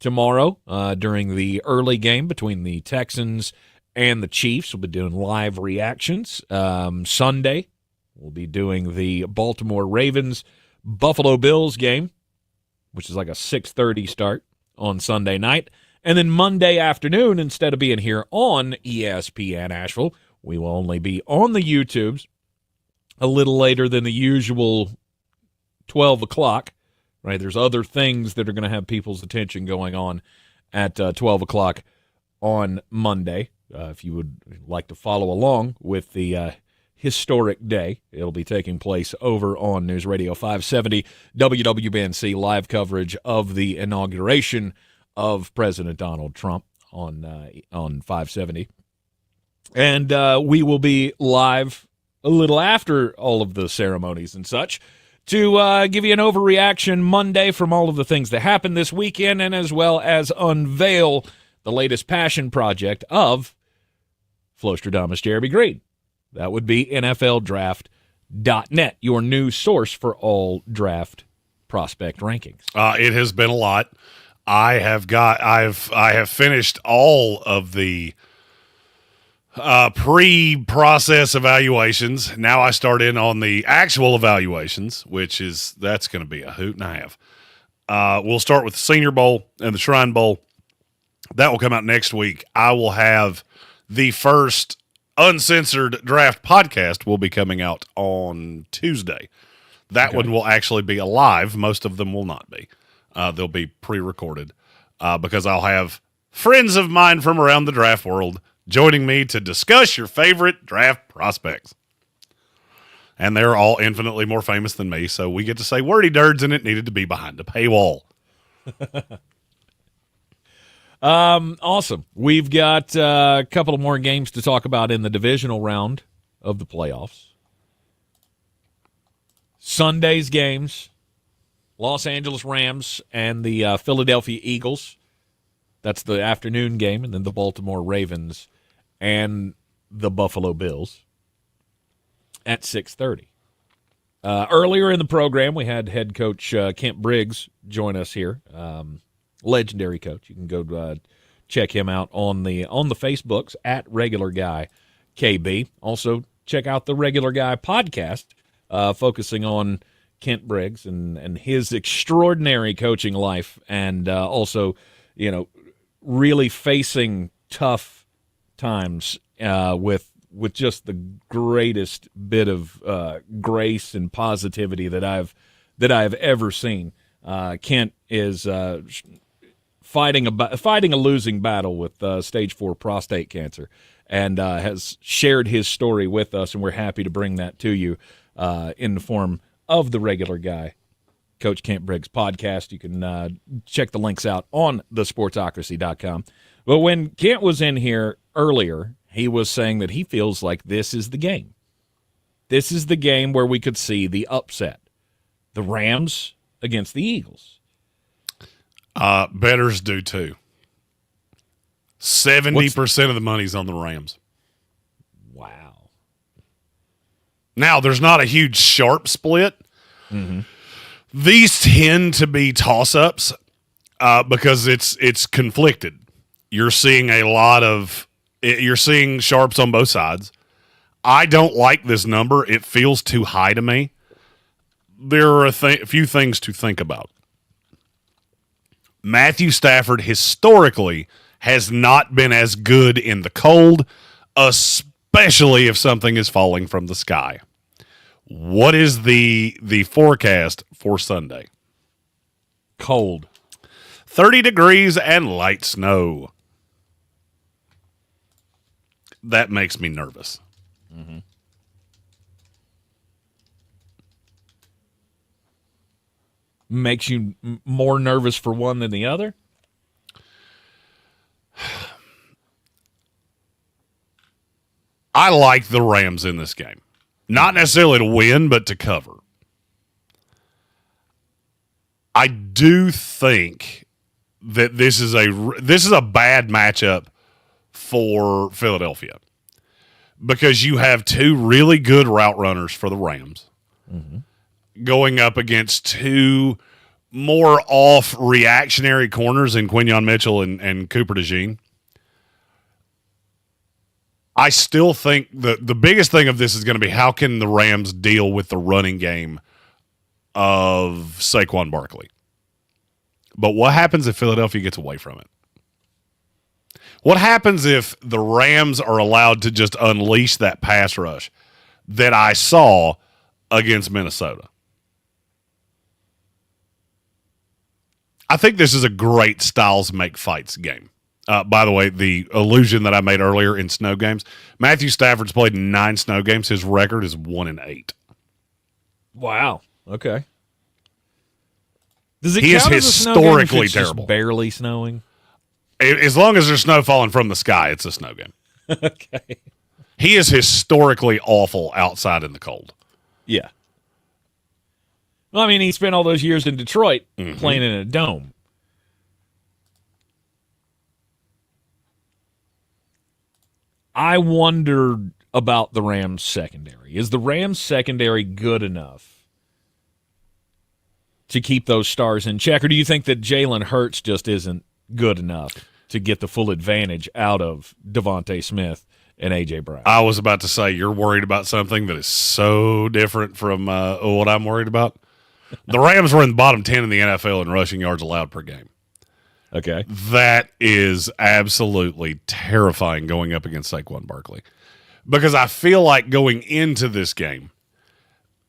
Tomorrow, during the early game between the Texans and the Chiefs, we'll be doing live reactions. Sunday, we'll be doing the Baltimore Ravens Buffalo Bills game, which is like a 6:30 start on Sunday night. And then Monday afternoon, instead of being here on ESPN Asheville, we will only be on the YouTubes a little later than the usual 12 o'clock, right? There's other things that are going to have people's attention going on at 12 o'clock on Monday. If you would like to follow along with the historic day, it'll be taking place over on News Radio 570 WWBNC, live coverage of the inauguration of President Donald Trump on 570. And we will be live a little after all of the ceremonies and such to give you an overreaction Monday from all of the things that happened this weekend, and as well as unveil the latest passion project of Flostradamus Jeremy Green. That would be NFLDraft.net, your new source for all draft prospect rankings. It has been a lot. I have finished all of the pre-process evaluations. Now I start in on the actual evaluations, that's going to be a hoot and a half. We'll start with the Senior Bowl and the Shrine Bowl. That will come out next week. I will have the first uncensored draft podcast will be coming out on Tuesday. That one will actually be alive. Most of them will not be. They'll be pre-recorded because I'll have friends of mine from around the draft world joining me to discuss your favorite draft prospects. And they're all infinitely more famous than me, so we get to say wordy dirds, and it needed to be behind a paywall. Awesome. We've got a couple of more games to talk about in the divisional round of the playoffs. Sunday's games, Los Angeles Rams and the Philadelphia Eagles. That's the afternoon game, and then the Baltimore Ravens and the Buffalo Bills at 6:30. Earlier in the program, we had head coach Kent Briggs join us here. Legendary coach. You can go check him out on the Facebooks at Regular Guy KB. Also, check out the Regular Guy podcast, focusing on Kent Briggs and his extraordinary coaching life, and also, really facing tough times with just the greatest bit of grace and positivity that I've ever seen. Kent is fighting a losing battle with stage 4 prostate cancer, and has shared his story with us, and we're happy to bring that to you in the form of the Regular Guy, Coach Kent Briggs podcast. You can check the links out on thesportsocracy.com. But when Kent was in here earlier, he was saying that he feels like this is the game. This is the game where we could see the upset. The Rams against the Eagles. Bettors do too. 70% of the money's on the Rams. Wow. Now, there's not a huge sharp split. Mm-hmm. These tend to be toss-ups because it's conflicted. You're seeing you're seeing sharps on both sides. I don't like this number. It feels too high to me. There are a few things to think about. Matthew Stafford historically has not been as good in the cold, especially if something is falling from the sky. What is the forecast for Sunday? Cold. 30 degrees and light snow. That makes me nervous. Mm-hmm. Makes you more nervous for one than the other? I like the Rams in this game. Not necessarily to win, but to cover. I do think that this is a bad matchup for Philadelphia because you have two really good route runners for the Rams going up against two more off reactionary corners in Quinyon Mitchell and Cooper DeJean. I still think the biggest thing of this is going to be how can the Rams deal with the running game of Saquon Barkley. But what happens if Philadelphia gets away from it? What happens if the Rams are allowed to just unleash that pass rush that I saw against Minnesota? I think this is a great styles make fights game. By the way, the illusion that I made earlier in snow games, Matthew Stafford's played in 9 snow games. His record is 1-8. Wow. Okay. Does it he count is as a snow game if historically it's just terrible. barely snowing? As long as there's snow falling from the sky, it's a snow game. Okay. He is historically awful outside in the cold. Yeah. Well, I mean, he spent all those years in Detroit playing in a dome. I wonder about the Rams secondary. Is the Rams secondary good enough to keep those stars in check, or do you think that Jalen Hurts just isn't good enough to get the full advantage out of Devontae Smith and A.J. Brown? I was about to say you're worried about something that is so different from what I'm worried about. The Rams were in the bottom 10 in the NFL in rushing yards allowed per game. Okay. That is absolutely terrifying going up against Saquon Barkley. Because I feel like going into this game,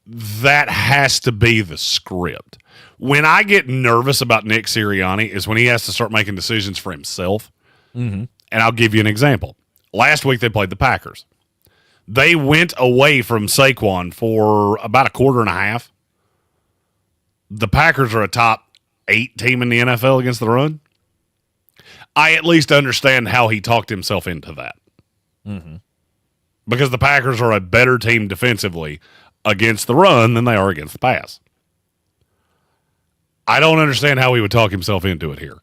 that has to be the script. When I get nervous about Nick Sirianni is when he has to start making decisions for himself. Mm-hmm. And I'll give you an example. Last week they played the Packers. They went away from Saquon for about a quarter and a half. The Packers are a top 8 team in the NFL against the run. I at least understand how he talked himself into that. Mm-hmm. Because the Packers are a better team defensively against the run than they are against the pass. I don't understand how he would talk himself into it here.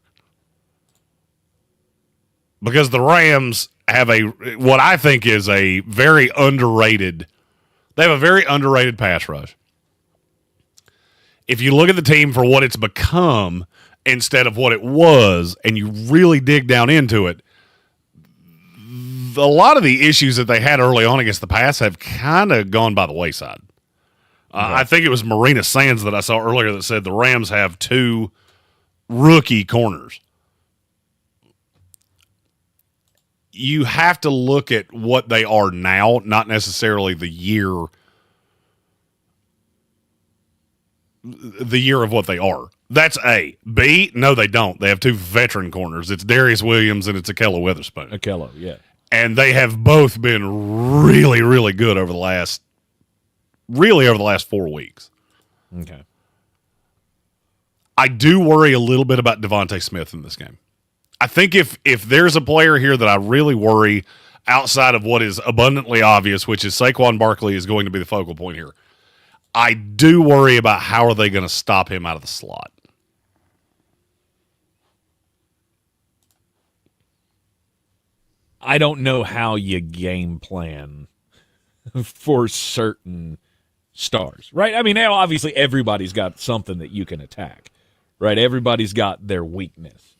Because the Rams have what I think is a very underrated, they have a very underrated pass rush. If you look at the team for what it's become instead of what it was, and you really dig down into it, a lot of the issues that they had early on against the pass have kind of gone by the wayside. I think it was Marina Sands that I saw earlier that said the Rams have 2 rookie corners. You have to look at what they are now, not necessarily the year of what they are. That's A. B, no, they don't. They have 2 veteran corners. It's Darius Williams and it's Akello Witherspoon. Akello, yeah. And they have both been really, really good over the last 4 weeks. Okay. I do worry a little bit about Devontae Smith in this game. I think if there's a player here that I really worry outside of what is abundantly obvious, which is Saquon Barkley is going to be the focal point here, I do worry about how are they going to stop him out of the slot. I don't know how you game plan for certain stars, right? I mean, now obviously everybody's got something that you can attack, right? Everybody's got their weakness.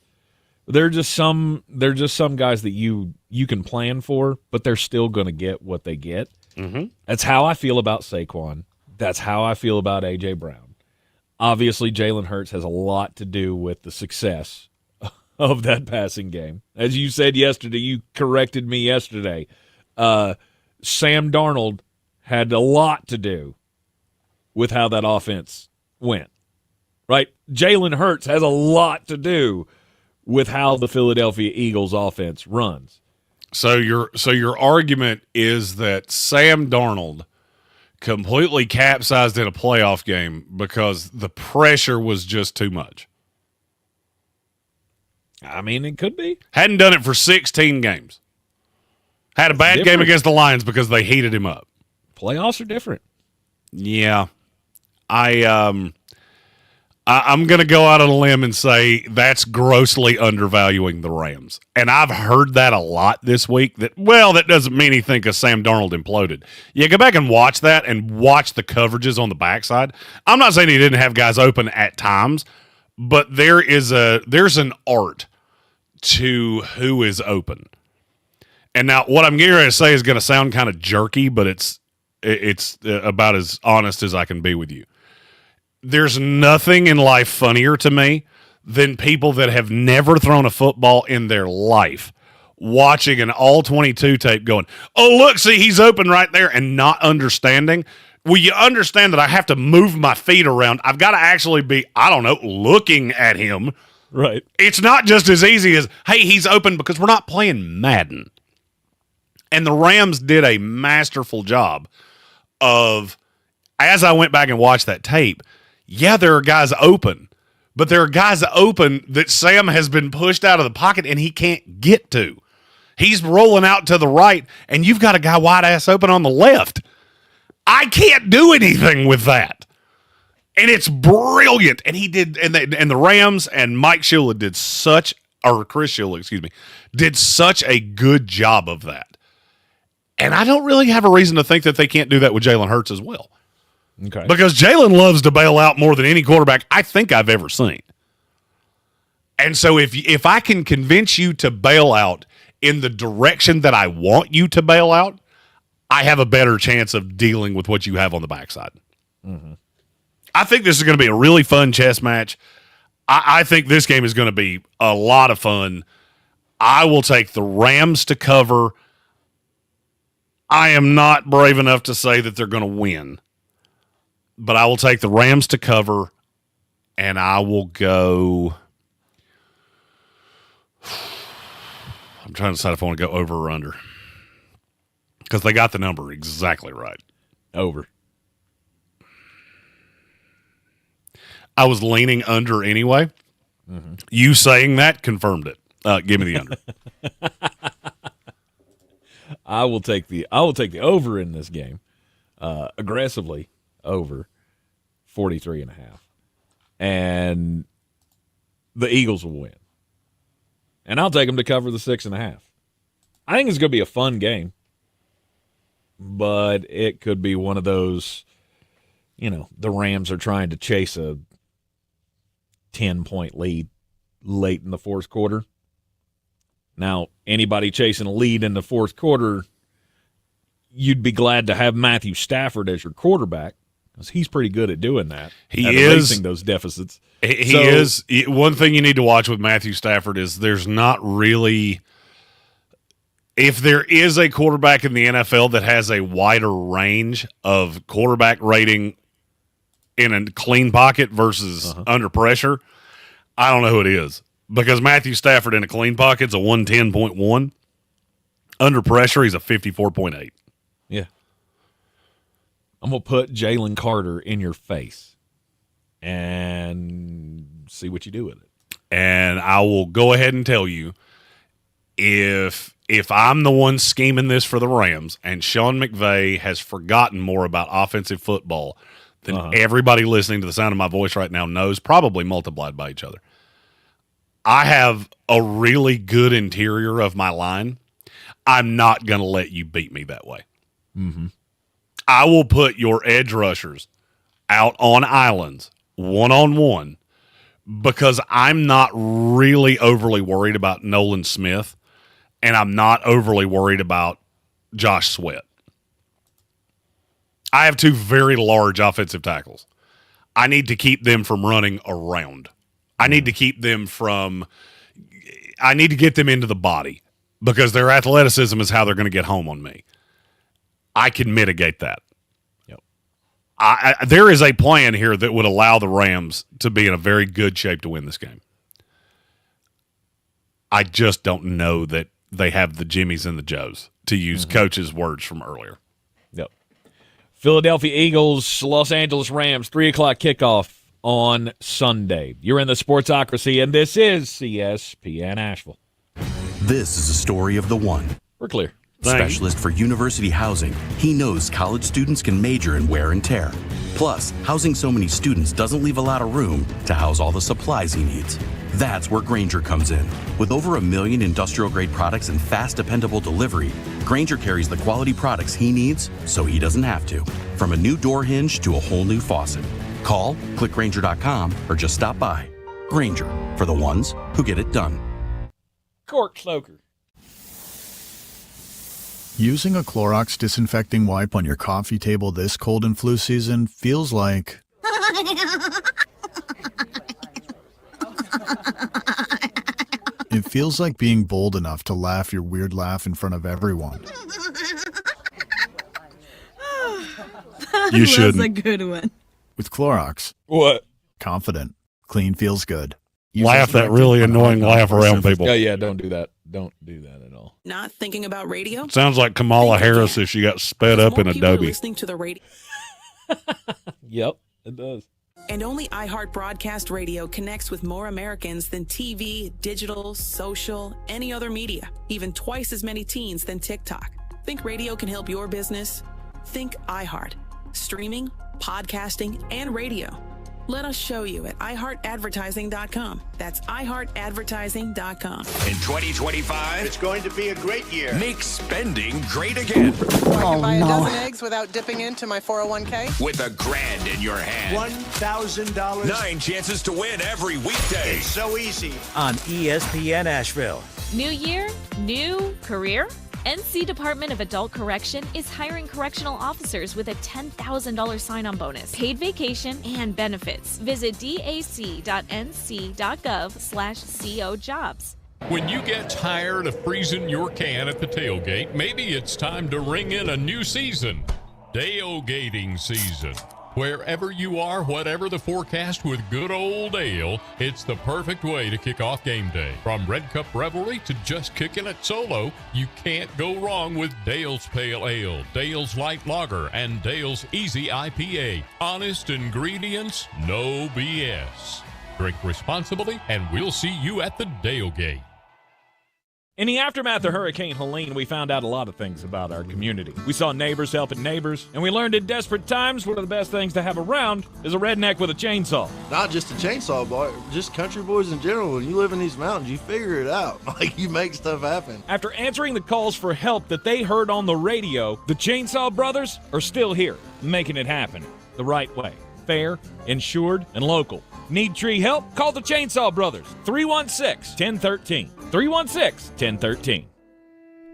They're just some guys that you can plan for, but they're still going to get what they get. Mm-hmm. That's how I feel about Saquon. That's how I feel about A.J. Brown. Obviously, Jalen Hurts has a lot to do with the success of that passing game. As you said yesterday, you corrected me yesterday. Sam Darnold had a lot to do with how that offense went, right? Jalen Hurts has a lot to do with how the Philadelphia Eagles offense runs. So your argument is that Sam Darnold completely capsized in a playoff game because the pressure was just too much. I mean, it could be. Hadn't done it for 16 games. Had a bad game against the Lions because they heated him up. Playoffs are different. Yeah. I'm going to go out on a limb and say that's grossly undervaluing the Rams. And I've heard that a lot this week, that doesn't mean anything because Sam Darnold imploded. You go back and watch that and watch the coverages on the backside. I'm not saying he didn't have guys open at times, but there's an art to who is open. And now what I'm getting ready to say is going to sound kind of jerky, but it's about as honest as I can be with you. There's nothing in life funnier to me than people that have never thrown a football in their life watching an all-22 tape going, oh, look, see, he's open right there, and not understanding. Well, you understand that I have to move my feet around. I've got to actually be, looking at him. Right. It's not just as easy as, hey, he's open, because we're not playing Madden. And the Rams did a masterful job of, as I went back and watched that tape, yeah, there are guys open, but there are guys open that Sam has been pushed out of the pocket and he can't get to. He's rolling out to the right, and you've got a guy wide ass open on the left. I can't do anything with that. And it's brilliant. And he did, and the Rams and Chris Shula, did such a good job of that. And I don't really have a reason to think that they can't do that with Jalen Hurts as well. Okay. Because Jalen loves to bail out more than any quarterback I think I've ever seen. And so if I can convince you to bail out in the direction that I want you to bail out, I have a better chance of dealing with what you have on the backside. Mm-hmm. I think this is going to be a really fun chess match. I think this game is going to be a lot of fun. I will take the Rams to cover. I am not brave enough to say that they're going to win, but I will take the Rams to cover, and I will go. I'm trying to decide if I want to go over or under, because they got the number exactly right. Over. I was leaning under anyway. Mm-hmm. You saying that confirmed it. Give me the under. I will take the over in this game, aggressively over 43.5, and the Eagles will win. And I'll take them to cover the 6.5. I think it's going to be a fun game, but it could be one of those, the Rams are trying to chase a 10-point lead late in the fourth quarter. Now, anybody chasing a lead in the fourth quarter, you'd be glad to have Matthew Stafford as your quarterback because he's pretty good at doing that. He at is erasing those deficits. He is. One thing you need to watch with Matthew Stafford is there's not really – if there is a quarterback in the NFL that has a wider range of quarterback rating in a clean pocket versus under pressure, I don't know who it is. Because Matthew Stafford in a clean pocket is a 110.1. Under pressure, he's a 54.8. Yeah. I'm going to put Jalen Carter in your face and see what you do with it. And I will go ahead and tell you, if I'm the one scheming this for the Rams and Sean McVay has forgotten more about offensive football than everybody listening to the sound of my voice right now knows, probably multiplied by each other, I have a really good interior of my line. I'm not going to let you beat me that way. Mm-hmm. I will put your edge rushers out on islands, one-on-one, because I'm not really overly worried about Nolan Smith, and I'm not overly worried about Josh Sweat. I have two very large offensive tackles. I need to keep them from running around. I need to keep them I need to get them into the body because their athleticism is how they're going to get home on me. I can mitigate that. Yep. There is a plan here that would allow the Rams to be in a very good shape to win this game. I just don't know that they have the Jimmies and the Joes, to use Coach's words from earlier. Yep. Philadelphia Eagles, Los Angeles Rams, 3 o'clock kickoff on Sunday. You're in the Sportsocracy, and this is CSPN Asheville. This is a story of the one. We're clear. Specialist for university housing, he knows college students can major in wear and tear. Plus, housing so many students doesn't leave a lot of room to house all the supplies he needs. That's where Grainger comes in. With over 1 million industrial-grade products and fast, dependable delivery, Grainger carries the quality products he needs so he doesn't have to. From a new door hinge to a whole new faucet. Call, click Grainger.com, or just stop by. Grainger, for the ones who get it done. Cork Cloaker. Using a Clorox disinfecting wipe on your coffee table this cold and flu season feels like... It feels like being bold enough to laugh your weird laugh in front of everyone. You shouldn't. That's a good one. With Clorox. What? Confident. Clean feels good. Laugh that really annoying laugh around people. Yeah, don't do that. Don't do that at all. Not thinking about radio? Sounds like Kamala Harris if she got sped up in Adobe. Listening to the radio. Yep, it does. And only iHeart Broadcast Radio connects with more Americans than TV, digital, social, any other media. Even twice as many teens than TikTok. Think radio can help your business? Think iHeart. Streaming, podcasting, and radio. Let us show you at iHeartAdvertising.com. That's iHeartAdvertising.com. In 2025, it's going to be a great year. Make spending great again. I can buy a dozen eggs without dipping into my 401k. With $1,000 in your hand. $1,000. 9 chances to win every weekday. It's so easy. On ESPN Asheville. New year, new career? NC Department of Adult Correction is hiring correctional officers with a $10,000 sign-on bonus, paid vacation, and benefits. Visit dac.nc.gov/cojobs. When you get tired of freezing your can at the tailgate, maybe it's time to ring in a new season. Tailgating season. Wherever you are, whatever the forecast, with good old ale, it's the perfect way to kick off game day. From Red Cup Revelry to just kicking it solo, you can't go wrong with Dale's Pale Ale, Dale's Light Lager, and Dale's Easy IPA. Honest ingredients, no BS. Drink responsibly, and we'll see you at the Tailgate. In the aftermath of Hurricane Helene, we found out a lot of things about our community. We saw neighbors helping neighbors, and we learned in desperate times one of the best things to have around is a redneck with a chainsaw. Not just a chainsaw, boy, just country boys in general. When you live in these mountains, you figure it out. Like, you make stuff happen. After answering the calls for help that they heard on the radio, the Chainsaw Brothers are still here, making it happen the right way. Fair, insured, and local. Need tree help? Call the Chainsaw Brothers. 316-1013. 316-1013.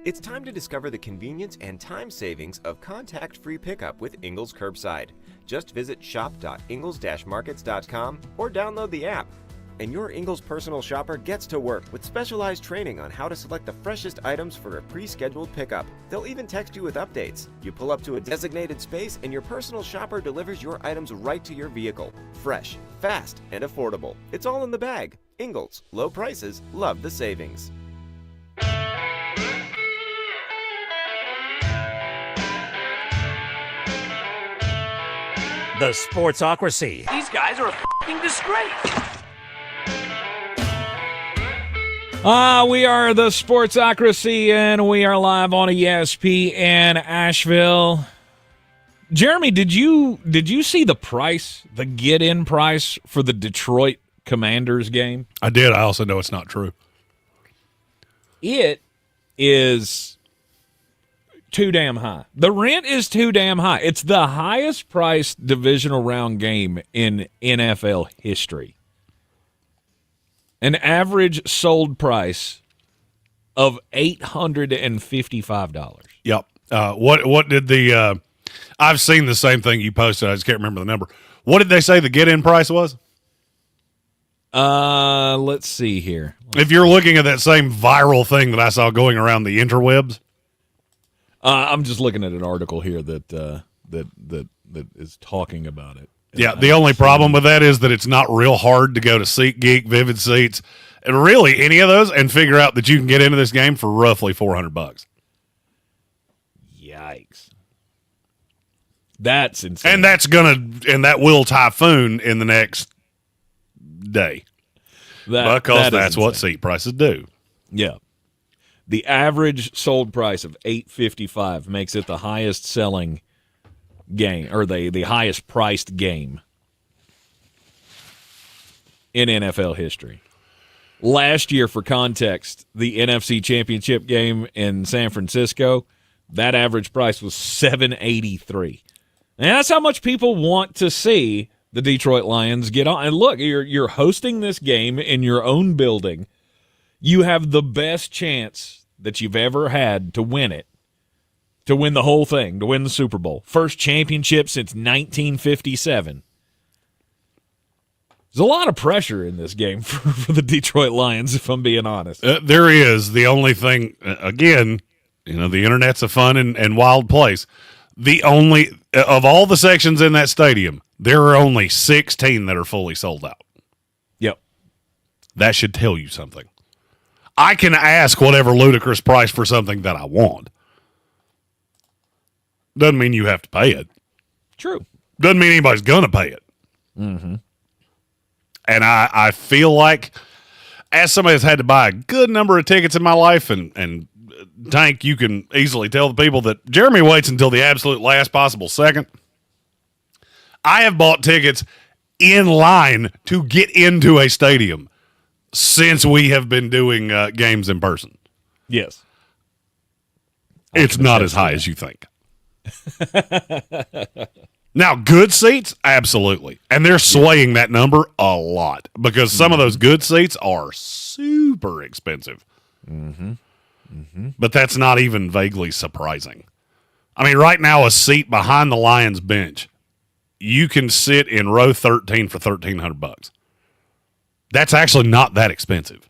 It's time to discover the convenience and time savings of contact-free pickup with Ingles Curbside. Just visit shop.ingles-markets.com or download the app. And your Ingles personal shopper gets to work with specialized training on how to select the freshest items for a pre-scheduled pickup. They'll even text you with updates. You pull up to a designated space and your personal shopper delivers your items right to your vehicle. Fresh, fast, and affordable. It's all in the bag. Ingles. Low prices. Love the savings. The Sportsocracy. These guys are a f***ing disgrace. We are the Sportsocracy, and we are live on ESPN Asheville. Jeremy, did you see the price, the get-in price for the Detroit Commanders game? I did. I also know it's not true. It is too damn high. The rent is too damn high. It's the highest priced divisional round game in NFL history. An average sold price of $855. Yep. What did the I've seen the same thing you posted. I just can't remember the number. What did they say the get-in price was? Let's see here. If you're looking at that same viral thing that I saw going around the interwebs. I'm just looking at an article here that is talking about it. Yeah, the only problem with that is that it's not real hard to go to SeatGeek, Vivid Seats, and really any of those and figure out that you can get into this game for roughly $400. Yikes. That's insane. And that will typhoon in the next day. Because that's what seat prices do. Yeah. The average sold price of $855 makes it the highest selling game, or the highest priced game in NFL history. Last year, for context, the NFC Championship game in San Francisco, that average price was $783. And that's how much people want to see the Detroit Lions get on. And look, you're hosting this game in your own building. You have the best chance that you've ever had to win it. To win the whole thing, to win the Super Bowl. First championship since 1957. There's a lot of pressure in this game for the Detroit Lions, if I'm being honest. There is. The only thing, again, the internet's a fun and wild place. The only, of all the sections in that stadium, there are only 16 that are fully sold out. Yep. That should tell you something. I can ask whatever ludicrous price for something that I want. Doesn't mean you have to pay it. True. Doesn't mean anybody's going to pay it. Mm-hmm. And I feel like, as somebody that's had to buy a good number of tickets in my life, and Tank, you can easily tell the people that Jeremy waits until the absolute last possible second. I have bought tickets in line to get into a stadium since we have been doing games in person. Yes. It's not as high as you think. Now, good seats, absolutely. And they're swaying that number a lot because some of those good seats are super expensive. Mm-hmm. Mm-hmm. But that's not even vaguely surprising. I mean, right now, a seat behind the Lions bench, you can sit in row 13 for $1,300. That's actually not that expensive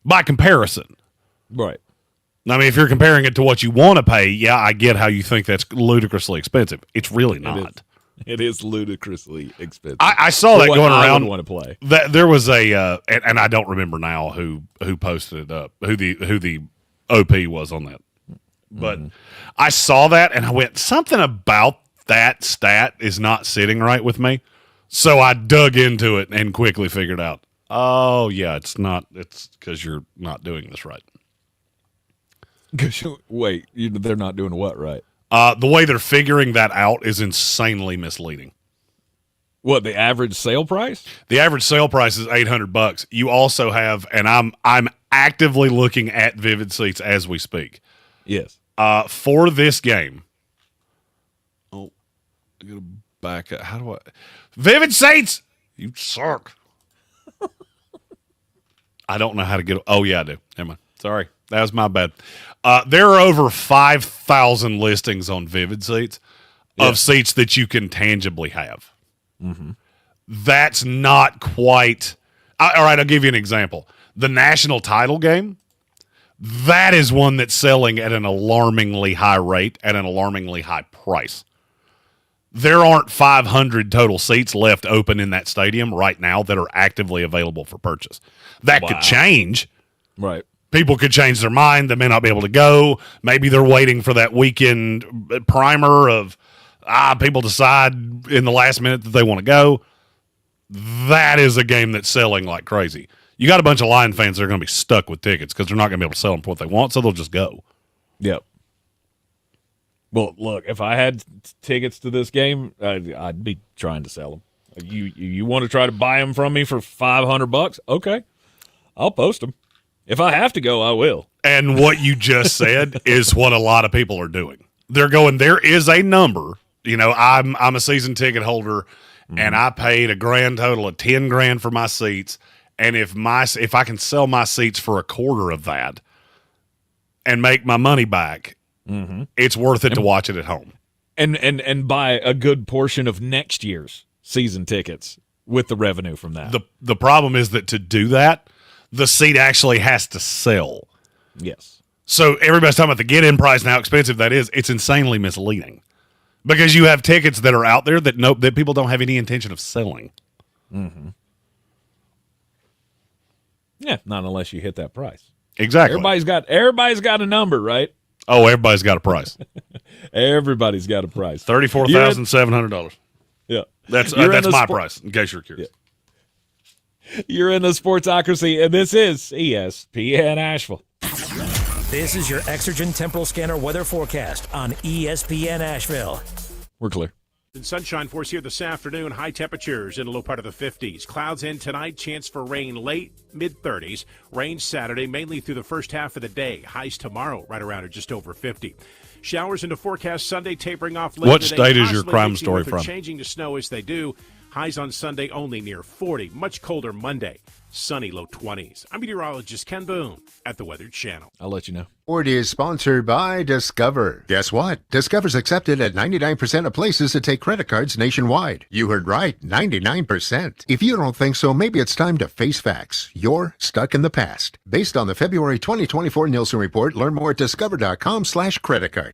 by comparison. Right. I mean, if you're comparing it to what you want to pay, yeah, I get how you think that's ludicrously expensive. It's really not. It is ludicrously expensive. I saw that going around. I want to play. That there was a, and I don't remember now who posted it up, who the OP was on that. But I saw that and I went, something about that stat is not sitting right with me. So I dug into it and quickly figured out, oh yeah, it's not. It's because you're not doing this right. Wait, they're not doing what right? The way they're figuring that out is insanely misleading. What, the average sale price? The average sale price is $800. You also have, and I'm actively looking at Vivid Seats as we speak. Yes. For this game. Oh, I gotta back up. How do I? Vivid Seats. You suck. I don't know how to get. Oh yeah, I do. Never mind. Sorry, that was my bad. There are over 5,000 listings on Vivid Seats of seats that you can tangibly have. Mm-hmm. That's not quite. All right, I'll give you an example. The national title game, that is one that's selling at an alarmingly high rate at an alarmingly high price. There aren't 500 total seats left open in that stadium right now that are actively available for purchase. That could change. Right. People could change their mind. They may not be able to go. Maybe they're waiting for that weekend primer of people decide in the last minute that they want to go. That is a game that's selling like crazy. You got a bunch of Lion fans that are going to be stuck with tickets because they're not going to be able to sell them for what they want, so they'll just go. Yep. Well, look, if I had tickets to this game, I'd be trying to sell them. You want to try to buy them from me for $500? Okay, I'll post them. If I have to go, I will. And what you just said is what a lot of people are doing. They're going, there is a number. You know, I'm a season ticket holder, and I paid a grand total of $10,000 for my seats. And if I can sell my seats for a quarter of that and make my money back, it's worth it to watch it at home. And buy a good portion of next year's season tickets with the revenue from that. The problem is that to do that, the seat actually has to sell. Yes. So everybody's talking about the get-in price and how expensive that is. It's insanely misleading because you have tickets that are out there that people don't have any intention of selling. Mm-hmm. Yeah, not unless you hit that price. Exactly. Everybody's got a number, right? Oh, everybody's got a price. Everybody's got a price. $34,700. Yeah, that's my price. In case you're curious. Yeah. You're in the Sportsocracy, and this is ESPN Asheville. This is your Exergen Temporal Scanner weather forecast on ESPN Asheville. We're clear. Sunshine for us here this afternoon. High temperatures in the low part of the 50s. Clouds in tonight. Chance for rain late, mid-30s. Rain Saturday, mainly through the first half of the day. Highs tomorrow, right around or just over 50. Showers into forecast Sunday, tapering off later What today. state is your Possibly crime mixing story with from? Changing to snow as they do. Highs on Sunday only near 40. Much colder Monday. Sunny low 20s. I'm meteorologist Ken Boone at the Weather Channel. I'll let you know. Ford is sponsored by Discover. Guess what? Discover's accepted at 99% of places that take credit cards nationwide. You heard right, 99%. If you don't think so, maybe it's time to face facts. You're stuck in the past. Based on the February 2024 Nielsen report, learn more at discover.com/creditcard.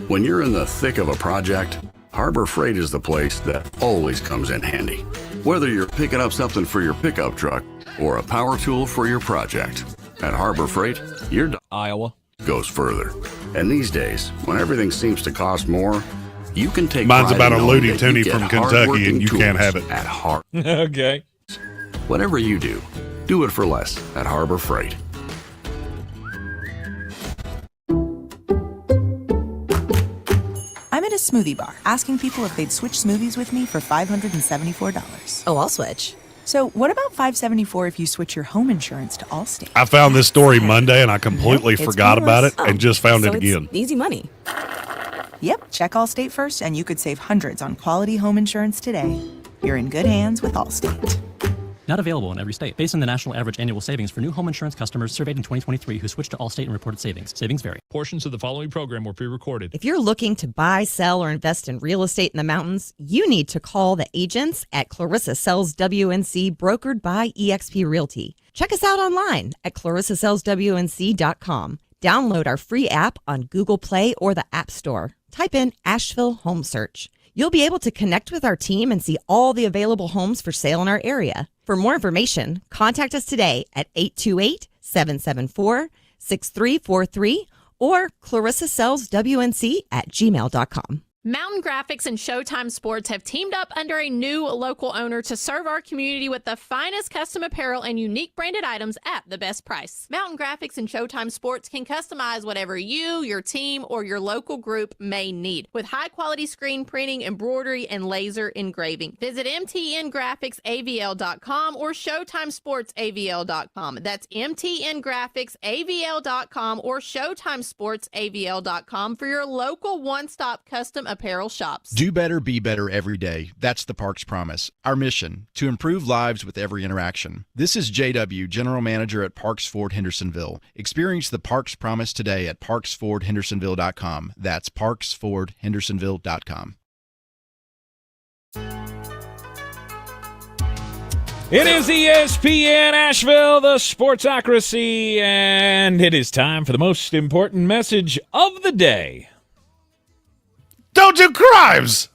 When you're in the thick of a project, Harbor Freight is the place that always comes in handy. Whether you're picking up something for your pickup truck or a power tool for your project, at Harbor Freight, your Iowa goes further. And these days, when everything seems to cost more, you can take Mine's pride about in a knowing Looney that you Tooney get from Kentucky, hard-working and you can't tools have it. At Harbor. Okay. Whatever you do it for less at Harbor Freight. I'm at a smoothie bar asking people if they'd switch smoothies with me for $574. Oh, I'll switch. So what about $574 if you switch your home insurance to Allstate? I found this story Monday, and I completely It's forgot about it painless. and just found So it it's again. easy money. Yep, check Allstate first and you could save hundreds on quality home insurance today. You're in good hands with Allstate. Not available in every state. Based on the national average annual savings for new home insurance customers surveyed in 2023 who switched to Allstate and reported savings. Savings vary. Portions of the following program were pre-recorded. If you're looking to buy, sell, or invest in real estate in the mountains, you need to call the agents at Clarissa Sells WNC, brokered by eXp Realty. Check us out online at clarissasellswnc.com. Download our free app on Google Play or the App Store. Type in Asheville Home Search. You'll be able to connect with our team and see all the available homes for sale in our area. For more information, contact us today at 828-774-6343 or clarissasellswnc@gmail.com. Mountain Graphics and Showtime Sports have teamed up under a new local owner to serve our community with the finest custom apparel and unique branded items at the best price. Mountain Graphics and Showtime Sports can customize whatever you, your team, or your local group may need with high-quality screen printing, embroidery, and laser engraving. Visit mtngraphicsavl.com or showtimesportsavl.com. That's mtngraphicsavl.com or showtimesportsavl.com for your local one-stop custom apparel shops. Do better, be better every day. That's the Parks Promise. Our mission, to improve lives with every interaction. This is JW, General Manager at Parks Ford Hendersonville. Experience the Parks Promise today at parksfordhendersonville.com. That's parksfordhendersonville.com. It is ESPN Asheville, the Sportsocracy, and it is time for the most important message of the day. Don't do crimes!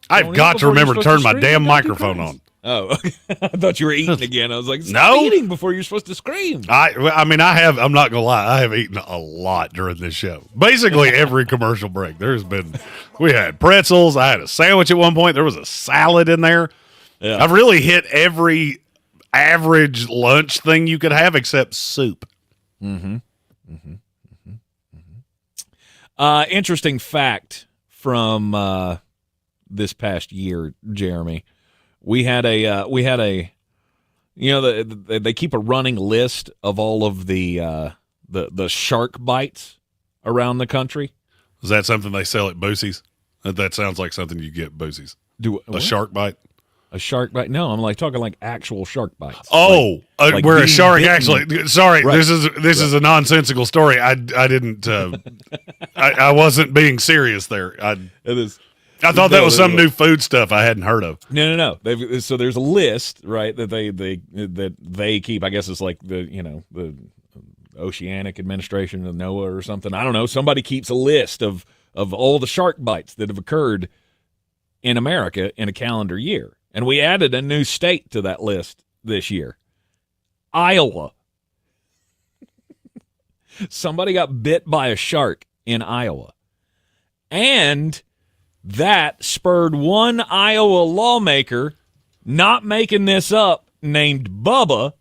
I've got to remember to turn my damn microphone on. Oh, I thought you were eating again. I was like, no, eating before you're supposed to scream. I'm not gonna lie, I have eaten a lot during this show. Basically every commercial break. We had pretzels, I had a sandwich at one point, there was a salad in there. Yeah. I've really hit every average lunch thing you could have except soup. Interesting fact from this past year, Jeremy. We had a they keep a running list of all of the shark bites around the country. Is that something they sell at Boosie's? That sounds like something you get at Boosie's. A shark bite? A shark bite? No, I'm talking like actual shark bites. Oh, like where a shark bitten. actually. Sorry, Right. this is a nonsensical story. I didn't. I wasn't being serious there. It is. I thought that was some new food stuff I hadn't heard of. No. So there's a list, right, that they keep. I guess it's like the Oceanic Administration of NOAA or something. I don't know. Somebody keeps a list of all the shark bites that have occurred in America in a calendar year. And we added a new state to that list this year. Iowa. Somebody got bit by a shark in Iowa. And that spurred one Iowa lawmaker, not making this up, named Bubba.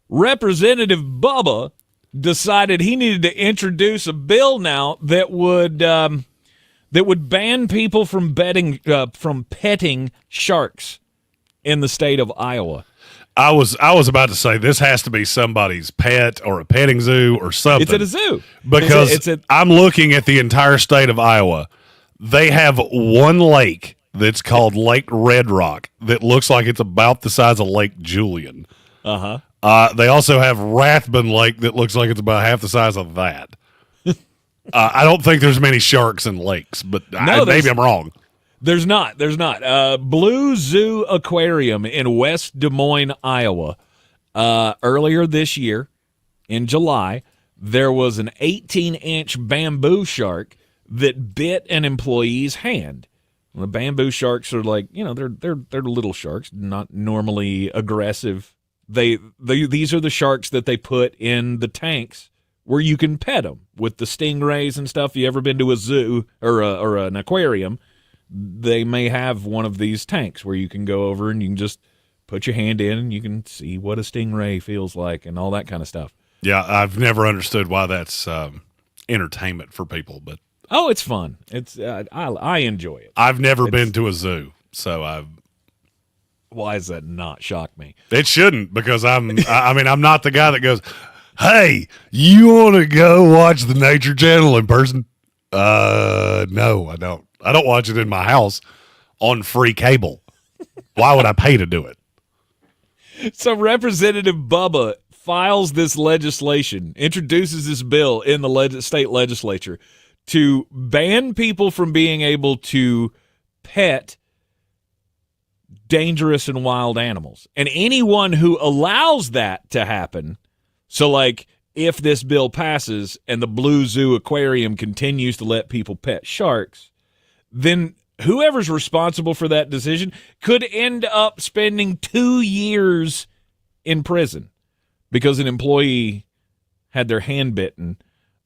Representative Bubba decided he needed to introduce a bill now that would ban people from petting sharks in the state of Iowa. I was about to say this has to be somebody's pet or a petting zoo or something. It's at a zoo because I'm looking at the entire state of Iowa. They have one lake that's called Lake Red Rock that looks like it's about the size of Lake Julian. They also have Rathbun Lake that looks like it's about half the size of that. I don't think there's many sharks in lakes, but maybe I'm wrong. There's not. Blue Zoo Aquarium in West Des Moines, Iowa. Earlier this year, in July, there was an 18-inch bamboo shark that bit an employee's hand. The bamboo sharks are they're little sharks, not normally aggressive. These are the sharks that they put in the tanks where you can pet them with the stingrays and stuff. You ever been to a zoo or an aquarium? They may have one of these tanks where you can go over and you can just put your hand in and you can see what a stingray feels like and all that kind of stuff. Yeah, I've never understood why that's entertainment for people, but it's fun. It's I enjoy it. I've never been to a zoo, so Why does that not shock me? It shouldn't, because I'm not the guy that goes, "Hey, you want to go watch the Nature Channel in person?" No, I don't. I don't watch it in my house on free cable. Why would I pay to do it? So Representative Bubba files this legislation, introduces this bill in the state legislature to ban people from being able to pet dangerous and wild animals. And anyone who allows that to happen, so like if this bill passes and the Blue Zoo Aquarium continues to let people pet sharks, then whoever's responsible for that decision could end up spending 2 years in prison because an employee had their hand bitten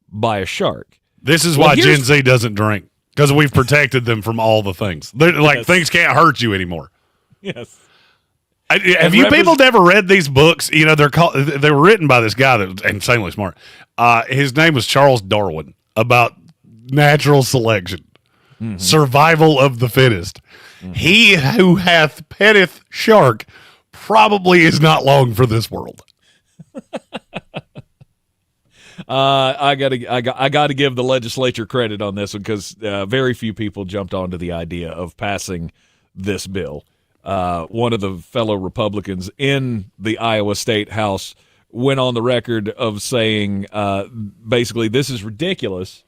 by a shark. This is why Gen Z doesn't drink. because we've protected them from all the things. They're, like things can't hurt you anymore. Yes. Have you people ever read these books? You know, they were written by this guy that was insanely smart. His name was Charles Darwin, about natural selection, survival of the fittest. He who hath petteth shark probably is not long for this world. I gotta give the legislature credit on this one, because very few people jumped onto the idea of passing this bill. One of the fellow Republicans in the Iowa State House went on the record of saying, basically, this is ridiculous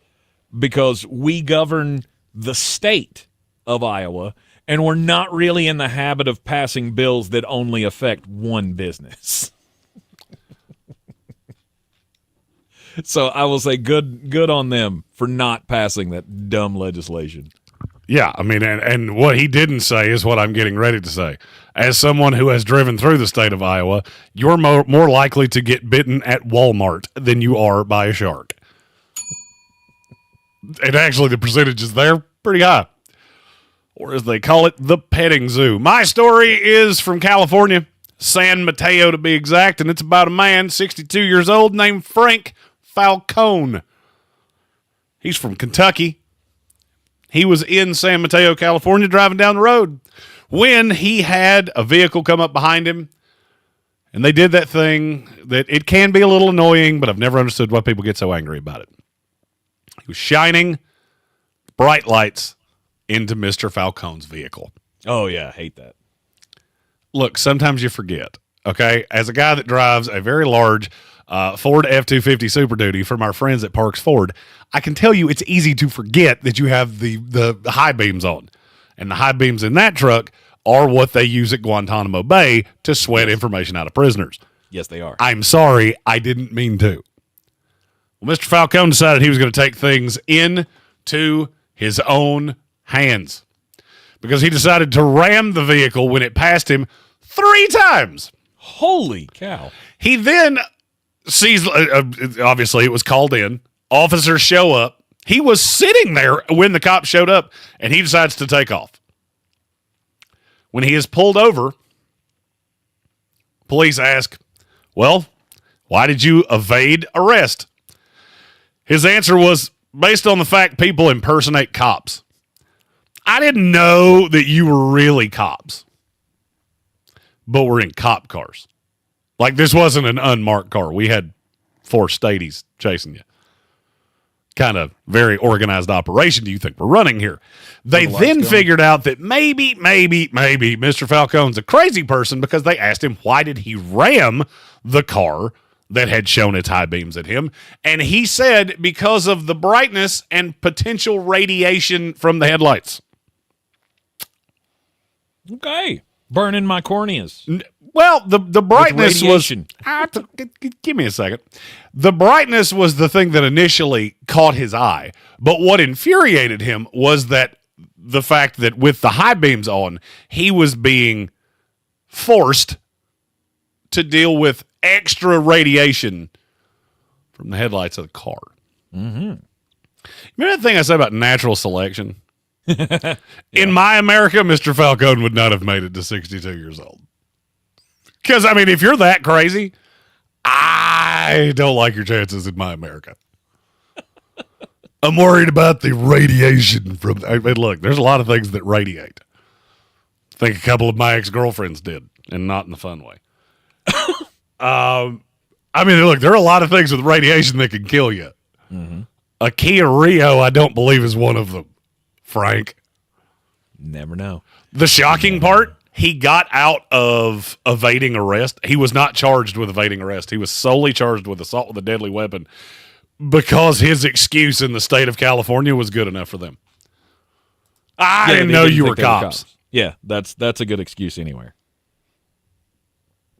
because we govern the state of Iowa, and we're not really in the habit of passing bills that only affect one business. So I will say good on them for not passing that dumb legislation. Yeah, I mean, and what he didn't say is what I'm getting ready to say. As someone who has driven through the state of Iowa, you're more likely to get bitten at Walmart than you are by a shark. And actually, the percentages there pretty high. Or as they call it, the petting zoo. My story is from California, San Mateo to be exact, and it's about a man, 62 years old, named Frank Falcone. He's from Kentucky. He was in San Mateo, California, driving down the road when he had a vehicle come up behind him, and they did that thing that it can be a little annoying, but I've never understood why people get so angry about it. He was shining bright lights into Mr. Falcone's vehicle. Oh, yeah, I hate that. Look, sometimes you forget, okay? As a guy that drives a very large Ford F-250 Super Duty from our friends at Parks Ford, I can tell you it's easy to forget that you have the high beams on. And the high beams in that truck are what they use at Guantanamo Bay to sweat information out of prisoners. Yes, they are. I'm sorry, I didn't mean to. Well, Mr. Falcone decided he was going to take things into his own hands because he decided to ram the vehicle when it passed him 3 times. Holy cow. He then sees, obviously it was called in. Officers show up. He was sitting there when the cops showed up, and he decides to take off. When he is pulled over, police ask, well, why did you evade arrest? His answer was based on the fact people impersonate cops. I didn't know that you were really cops, but we're in cop cars. Like, this wasn't an unmarked car. We had 4 Stadies chasing you. Kind of very organized operation do you think we're running here? They then figured out that maybe Mr. Falcone's a crazy person because they asked him why did he ram the car that had shown its high beams at him. And he said because of the brightness and potential radiation from the headlights. Okay. Burning my corneas. Well, the brightness was... give me a second. The brightness was the thing that initially caught his eye. But what infuriated him was that the fact that with the high beams on, he was being forced to deal with extra radiation from the headlights of the car. Mm-hmm. Remember that thing I said about natural selection? Yeah. In my America, Mr. Falcone would not have made it to 62 years old. Because, I mean, if you're that crazy, I don't like your chances in my America. I'm worried about the radiation from... I mean, look, there's a lot of things that radiate. I think a couple of my ex-girlfriends did, and not in the fun way. I mean, look, there are a lot of things with radiation that can kill you. Mm-hmm. A Kia Rio, I don't believe, is one of them, Frank. Never know. The shocking part, he got out of evading arrest. He was not charged with evading arrest. He was solely charged with assault with a deadly weapon because his excuse in the state of California was good enough for them. I didn't know you were cops. Yeah, that's a good excuse anywhere.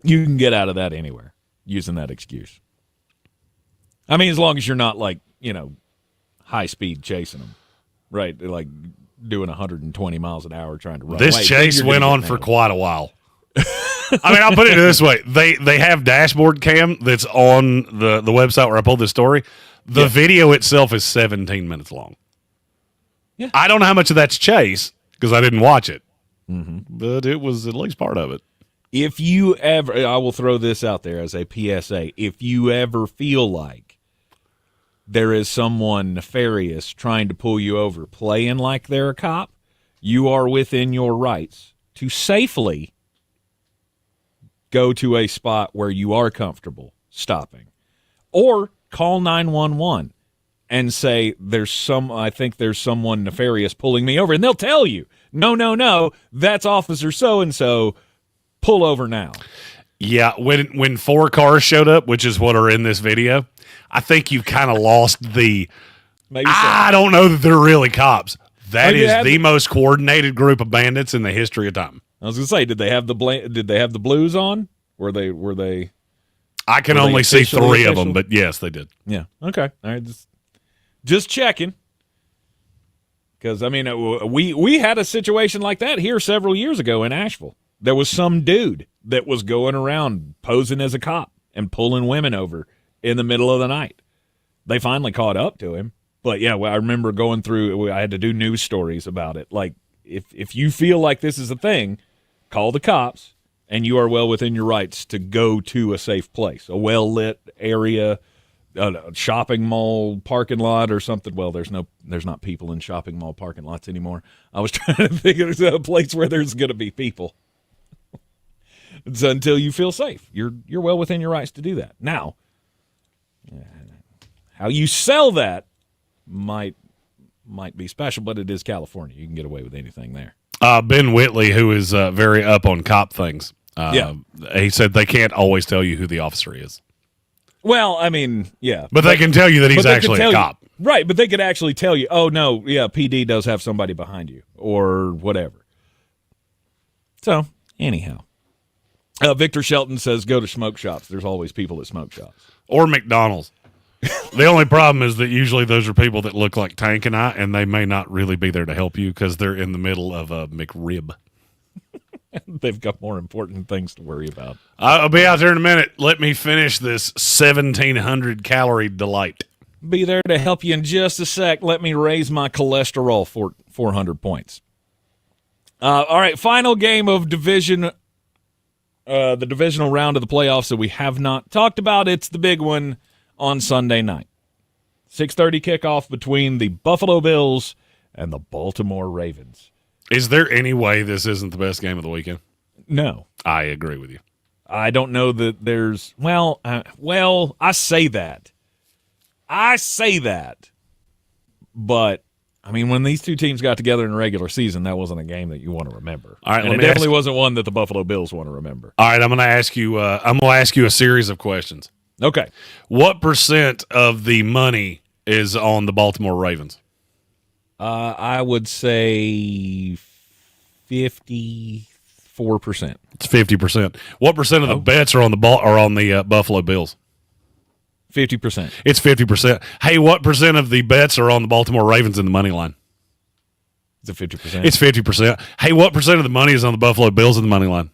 You can get out of that anywhere using that excuse. I mean, as long as you're not like, high speed chasing them, right? Like doing 120 miles an hour trying to run away. This chase went on for quite a while. I mean, I'll put it this way. They have dashboard cam that's on the website where I pulled this story. The video itself is 17 minutes long. Yeah. I don't know how much of that's chase because I didn't watch it, Mm-hmm. but it was at least part of it. If you ever, I will throw this out there as a PSA, if you ever feel like there is someone nefarious trying to pull you over, playing like they're a cop, you are within your rights to safely go to a spot where you are comfortable stopping. Or call 911 and say, I think there's someone nefarious pulling me over. And they'll tell you, no, that's Officer so-and-so. Pull over now. Yeah, when 4 cars showed up, which is what are in this video, I think you've kind of lost the, Maybe so. I don't know that they're really cops. That is the most coordinated group of bandits in the history of time. I was going to say, did they have the blues on? Were they? I can only see 3 of them, but yes, they did. Yeah. Okay. All right. Just checking. Because, I mean, we had a situation like that here several years ago in Asheville. There was some dude that was going around posing as a cop and pulling women over in the middle of the night. They finally caught up to him. But, yeah, I remember going through – I had to do news stories about it. Like, if you feel like this is a thing, call the cops, and you are well within your rights to go to a safe place, a well-lit area, a shopping mall parking lot or something. Well, there's not people in shopping mall parking lots anymore. I was trying to think of a place where there's going to be people. So until you feel safe, you're well within your rights to do that. Now, how you sell that might be special, but it is California. You can get away with anything there. Ben Whitley, who is very up on cop things, he said they can't always tell you who the officer is. Well, I mean, yeah. But they can tell you that he's actually a cop. Right, but they could actually tell you, oh, no, yeah, PD does have somebody behind you or whatever. So, anyhow. Victor Shelton says go to smoke shops. There's always people at smoke shops. Or McDonald's. The only problem is that usually those are people that look like Tank and I, and they may not really be there to help you because they're in the middle of a McRib. They've got more important things to worry about. I'll be out there in a minute. Let me finish this 1,700-calorie delight. Be there to help you in just a sec. Let me raise my cholesterol for 400 points. All right, final game of the divisional round of the playoffs that we have not talked about. It's the big one on Sunday night. 6:30 kickoff between the Buffalo Bills and the Baltimore Ravens. Is there any way this isn't the best game of the weekend? No. I agree with you. I don't know that there's – I say that. But, I mean, when these two teams got together in the regular season, that wasn't a game that you want to remember. All right, and it definitely wasn't one that the Buffalo Bills want to remember. All right, I'm going to ask you a series of questions. Okay. What percent of the money is on the Baltimore Ravens? I would say 54%. It's 50%. What percent of the bets are on the Buffalo Bills? 50%. It's 50%. Hey, what percent of the bets are on the Baltimore Ravens in the money line? Is it 50%? It's 50%. Hey, what percent of the money is on the Buffalo Bills in the money line?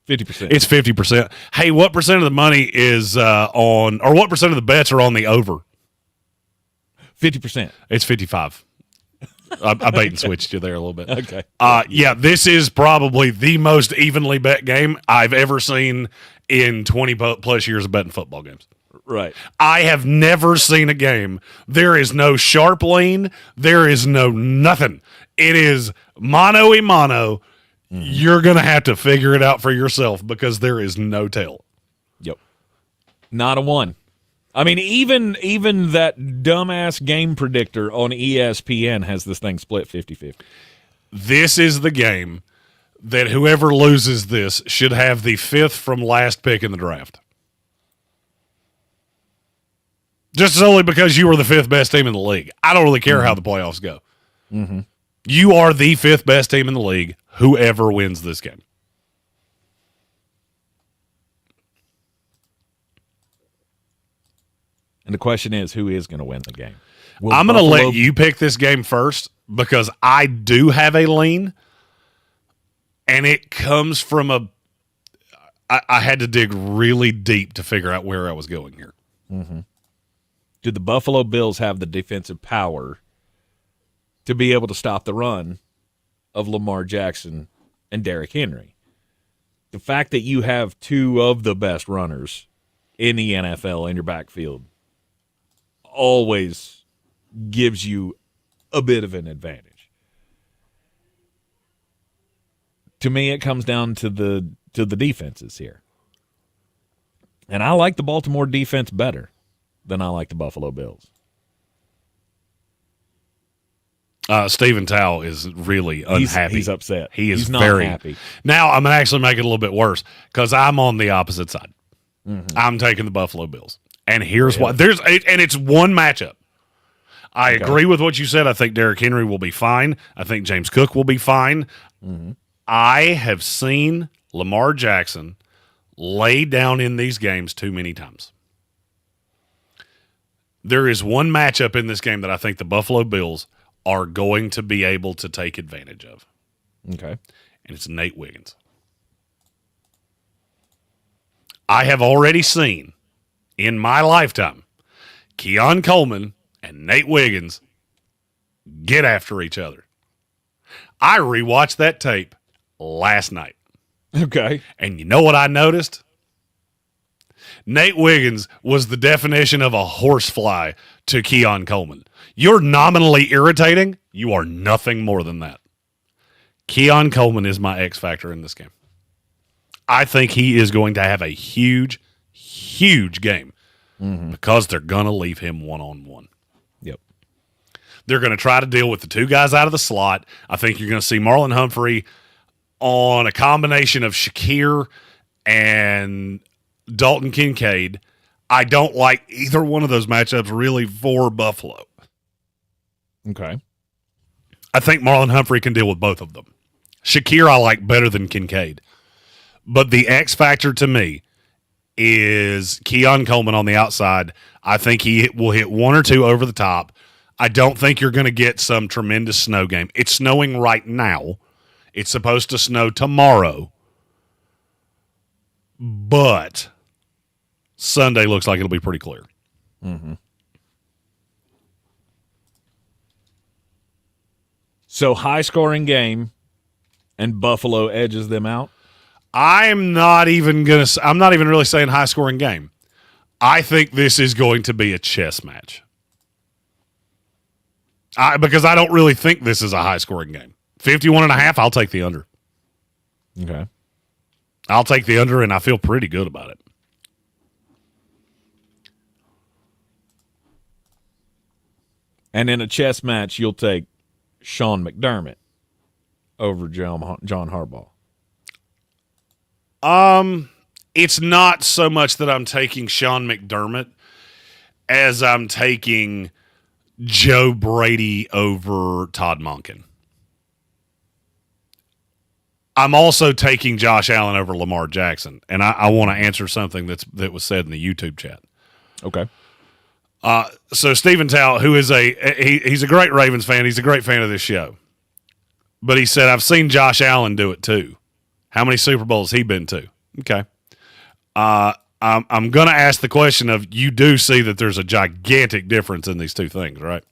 50%. It's 50%. Hey, what percent of the money is what percent of the bets are on the over? 50%. It's 55. I bait and switched you there a little bit. Okay. Yeah, this is probably the most evenly bet game I've ever seen in 20-plus years of betting football games. Right. I have never seen a game. There is no sharp lane. There is no nothing. It is mano a mano. Mm-hmm. You're going to have to figure it out for yourself because there is no tell. Yep. Not a one. I mean, even that dumbass game predictor on ESPN has this thing split 50-50. This is the game that whoever loses this should have the 5th from last pick in the draft. Just solely because you were the 5th best team in the league. I don't really care how the playoffs go. Mm-hmm. You are the 5th best team in the league, whoever wins this game. And the question is, who is going to win the game? I'm going to let you pick this game first because I do have a lean, and it comes from I had to dig really deep to figure out where I was going here. Mm-hmm. Do the Buffalo Bills have the defensive power to be able to stop the run of Lamar Jackson and Derrick Henry. The fact that you have two of the best runners in the NFL in your backfield always gives you a bit of an advantage. To me, it comes down to the defenses here. And I like the Baltimore defense better than I like the Buffalo Bills. Stephen Tao is really unhappy. He's upset. He's not very happy. Now, I'm going to actually make it a little bit worse because I'm on the opposite side. Mm-hmm. I'm taking the Buffalo Bills. And here's why. And it's one matchup. I agree with what you said. I think Derrick Henry will be fine. I think James Cook will be fine. Mm-hmm. I have seen Lamar Jackson lay down in these games too many times. There is one matchup in this game that I think the Buffalo Bills are going to be able to take advantage of. Okay. And it's Nate Wiggins. I have already seen in my lifetime Keon Coleman and Nate Wiggins get after each other. I rewatched that tape last night. Okay. And you know what I noticed? Nate Wiggins was the definition of a horsefly to Keon Coleman. You're nominally irritating. You are nothing more than that. Keon Coleman is my X factor in this game. I think he is going to have a huge, huge game because they're going to leave him one-on-one. Yep. They're going to try to deal with the two guys out of the slot. I think you're going to see Marlon Humphrey on a combination of Shakir and Dalton Kincaid. I don't like either one of those matchups really for Buffalo. Okay. I think Marlon Humphrey can deal with both of them. Shakir I like better than Kincaid. But the X factor to me is Keon Coleman on the outside. I think he will hit one or two over the top. I don't think you're going to get some tremendous snow game. It's snowing right now. It's supposed to snow tomorrow. But Sunday looks like it'll be pretty clear. Mm-hmm. So high-scoring game, and Buffalo edges them out? I'm not even really saying high-scoring game. I think this is going to be a chess match. Because I don't really think this is a high-scoring game. 51.5, I'll take the under. Okay. I'll take the under, and I feel pretty good about it. And in a chess match, you'll take Sean McDermott over John Harbaugh. It's not so much that I'm taking Sean McDermott as I'm taking Joe Brady over Todd Monken. I'm also taking Josh Allen over Lamar Jackson, and I want to answer something that was said in the YouTube chat. Okay. So Stephen Tao, who is he's a great Ravens fan. He's a great fan of this show. But he said, I've seen Josh Allen do it too. How many Super Bowls has he been to? Okay. I'm going to ask the question of, you do see that there's a gigantic difference in these two things, right?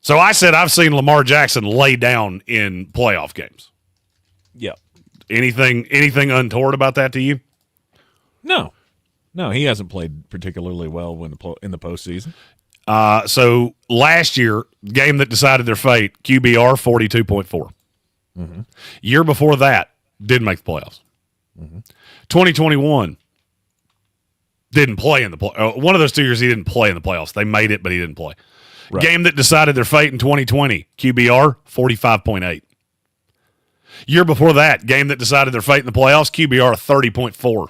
So I said I've seen Lamar Jackson lay down in playoff games. Yep. Anything untoward about that to you? No, he hasn't played particularly well in the postseason. So last year, game that decided their fate, QBR 42.4. Mm-hmm. Year before that, didn't make the playoffs. Mm-hmm. 2021 didn't play in the play. One of those 2 years he didn't play in the playoffs. They made it, but he didn't play. Right. Game that decided their fate in 2020, QBR 45.8. Year before that, game that decided their fate in the playoffs, QBR 30.4.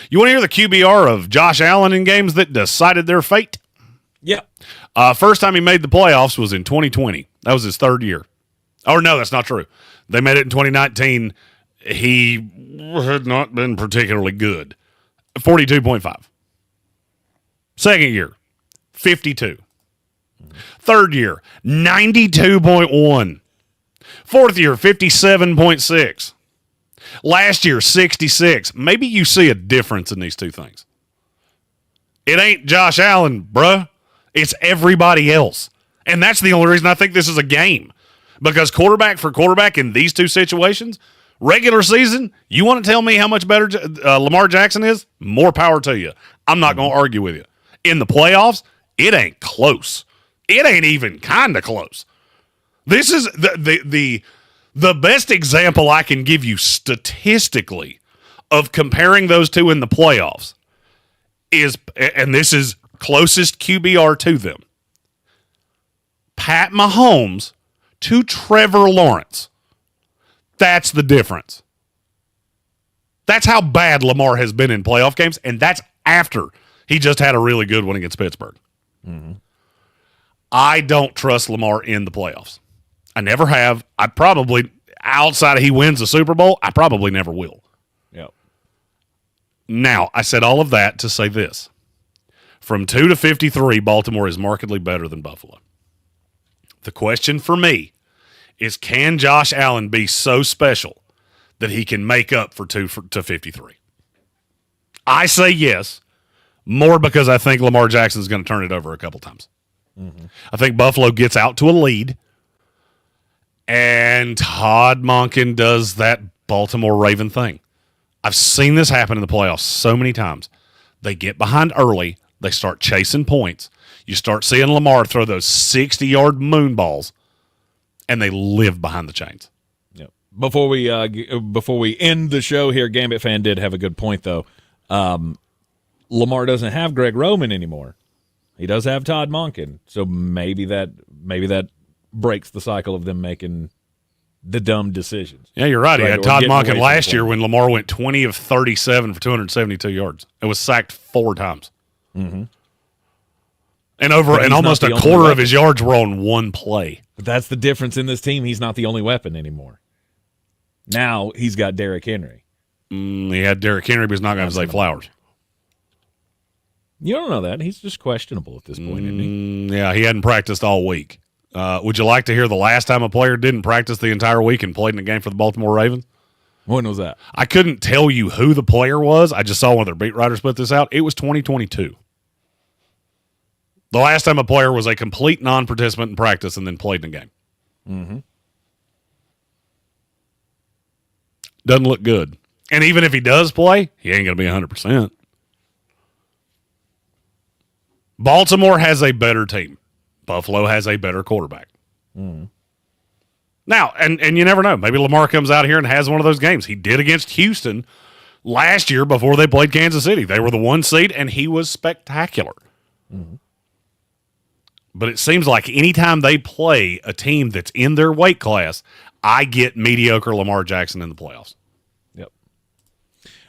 You want to hear the QBR of Josh Allen in games that decided their fate? Yeah. First time he made the playoffs was in 2020. That was his third year. Or no, that's not true. They made it in 2019. He had not been particularly good. 42.5. Second year, 52. Third year, 92.1. Fourth year, 57.6. Last year, 66. Maybe you see a difference in these two things. It ain't Josh Allen, bruh. It's everybody else. And that's the only reason I think this is a game. Because quarterback for quarterback in these two situations, regular season, you want to tell me how much better Lamar Jackson is? More power to you. I'm not going to argue with you. In the playoffs, it ain't close. It ain't even kind of close. This is the best example I can give you statistically of comparing those two in the playoffs is, and this is closest QBR to them, Pat Mahomes to Trevor Lawrence. That's the difference. That's how bad Lamar has been in playoff games, and that's after he just had a really good one against Pittsburgh. Mm-hmm. I don't trust Lamar in the playoffs. I never have. I probably, outside of he wins the Super Bowl, I probably never will. Yep. Now, I said all of that to say this. From 2 to 53, Baltimore is markedly better than Buffalo. The question for me is, can Josh Allen be so special that he can make up for 2 to 53? I say yes, more because I think Lamar Jackson is going to turn it over a couple times. Mm-hmm. I think Buffalo gets out to a lead, and Todd Monken does that Baltimore Raven thing. I've seen this happen in the playoffs so many times. They get behind early. They start chasing points. You start seeing Lamar throw those 60-yard moon balls, and they live behind the chains. Yep. Before we end the show here, Gambit fan did have a good point, though. Lamar doesn't have Greg Roman anymore. He does have Todd Monken, so maybe that breaks the cycle of them making the dumb decisions. Yeah, you're right. He had Todd Monken last year when Lamar went 20 of 37 for 272 yards. It was sacked 4 times. Mm-hmm. And almost a quarter of his yards were on one play. But that's the difference in this team. He's not the only weapon anymore. Now he's got Derrick Henry. He had Derrick Henry, but he's not going to have Zay Flowers. You don't know that. He's just questionable at this point, isn't he? Yeah, he hadn't practiced all week. Would you like to hear the last time a player didn't practice the entire week and played in a game for the Baltimore Ravens? When was that? I couldn't tell you who the player was. I just saw one of their beat writers put this out. It was 2022. The last time a player was a complete non-participant in practice and then played in a game. Mm-hmm. Doesn't look good. And even if he does play, he ain't going to be 100%. Baltimore has a better team. Buffalo has a better quarterback. Mm-hmm. Now, and you never know. Maybe Lamar comes out here and has one of those games. He did against Houston last year before they played Kansas City. They were the 1 seed, and he was spectacular. Mm-hmm. But it seems like anytime they play a team that's in their weight class, I get mediocre Lamar Jackson in the playoffs. Yep.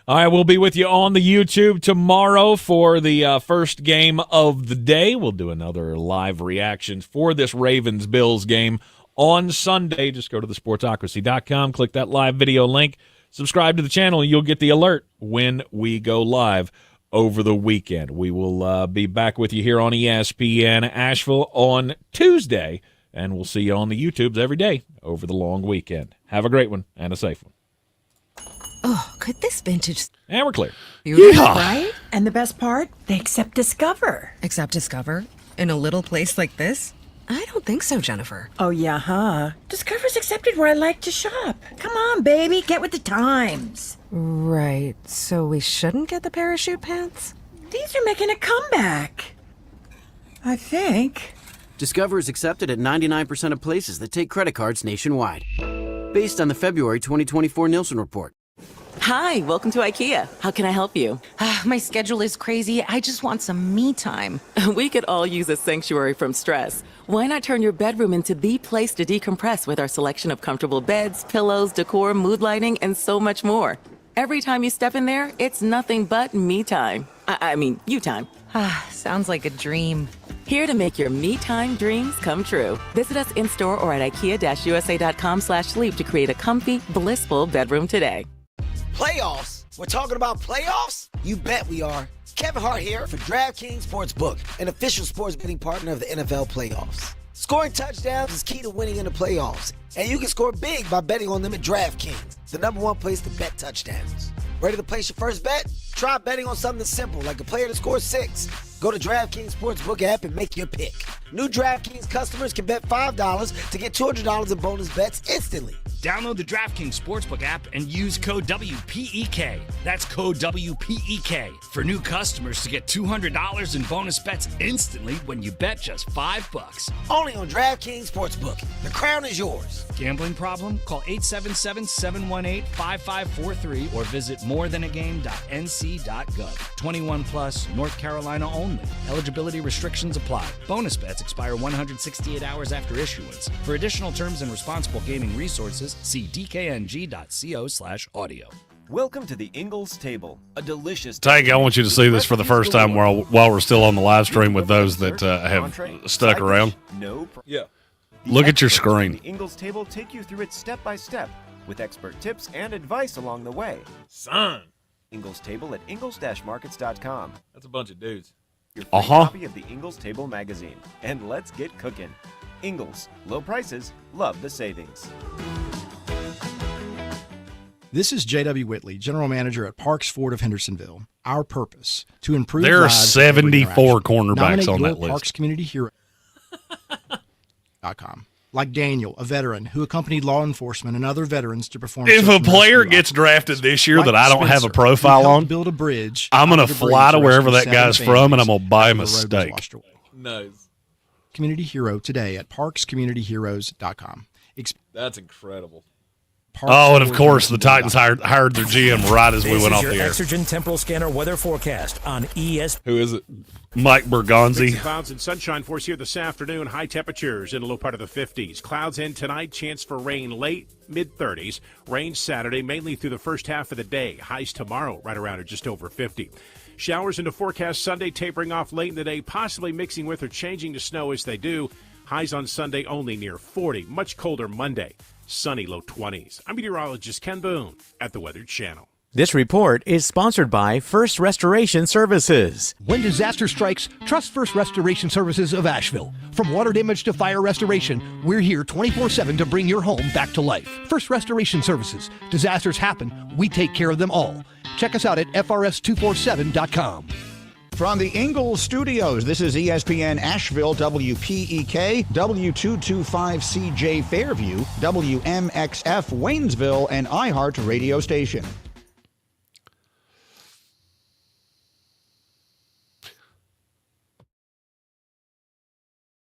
All right, we'll be with you on the YouTube tomorrow for the first game of the day. We'll do another live reaction for this Ravens-Bills game on Sunday. Just go to thesportsocracy.com, click that live video link, subscribe to the channel, and you'll get the alert when we go live over the weekend. We will be back with you here on ESPN Asheville on Tuesday, and we'll see you on the YouTubes every day over the long weekend. Have a great one and a safe one. Oh, could this vintage... And we're clear. Beautiful, right? And the best part? They accept Discover. Accept Discover? In a little place like this? I don't think so, Jennifer. Oh, yeah, huh? Discover's accepted where I like to shop. Come on, baby, get with the times. Right, so we shouldn't get the parachute pants? These are making a comeback. I think. Discover is accepted at 99% of places that take credit cards nationwide. Based on the February 2024 Nielsen report. Hi, welcome to IKEA. How can I help you? My schedule is crazy. I just want some me time. We could all use a sanctuary from stress. Why not turn your bedroom into the place to decompress with our selection of comfortable beds, pillows, decor, mood lighting, and so much more? Every time you step in there, it's nothing but me time. I mean, you time. Sounds like a dream. Here to make your me time dreams come true. Visit us in-store or at ikea-usa.com/sleep to create a comfy, blissful bedroom today. Playoffs? We're talking about playoffs? You bet we are. Kevin Hart here for DraftKings Sportsbook, an official sports betting partner of the NFL playoffs. Scoring touchdowns is key to winning in the playoffs, and you can score big by betting on them at DraftKings, the #1 place to bet touchdowns. Ready to place your first bet? Try betting on something simple like a player that scores 6. Go to DraftKings Sportsbook app and make your pick. New DraftKings customers can bet $5 to get $200 in bonus bets instantly. Download the DraftKings Sportsbook app and use code WPEK. That's code WPEK for new customers to get $200 in bonus bets instantly when you bet just $5. Only on DraftKings Sportsbook. The crown is yours. Gambling problem? Call 877-718-5543 or visit morethanagame.nc.gov. 21 plus, North Carolina only. Eligibility restrictions apply. Bonus bets expire 168 hours after issuance. For additional terms and responsible gaming resources, see dkng.co/audio. Welcome to the Ingles Table, a delicious... Tank, I want you to see this for the first time while we're still on the live stream with those that have stuck around. Yeah. Look at your screen. The Ingles Table take you through it step by step with expert tips and advice along the way. Son. Ingles Table at ingles-markets.com. That's a bunch of dudes. Your free copy of the Ingles Table magazine. And let's get cooking. Ingles, low prices, love the savings. This is J.W. Whitley, General Manager at Parks Ford of Hendersonville. Our purpose, to improve There are lives with every 74 interaction. cornerbacks Nominate on your that list. Parks Community Hero. .com. Like Daniel, a veteran who accompanied law enforcement and other veterans to perform. If search a and player rescue gets drafted this year Like that I don't have a Spencer, profile who helped on, build a bridge I'm going to under fly to Briggs wherever rescue that guy's 7 from and I'm families going to buy him a after the road was steak. washed away. Nice. Community Hero today at parkscommunityheroes.com. That's incredible. Oh, and of course, the Titans hired their GM right as we went off the air. Exergen Temporal Scanner weather forecast on ESPN. Who is it? Mike Bergonzi. Clouds and sunshine for us here this afternoon. High temperatures in the low part of the 50s. Clouds in tonight. Chance for rain late, mid-30s. Rain Saturday, mainly through the first half of the day. Highs tomorrow right around or just over 50. Showers into forecast Sunday, tapering off late in the day, possibly mixing with or changing to snow as they do. Highs on Sunday only near 40. Much colder Monday. Sunny low 20s. I'm meteorologist Ken Boone at the Weather Channel. This report is sponsored by First Restoration Services. When disaster strikes, trust First Restoration Services of Asheville. From water damage to fire restoration, we're here 24/7 to bring your home back to life. First Restoration Services. Disasters happen, we take care of them all. Check us out at FRS247.com. From the Ingles Studios, this is ESPN Asheville, WPEK, W225CJ Fairview, WMXF Waynesville, and iHeart radio station.